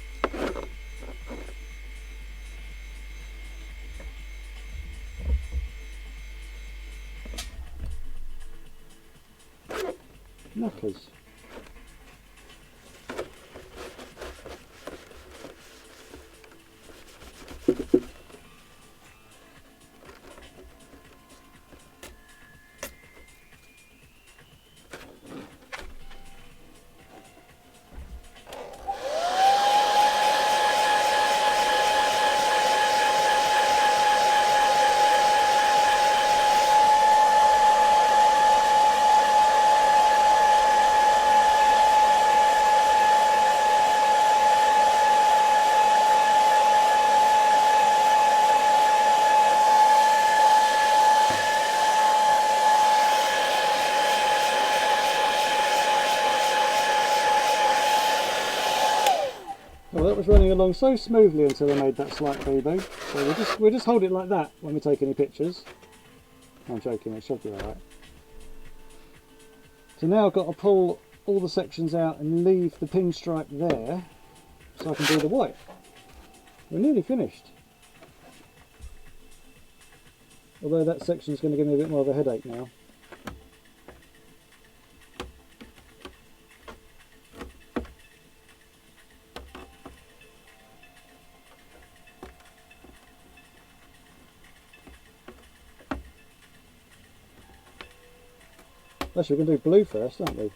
Knuckers. Well, that was running along so smoothly until I made that slight boo-boo. So we'll just hold it like that when we take any pictures. I'm joking, it should be alright. So now I've got to pull all the sections out and leave the pinstripe there so I can do the white. We're nearly finished. Although that section's going to give me a bit more of a headache now. Actually, we're going to do blue first, aren't we?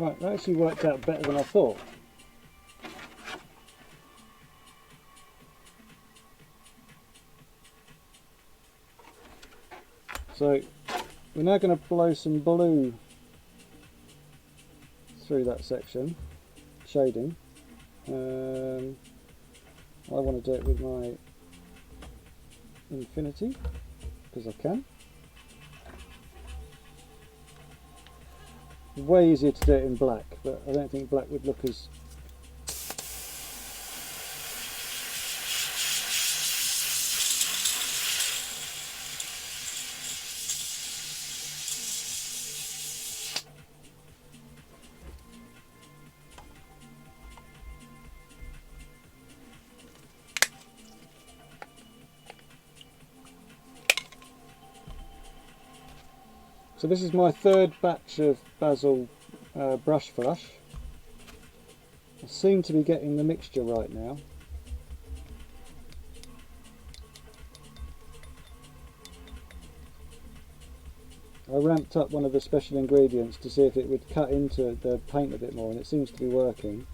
Right, that actually worked out better than I thought. So we're now going to blow some blue through that section, shading. I want to do it with my infinity because I can. Way easier to do it in black, but I don't think black would look as So this is my third batch of Basil brush flush. I seem to be getting the mixture right now. I ramped up one of the special ingredients to see if it would cut into the paint a bit more, and it seems to be working.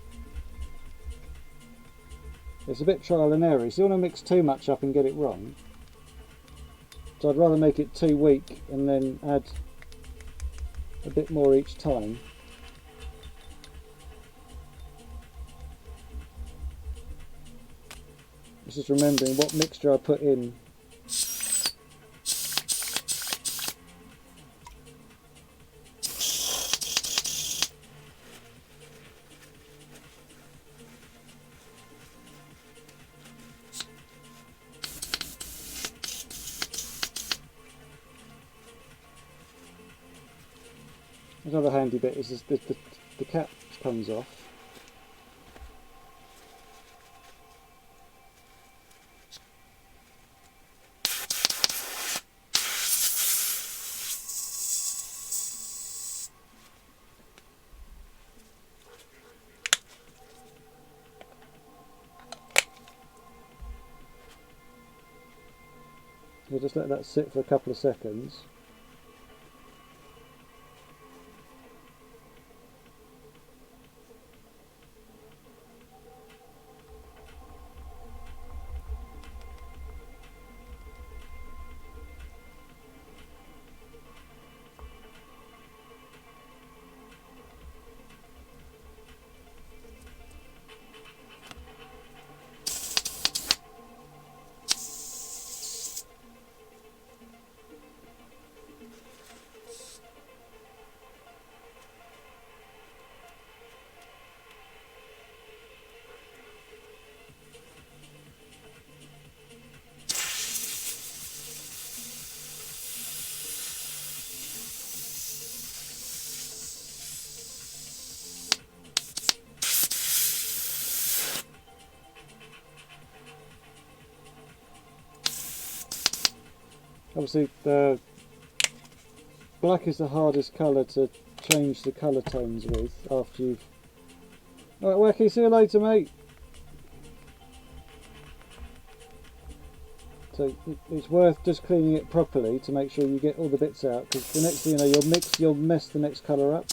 It's a bit trial and error. You don't want to mix too much up and get it wrong. So I'd rather make it too weak and then add a bit more each time. It's just remembering what mixture I put in. Another handy bit is the cap comes off. We'll just let that sit for a couple of seconds. Obviously the black is the hardest colour to change the colour tones with after you've... Alright Wacky, see you later mate! So it's worth just cleaning it properly to make sure you get all the bits out, because the next thing you know you'll mess the next colour up.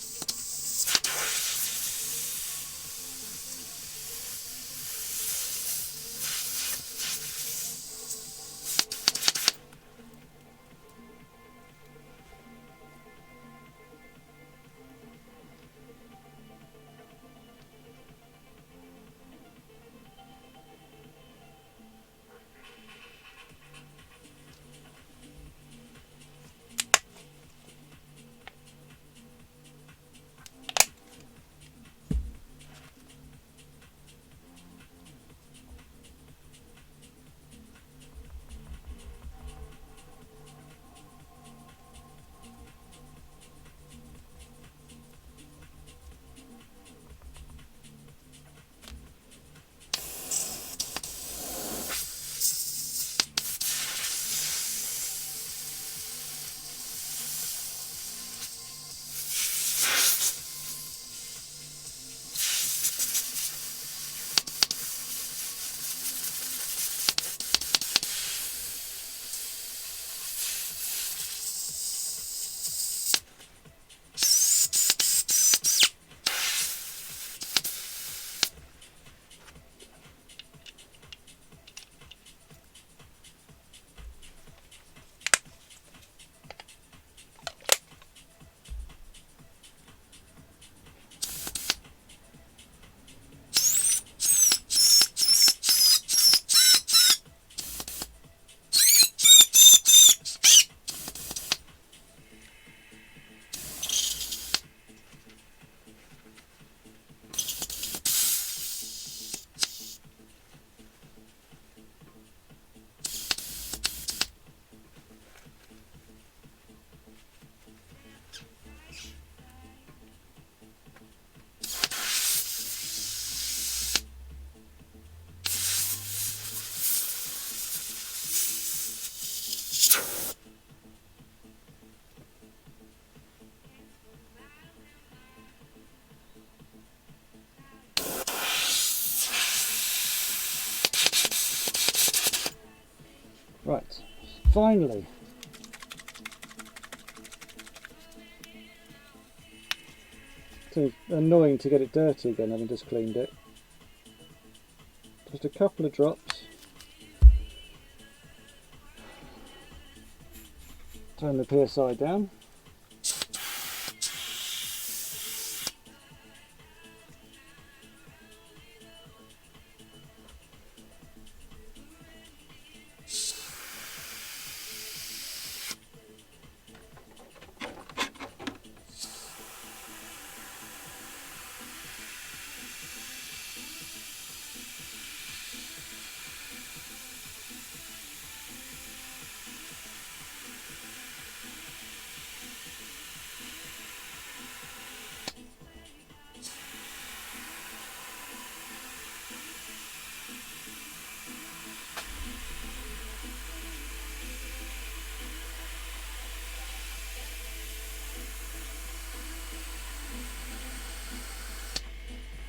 finally, it's annoying to get it dirty again having just cleaned it. Just a couple of drops. Turn the PSI down.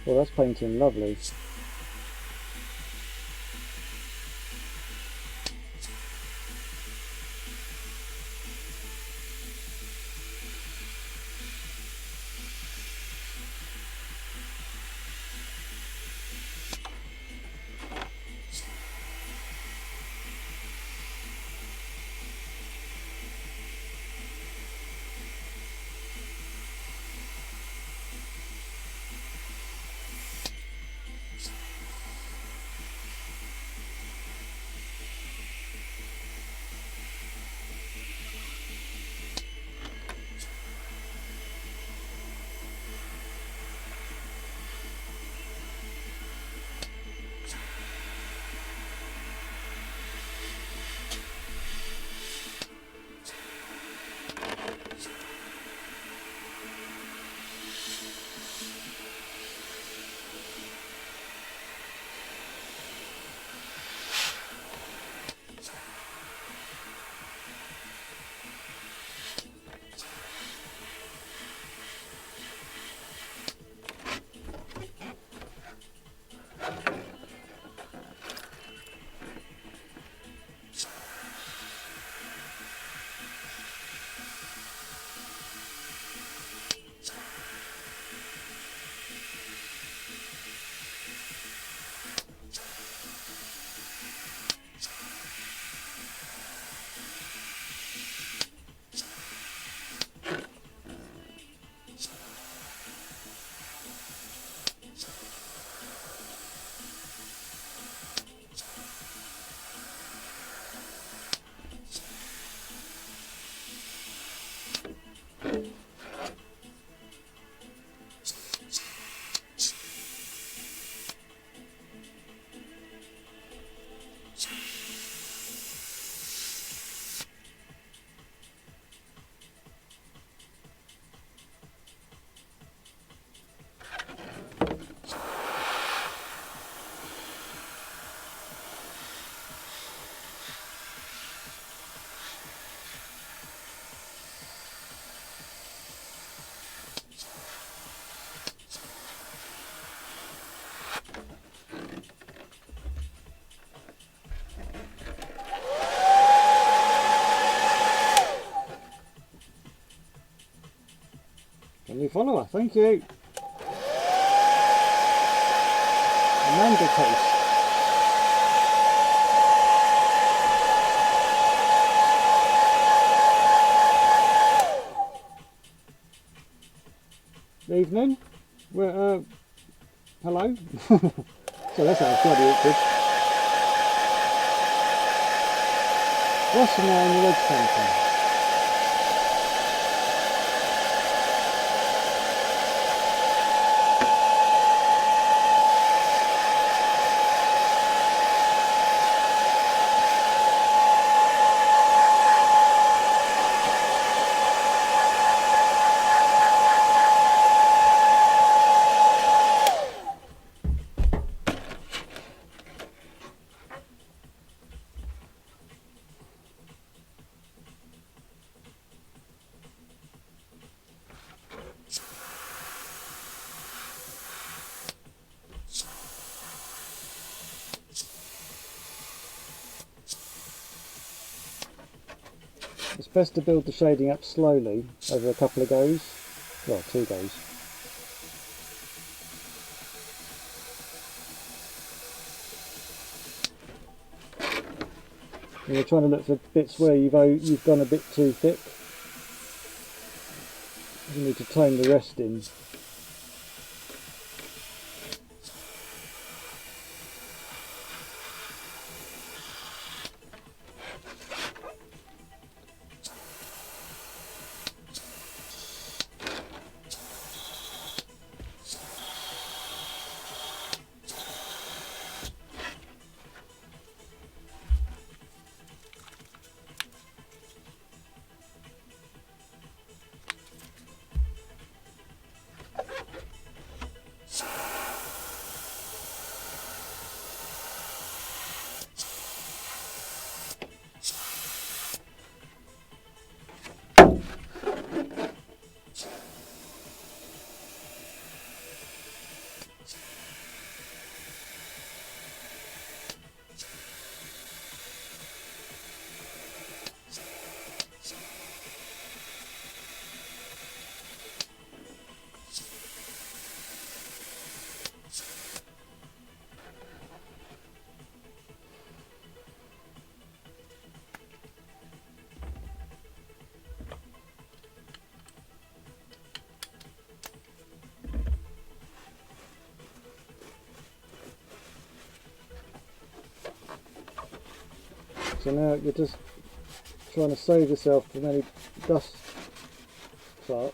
Well, that's painting lovely. New follower, thank you. Mango toast. Evening. Hello. So that sounds bloody awkward. What's the name of the red something? best to build the shading up slowly over a couple of goes, well, 2 goes. And you're trying to look for bits where you've gone a bit too thick. You need to tone the rest in. So now you're just trying to save yourself from any dust farts.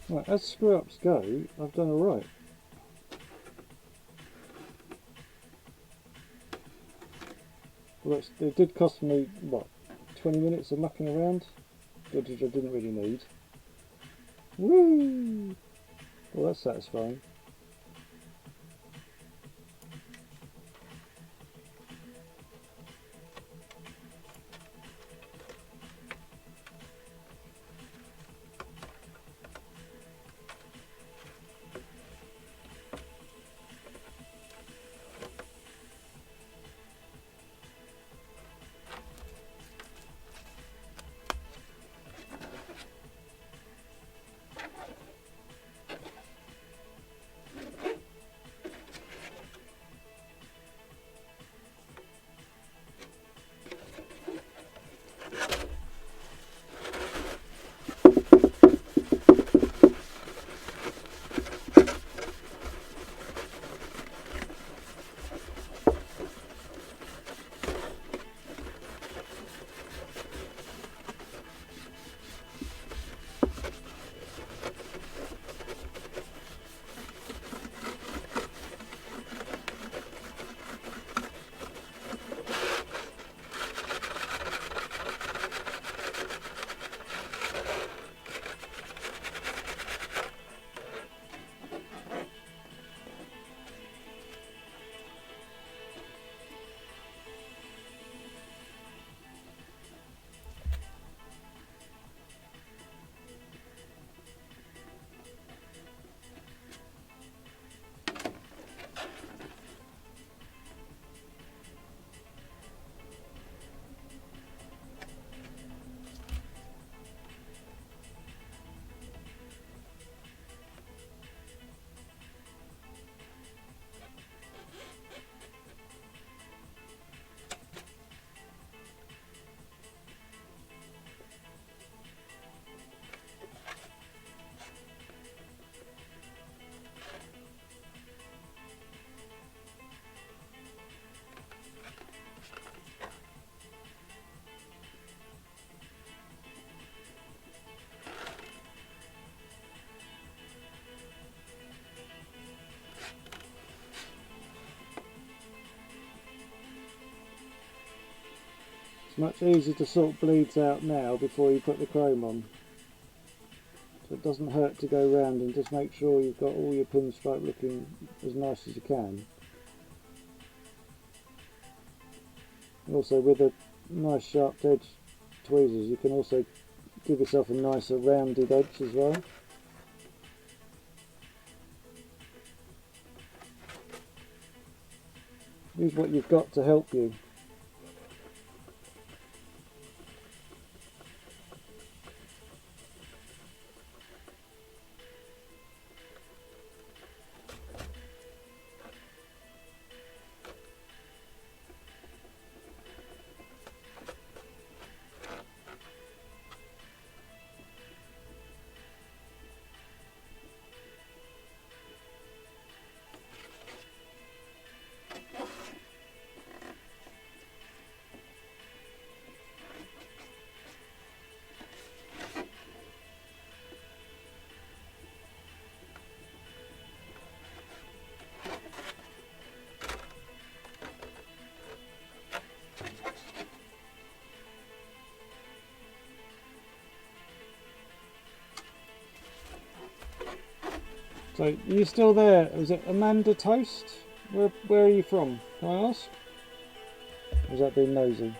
Right, as screw-ups go, I've done alright. Well, it did cost me, what, 20 minutes of mucking around, which I didn't really need. Woo! Well, that's satisfying. It's much easier to sort bleeds out now before you put the chrome on. So it doesn't hurt to go round and just make sure you've got all your pinstripe looking as nice as you can. Also, with a nice sharp edge tweezers, you can also give yourself a nicer rounded edge as well. Use what you've got to help you. So, are you still there? Is it Amanda Toast? Where are you from? Can I ask? Or is that being nosy?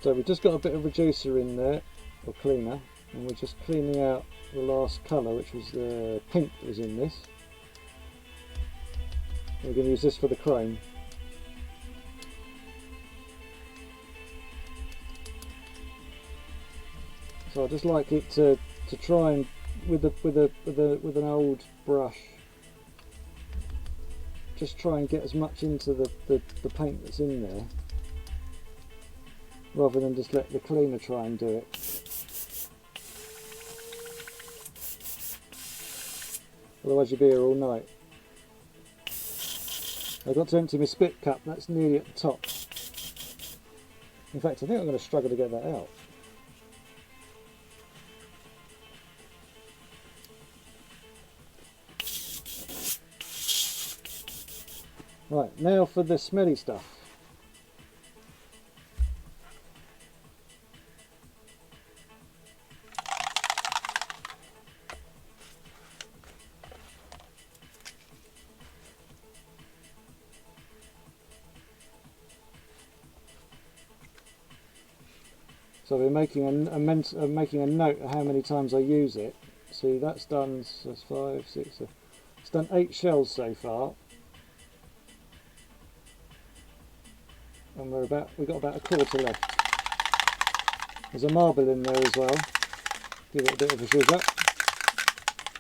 So we've just got a bit of reducer in there, or cleaner, and we're just cleaning out the last colour, which was the pink that was in this. We're going to use this for the chrome. So I just like it to try and with an old brush, just try and get as much into the paint that's in there, rather than just let the cleaner try and do it. Otherwise you'll be here all night. I've got to empty my spit cup, that's nearly at the top. In fact, I think I'm going to struggle to get that out. Right, now for the smelly stuff. So we're making a note of how many times I use it. See, that's done, so that's 5, 6, it's done 8 shells so far. And we've got about a quarter left. There's a marble in there as well. Give it a bit of a zhuzh up.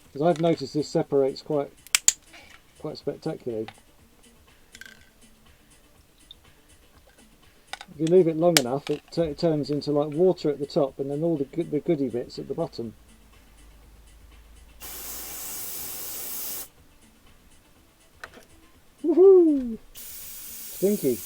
Because I've noticed this separates quite spectacularly. If you leave it long enough, it turns into like water at the top, and then all the goody bits at the bottom. Woohoo! Stinky.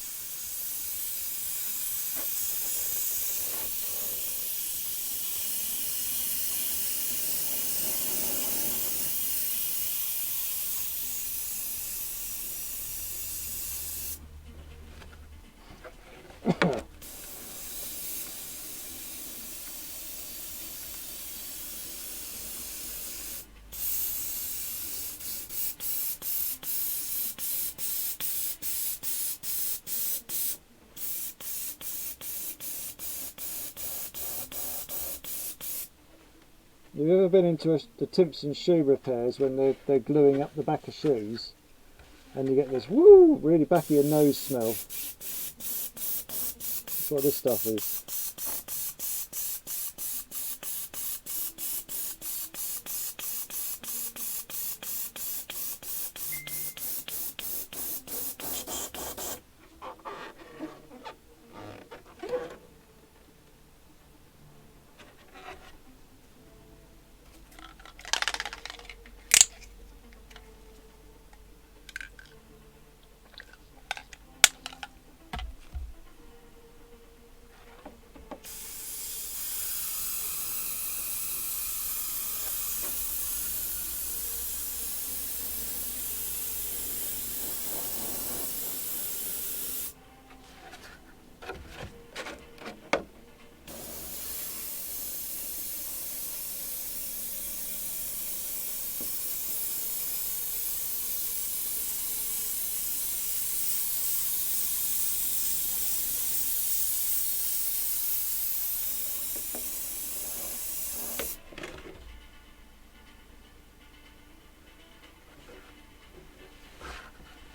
Have you ever been into the Timpson shoe repairs when they're gluing up the back of shoes, and you get this woo, really back of your nose smell? That's what this stuff is.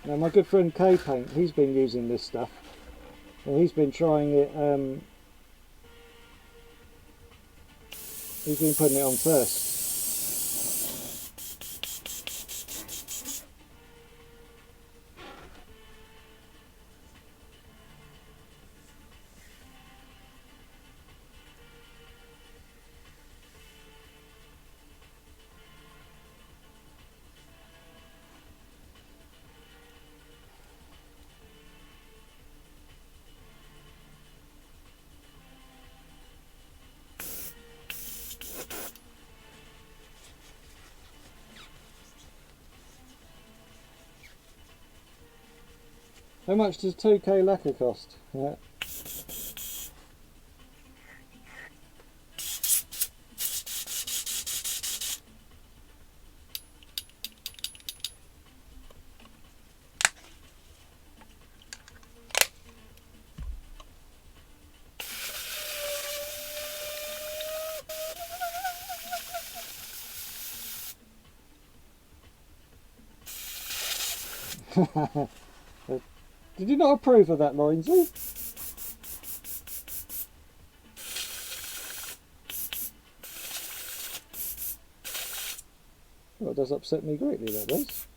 Now my good friend K-Paint, he's been using this stuff, and he's been trying it, he's been putting it on first. How much does 2K lacquer cost? Yeah. Did you not approve of that, Lorenzo? Well, it does upset me greatly, that does.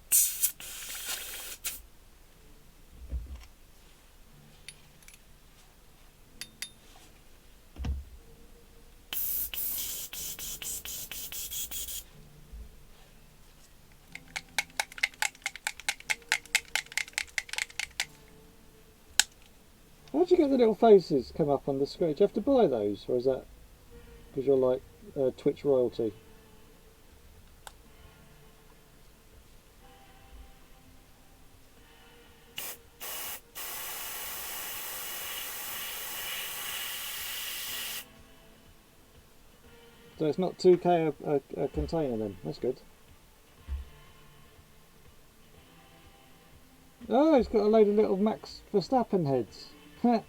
How'd you get the little faces come up on the screen? Do you have to buy those, or is that because you're like Twitch royalty? So it's not 2k a container then, that's good. Oh, it's got a load of little Max Verstappen heads. What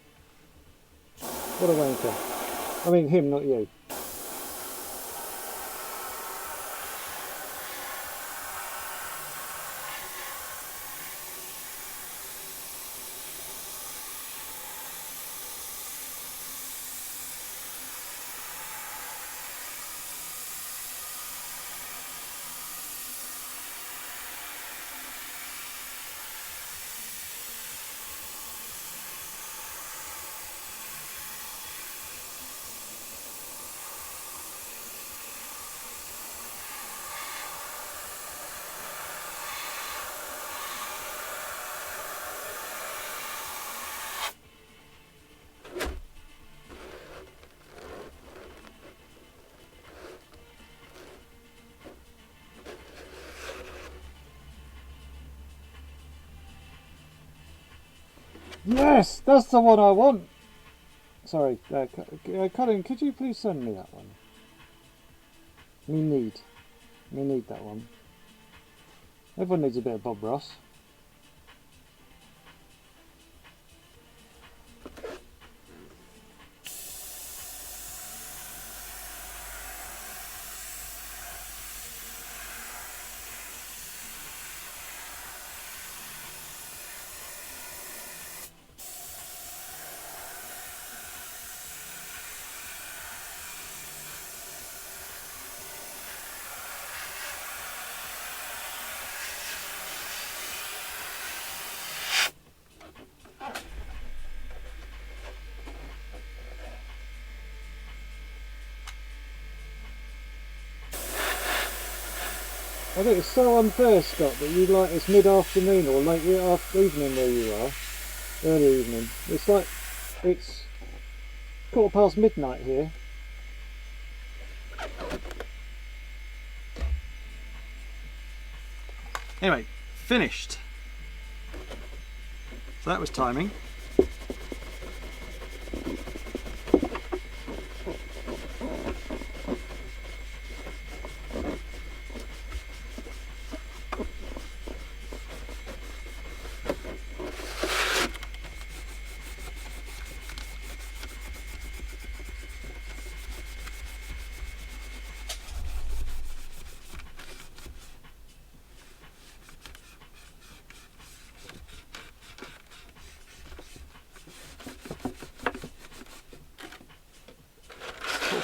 a wanker. I mean him, not you. Yes, that's the one I want. Sorry, Colin, could you please send me that one? Me need that one. Everyone needs a bit of Bob Ross. I think it's so unfair, Scott, that you like it's mid-afternoon or late evening where you are. Early evening. It's like it's midnight here. Anyway, finished. So that was timing.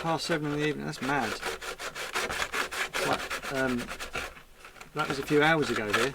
.7 in the evening, that's mad. It's like, that was a few hours ago here.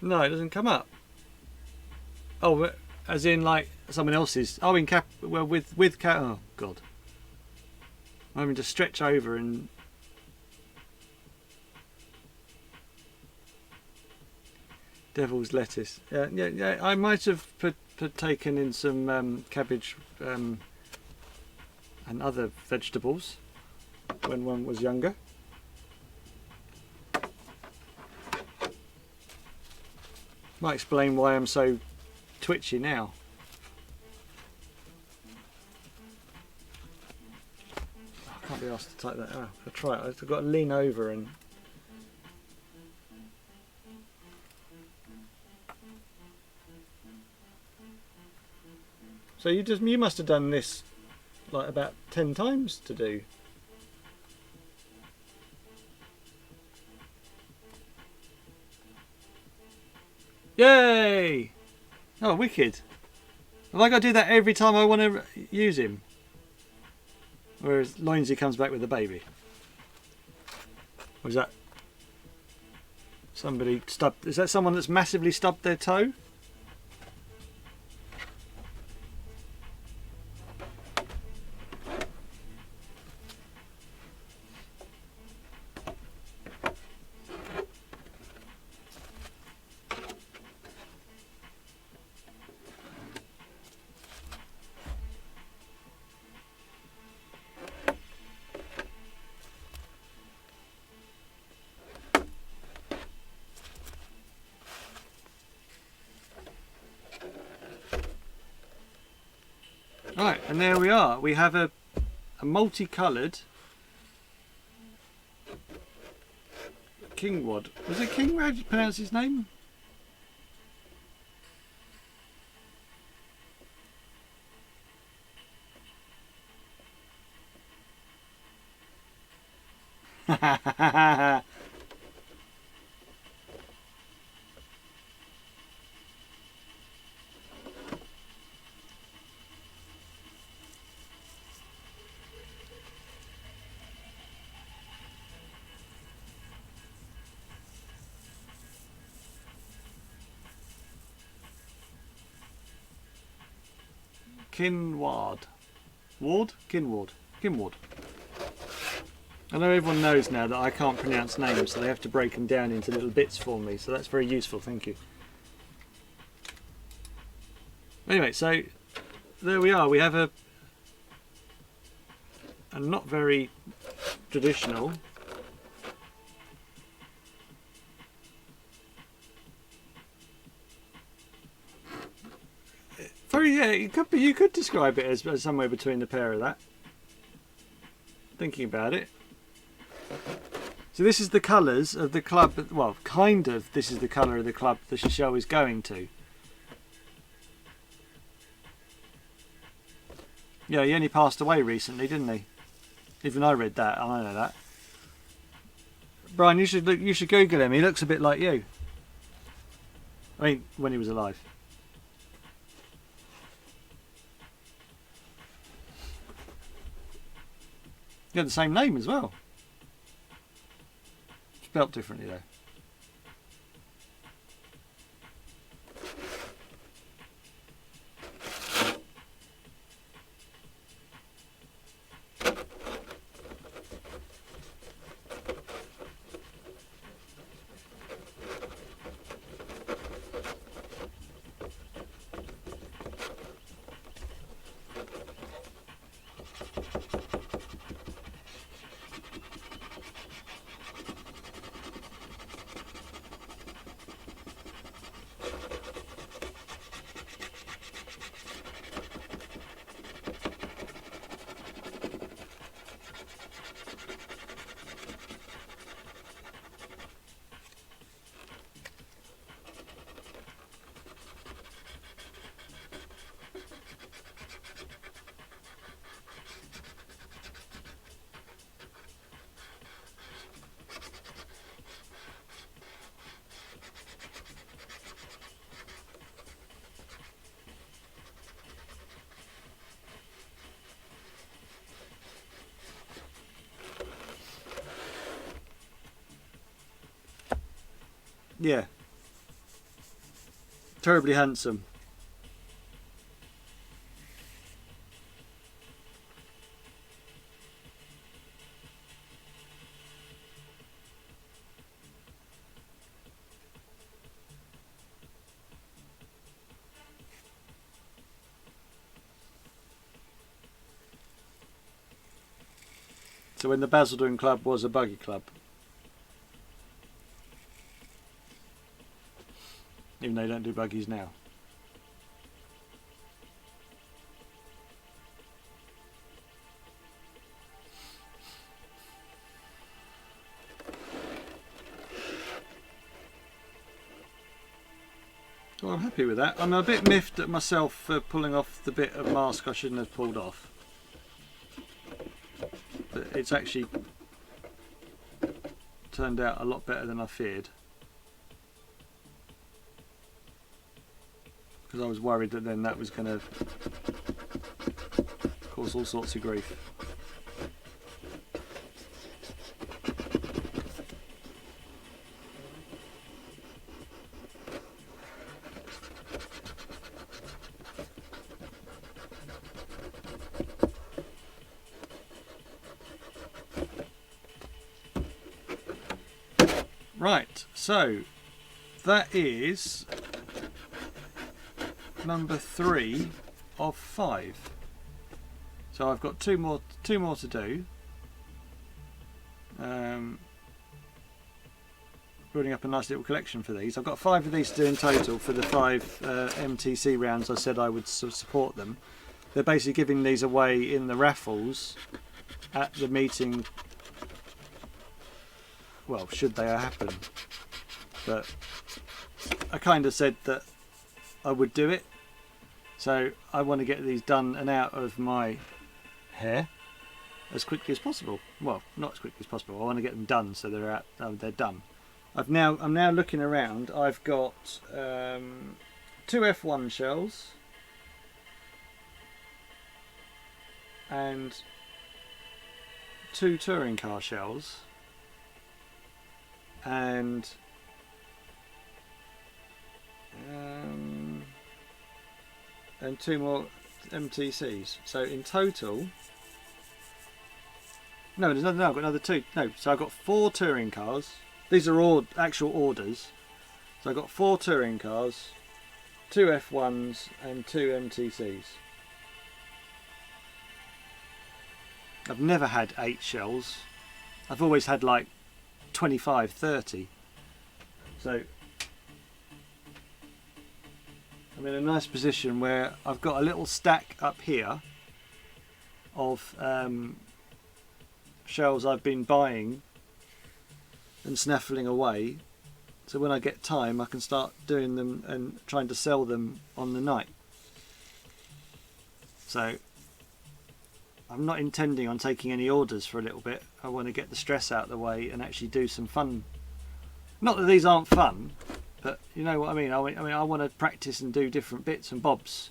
No, it doesn't come up. Oh, as in like someone else's. Oh, in cap. Well, with cap. Oh God. I'm having to stretch over and devil's lettuce. Yeah. I might have taken in some cabbage and other vegetables when one was younger. Might explain why I'm so twitchy now. I can't be asked to take that out. I'll try it. I've got to lean over and. So you must have done this like about 10 times to do. Yay! Oh, wicked. Have I got to do that every time I want to use him? Whereas Loinsy comes back with a baby. Or is that somebody stubbed? Is that someone that's massively stubbed their toe? Right, and there we are. We have a multicoloured kingwad. Was it king? How did you pronounce his name? Kinward. Ward? Kinward. Kinward. I know everyone knows now that I can't pronounce names, so they have to break them down into little bits for me, so that's very useful, thank you. Anyway, so there we are. We have a not very traditional you could describe it as somewhere between the pair of that. Thinking about it. So this is the colours of the club, well, kind of this is the colour of the club the show is going to. Yeah, he only passed away recently, didn't he? Even I read that, I know that. Brian, you should Google him, he looks a bit like you. I mean, when he was alive. He had the same name as well. Spelt differently though. Yeah. Terribly handsome. So when the Basildon Club was a buggy club. Even though they don't do buggies now. Well, I'm happy with that. I'm a bit miffed at myself for pulling off the bit of mask I shouldn't have pulled off. But it's actually turned out a lot better than I feared. Because I was worried that then that was going to cause all sorts of grief. Right, so that is number 3 of 5. So I've got two more to do. Building up a nice little collection for these. I've got 5 of these to do in total for the 5 MTC rounds I said I would support them. They're basically giving these away in the raffles at the meeting. Well, should they happen, but I kind of said that I would do it, so I want to get these done and out of my hair as quickly as possible. Well, not as quickly as possible. I want to get them done so they're out. They're done. I'm now looking around. I've got 2 F1 shells and 2 touring car shells. And 2 more MTCs. So in total, no, I've got another 2. No, so I've got 4 touring cars. These are all actual orders. So I've got 4 touring cars, 2 F1s, and 2 MTCs. I've never had 8 shells. I've always had like 25, 30. So I'm in a nice position where I've got a little stack up here of shells I've been buying and snaffling away, so when I get time I can start doing them and trying to sell them on the night. So I'm not intending on taking any orders for a little bit. I want to get the stress out of the way and actually do some fun. Not that these aren't fun, but you know what I mean. I want to practice and do different bits and bobs.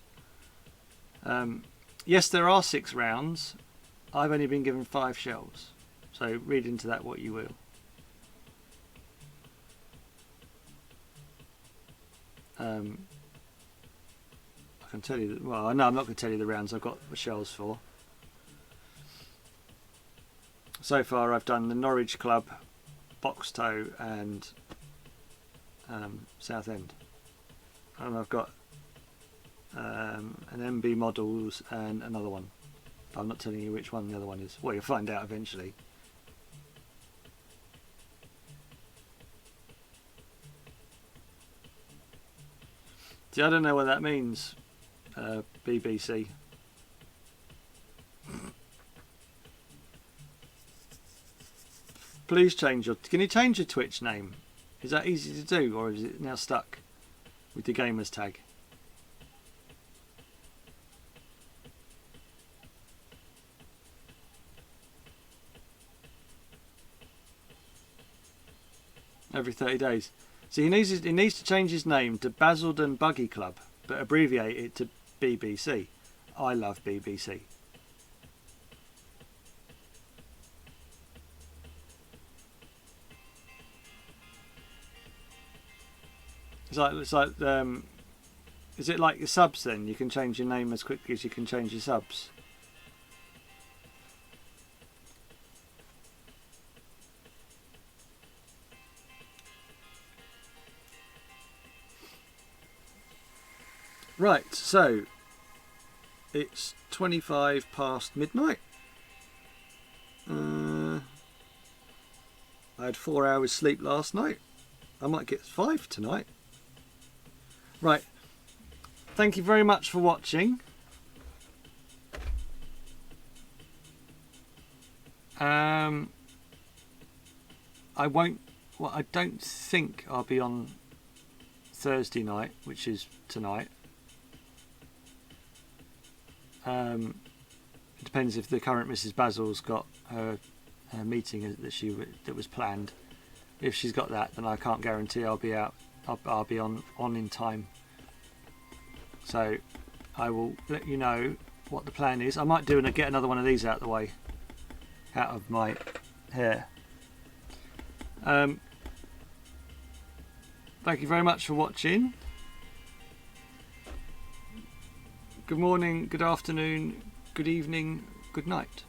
Yes, there are 6 rounds. I've only been given 5 shells, so read into that what you will. I can tell you that. Well, no, I'm not going to tell you the rounds I've got the shells for. So far I've done the Norwich Club, Boxtoe and Southend, and I've got an MB Models and another one. I'm not telling you which one the other one is. Well, you'll find out eventually. See, I don't know what that means, BBC. Please change your... Can you change your Twitch name? Is that easy to do, or is it now stuck with the gamers tag? Every 30 days. See, he needs to change his name to Basildon Buggy Club, but abbreviate it to BBC. I love BBC. It's like is it like your subs then? You can change your name as quickly as you can change your subs. Right, so it's 25 past midnight. I had 4 hours sleep last night. I might get 5 tonight. Right. Thank you very much for watching. I don't think I'll be on Thursday night, which is tonight. It depends if the current Mrs. Basil's got her meeting that was planned. If she's got that, then I can't guarantee I'll be out. I'll be on in time. So I will let you know what the plan is. I might get another one of these out of the way, out of my hair. Thank you very much for watching. Good morning, good afternoon, good evening, good night.